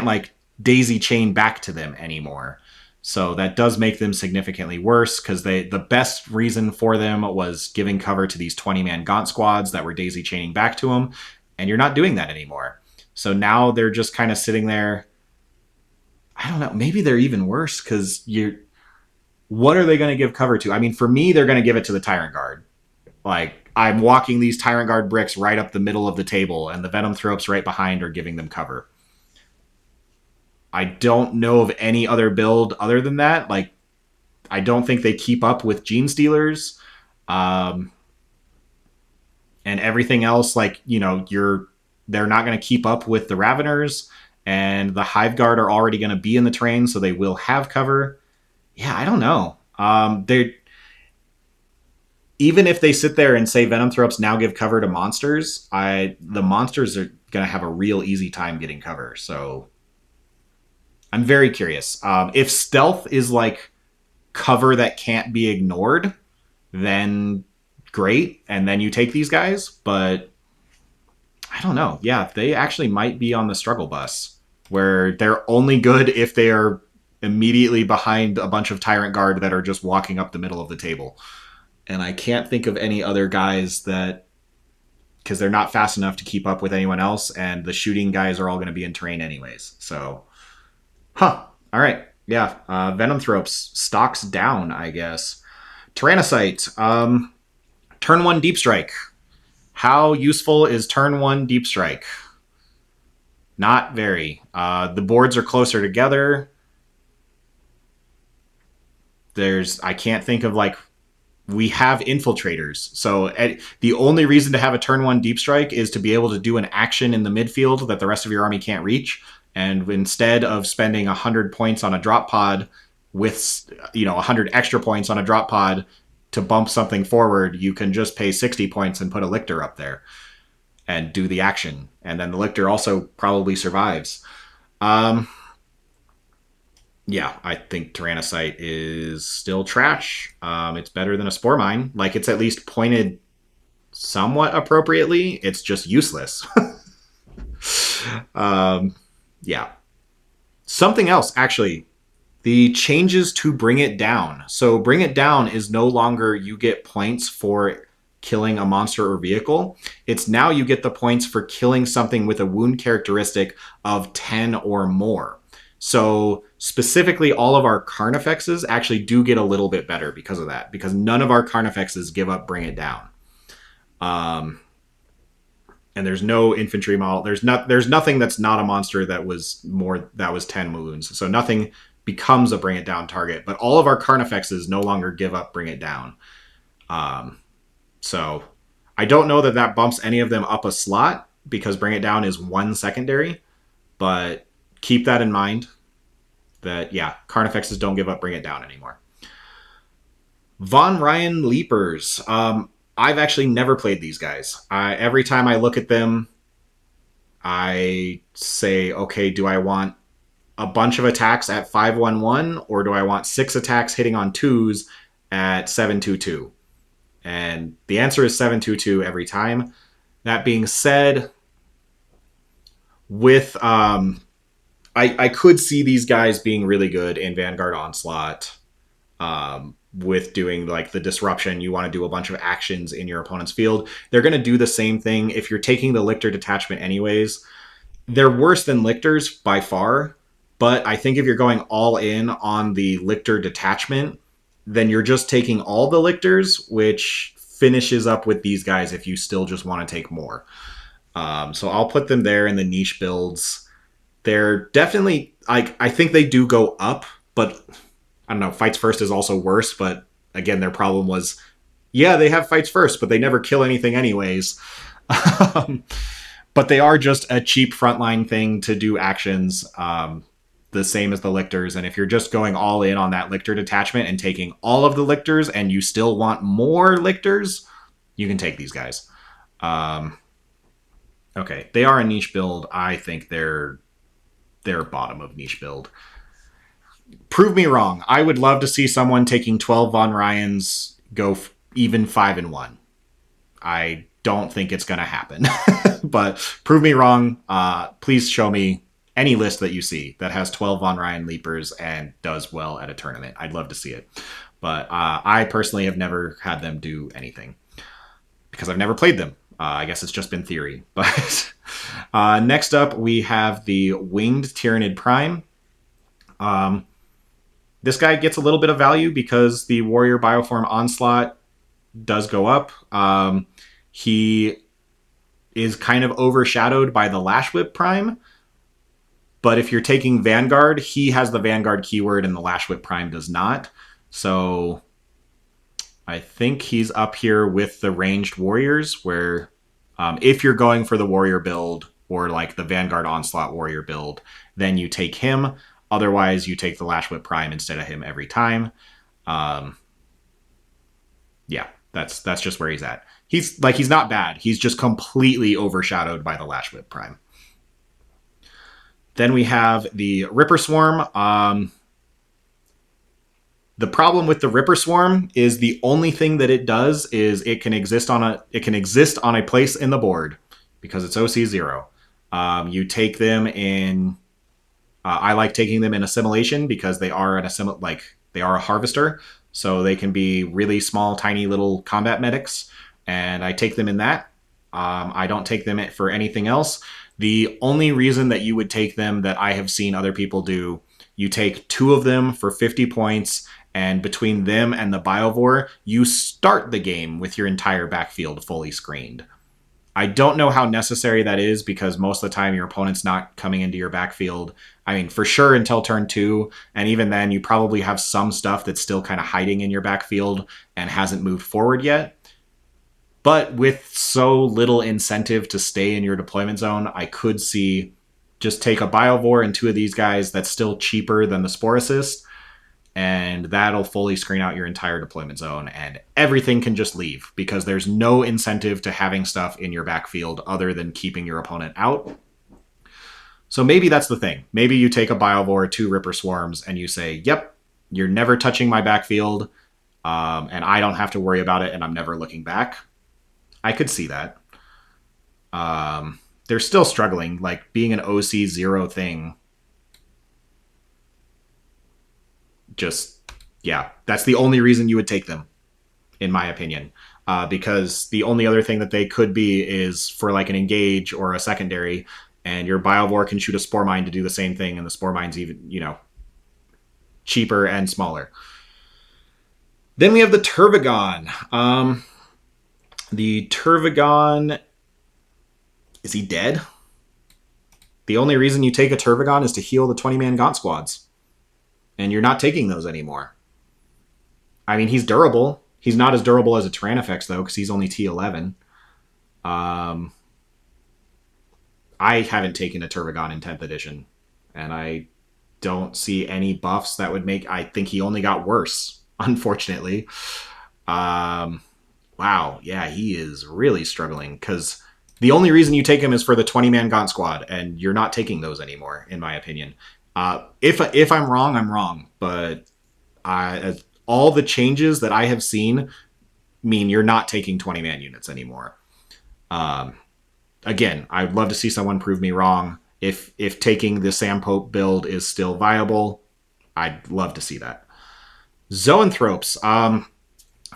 like daisy chain back to them anymore. So that does make them significantly worse because the best reason for them was giving cover to these 20-man Gaunt squads that were daisy chaining back to them, and you're not doing that anymore. So now they're just kind of sitting there. I don't know. Maybe they're even worse because what are they going to give cover to? I mean, for me, they're going to give it to the Tyrant Guard. Like, I'm walking these Tyrant Guard bricks right up the middle of the table, and the Venomthropes right behind are giving them cover. I don't know of any other build other than that. Like, I don't think they keep up with Gene Stealers. And everything else, like, they're not going to keep up with the Raveners, and the Hive Guard are already going to be in the train, so they will have cover. Yeah, I don't know. Even if they sit there and say Venomthropes now give cover to monsters, the monsters are going to have a real easy time getting cover. So I'm very curious. If stealth is like cover that can't be ignored, then great, and then you take these guys. But I don't know. Yeah, they actually might be on the struggle bus, where they're only good if they are immediately behind a bunch of Tyrant Guard that are just walking up the middle of the table. And I can't think of any other guys that, because they're not fast enough to keep up with anyone else, and the shooting guys are all going to be in terrain anyways. So, all right. Yeah, Venomthropes, stocks down, I guess. Tyrannocyte, turn 1 Deep Strike. How useful is turn 1 Deep Strike? Not very. The boards are closer together. I can't think of, like, we have infiltrators. So the only reason to have a turn 1 Deep Strike is to be able to do an action in the midfield that the rest of your army can't reach. And instead of spending 100 points on a drop pod with 100 extra points on a drop pod to bump something forward, you can just pay 60 points and put a Lictor up there and do the action. And then the Lictor also probably survives. Yeah, I think Tyrannocyte is still trash. It's better than a Spore Mine. Like, it's at least pointed somewhat appropriately. It's just useless. Yeah. Something else, actually. The changes to Bring It Down. So Bring It Down is no longer you get points for killing a monster or vehicle. It's now you get the points for killing something with a wound characteristic of 10 or more. So specifically, all of our Carnifexes actually do get a little bit better because of that, because none of our Carnifexes give up Bring It Down. And there's no infantry model. There's nothing that's not a monster that was 10 wounds. So nothing becomes a Bring It Down target, but all of our Carnifexes no longer give up Bring It Down. So I don't know that bumps any of them up a slot because Bring It Down is one secondary, but keep that in mind that, yeah, Carnifexes don't give up Bring It Down anymore. Von Ryan Leapers. I've actually never played these guys. Every time I look at them, I say, okay, do I want a bunch of attacks at 511 or do I want 6 attacks hitting on 2s at 722? And the answer is 722 every time. That being said, with I could see these guys being really good in Vanguard Onslaught. With doing like the disruption, you want to do a bunch of actions in your opponent's field. They're going to do the same thing if you're taking the Lictor detachment anyways. They're worse than Lictors by far, but I think if you're going all in on the Lictor detachment, then you're just taking all the Lictors, which finishes up with these guys if you still just want to take more. So I'll put them there in the niche builds. They're definitely, I think they do go up, but I don't know, Fights First is also worse, but again, their problem was, yeah, they have Fights First, but they never kill anything anyways. But they are just a cheap frontline thing to do actions, the same as the Lictors. And if you're just going all in on that Lictor detachment and taking all of the Lictors and you still want more Lictors, you can take these guys. Okay, they are a niche build. I think they're bottom of niche build. Prove me wrong. I would love to see someone taking 12 Von Ryans go even 5-1. I don't think it's going to happen. But prove me wrong. Please show me any list that you see that has 12 Von Ryan Leapers and does well at a tournament. I'd love to see it. But I personally have never had them do anything because I've never played them. I guess it's just been theory. But next up, we have the Winged Tyranid Prime. This guy gets a little bit of value because the Warrior Bioform Onslaught does go up. He is kind of overshadowed by the Lash Whip Prime. But if you're taking Vanguard, he has the Vanguard keyword and the Lash Whip Prime does not. So I think he's up here with the ranged warriors where if you're going for the warrior build or like the Vanguard Onslaught warrior build, then you take him. Otherwise, you take the Lash Whip Prime instead of him every time. Yeah, that's just where he's at. He's not bad. He's just completely overshadowed by the Lash Whip Prime. Then we have the Ripper Swarm. The problem with the Ripper Swarm is the only thing that it does is it can exist on a place in the board because it's OC0. You take them in. I like taking them in Assimilation because they are they are a harvester, so they can be really small, tiny little combat medics, and I take them in that. I don't take them for anything else. The only reason that you would take them that I have seen other people do, you take 2 of them for 50 points, and between them and the Biovore, you start the game with your entire backfield fully screened. I don't know how necessary that is because most of the time your opponent's not coming into your backfield. I mean, for sure until turn 2, and even then you probably have some stuff that's still kind of hiding in your backfield and hasn't moved forward yet. But with so little incentive to stay in your deployment zone, I could see just take a Biovore and 2 of these guys that's still cheaper than the Spore Assist, and that'll fully screen out your entire deployment zone, and everything can just leave because there's no incentive to having stuff in your backfield other than keeping your opponent out. So maybe that's the thing. Maybe you take a Biovore, 2 Ripper Swarms, and you say, yep, you're never touching my backfield, and I don't have to worry about it, and I'm never looking back. I could see that. They're still struggling, like being an OC0 thing. Just, yeah, that's the only reason you would take them, in my opinion. Because the only other thing that they could be is for like an engage or a secondary, and your Biovore can shoot a Spore Mine to do the same thing, and the Spore Mine's even, cheaper and smaller. Then we have the Turvagon. The Turvagon, is he dead? The only reason you take a Turvagon is to heal the 20-man Gaunt squads. And you're not taking those anymore. I mean, he's durable. He's not as durable as a Tyrannifex, though, because he's only T11. I haven't taken a Turvagon in 10th edition, and I don't see any buffs that would make... I think he only got worse, unfortunately. Wow, yeah, he is really struggling, because the only reason you take him is for the 20-man Gaunt squad, and you're not taking those anymore, in my opinion. If I'm wrong, I'm wrong, but all the changes that I have seen mean you're not taking 20-man units anymore. Again, I'd love to see someone prove me wrong. If taking the Sam Pope build is still viable, I'd love to see that. Zoanthropes.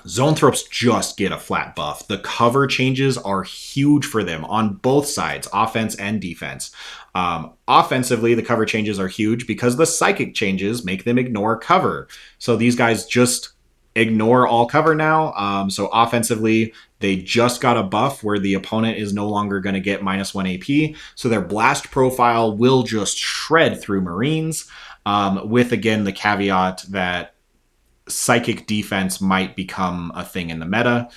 Zoanthropes just get a flat buff. The cover changes are huge for them on both sides, offense and defense. Offensively, the cover changes are huge because the psychic changes make them ignore cover. So these guys just ignore all cover now. So offensively, they just got a buff where the opponent is no longer going to get -1 AP. So their blast profile will just shred through Marines, with, again, the caveat that psychic defense might become a thing in the meta,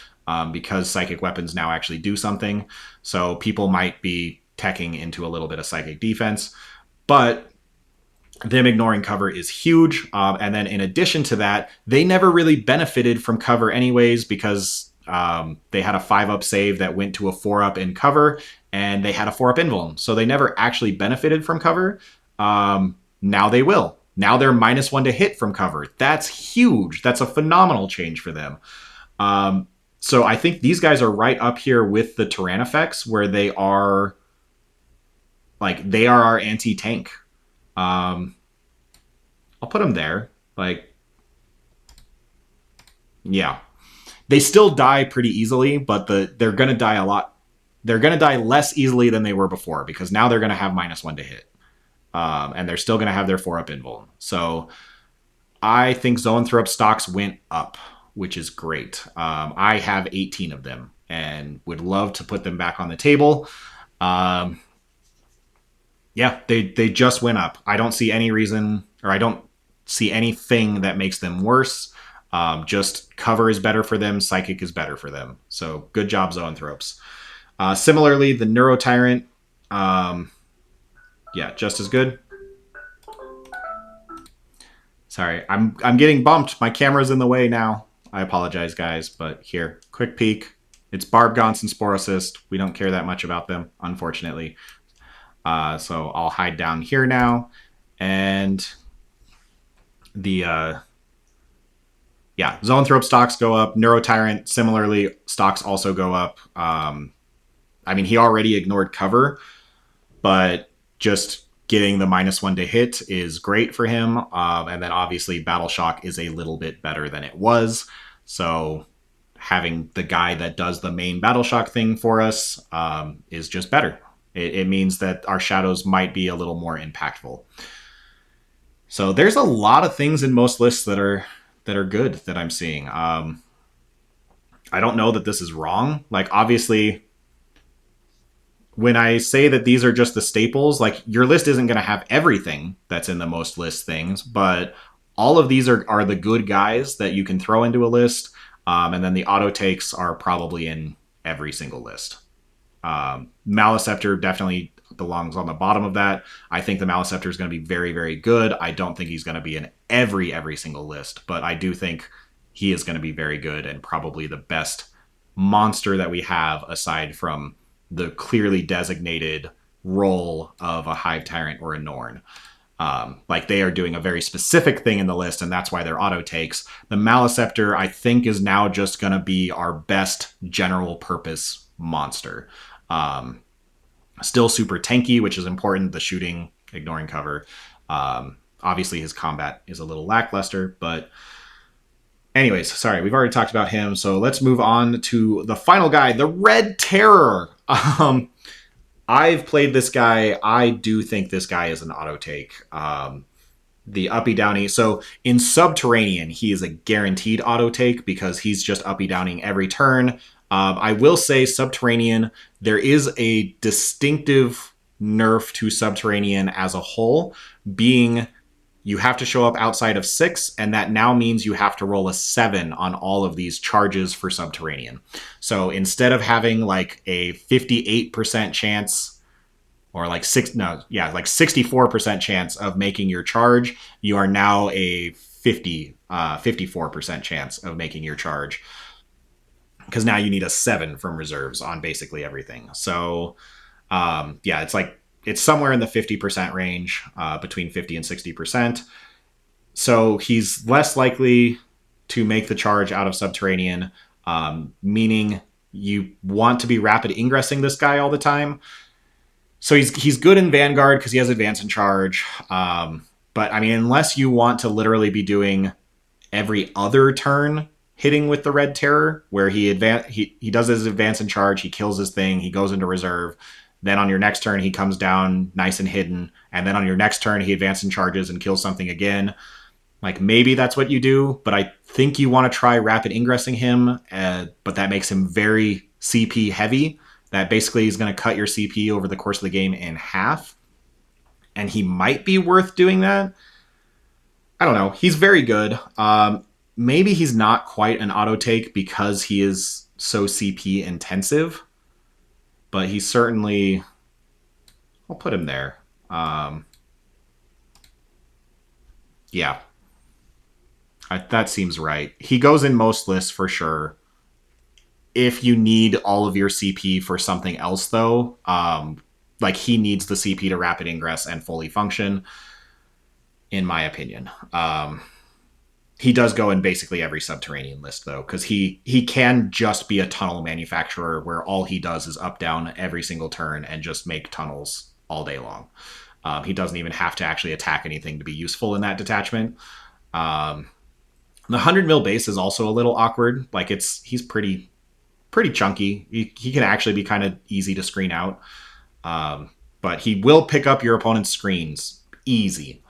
because psychic weapons now actually do something. So people might be teching into a little bit of psychic defense. But them ignoring cover is huge. And then in addition to that, they never really benefited from cover anyways, because they had a 5-up save that went to a 4-up in cover, and they had a 4-up invuln. So they never actually benefited from cover. Now they will. Now they're -1 to hit from cover. That's huge. That's a phenomenal change for them. So I think these guys are right up here with the Tyrannifex, where they are our anti-tank. I'll put them there. Yeah. They still die pretty easily, but they're going to die a lot. They're going to die less easily than they were before, because now they're going to have -1 to hit. And they're still going to have their 4-up invuln. So I think Zoanthrope stocks went up, which is great. I have 18 of them and would love to put them back on the table. Yeah, they just went up. I don't see any reason, or I don't see anything that makes them worse. Just cover is better for them. Psychic is better for them. So good job, Zoanthropes. Similarly, the Neurotyrant, yeah, just as good. Sorry, I'm getting bumped. My camera's in the way now. I apologize, guys, but here, quick peek. It's Barb Gaunts and Sporocyst. We don't care that much about them, unfortunately. So I'll hide down here now. And the Zoanthrope stocks go up. Neurotyrant, similarly, stocks also go up. I mean, he already ignored cover, but just getting the -1 to hit is great for him. And then obviously Battle Shock is a little bit better than it was. So having the guy that does the main Battle Shock thing for us is just better. It means that our shadows might be a little more impactful. So there's a lot of things in most lists that are good that I'm seeing. I don't know that this is wrong. Obviously, when I say that these are just the staples, your list isn't going to have everything that's in the most list things, but all of these are the good guys that you can throw into a list. And then the auto takes are probably in every single list. Maleceptor definitely belongs on the bottom of that. I think the Maleceptor is going to be very, very good. I don't think he's going to be in every single list, but I do think he is going to be very good and probably the best monster that we have aside from the clearly designated role of a Hive Tyrant or a Norn. They are doing a very specific thing in the list, and that's why they're auto takes. The Maleceptor, I think, is now just going to be our best general purpose monster. Still super tanky, which is important. The shooting, ignoring cover. Obviously, his combat is a little lackluster, but anyways, sorry, we've already talked about him, so let's move on to the final guy, the Red Terror. I've played this guy. I do think this guy is an auto take. The uppy downy. So in Subterranean, he is a guaranteed auto take because he's just uppy downing every turn. I will say Subterranean, there is a distinctive nerf to Subterranean as a whole, being you have to show up outside of 6, and that now means you have to roll a 7 on all of these charges for Subterranean. So instead of having like a 58% chance or like 64% chance of making your charge, you are now a 54% chance of making your charge, because now you need a 7 from reserves on basically everything. So yeah, it's somewhere in the 50% range, between 50 and 60%. So he's less likely to make the charge out of Subterranean, meaning you want to be rapid ingressing this guy all the time. So he's good in Vanguard because he has advance and charge. But I mean, unless you want to literally be doing every other turn hitting with the Red Terror, where he does his advance and charge, he kills his thing, he goes into reserve. Then on your next turn, he comes down nice and hidden. And then on your next turn, he advances and charges and kills something again. Like, maybe that's what you do, but I think you want to try rapid ingressing him, but that makes him very CP heavy. That basically is going to cut your CP over the course of the game in half. And he might be worth doing that. I don't know. He's very good. Maybe he's not quite an auto take because he is so CP intensive. But he's certainly... I'll put him there. Yeah. That seems right. He goes in most lists for sure. If you need all of your CP for something else, though, like he needs the CP to rapid ingress and fully function, in my opinion. He does go in basically every Subterranean list, though, because he can just be a tunnel manufacturer where all he does is up down every single turn and just make tunnels all day long. He doesn't even have to actually attack anything to be useful in that detachment. The 100 mil base is also a little awkward. Like, he's pretty chunky. He can actually be kind of easy to screen out. But he will pick up your opponent's screens easy.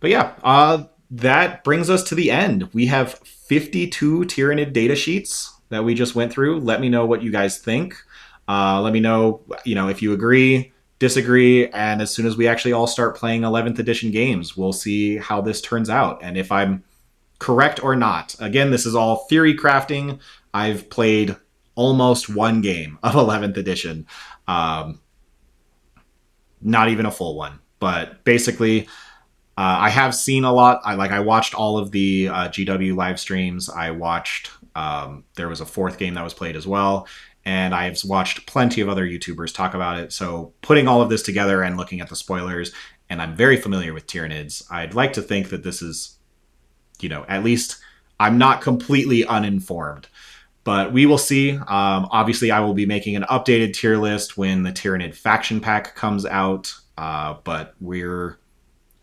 But yeah, that brings us to the end. We have 52 Tyranid data sheets that we just went through. Let me know what you guys think. Let me know, if you agree, disagree, and as soon as we actually all start playing 11th edition games, we'll see how this turns out and if I'm correct or not. Again, this is all theory crafting. I've played almost one game of 11th edition. Not even a full one, but basically... I have seen a lot. I watched all of the GW live streams. I watched, there was a 4th game that was played as well. And I've watched plenty of other YouTubers talk about it. So putting all of this together and looking at the spoilers, and I'm very familiar with Tyranids, I'd like to think that this is, at least I'm not completely uninformed. But we will see. Obviously, I will be making an updated tier list when the Tyranid faction pack comes out. But we're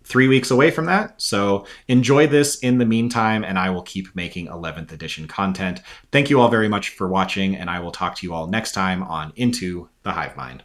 3 weeks away from that. So enjoy this in the meantime, and I will keep making 11th edition content. Thank you all very much for watching, and I will talk to you all next time on Into the Hive Mind.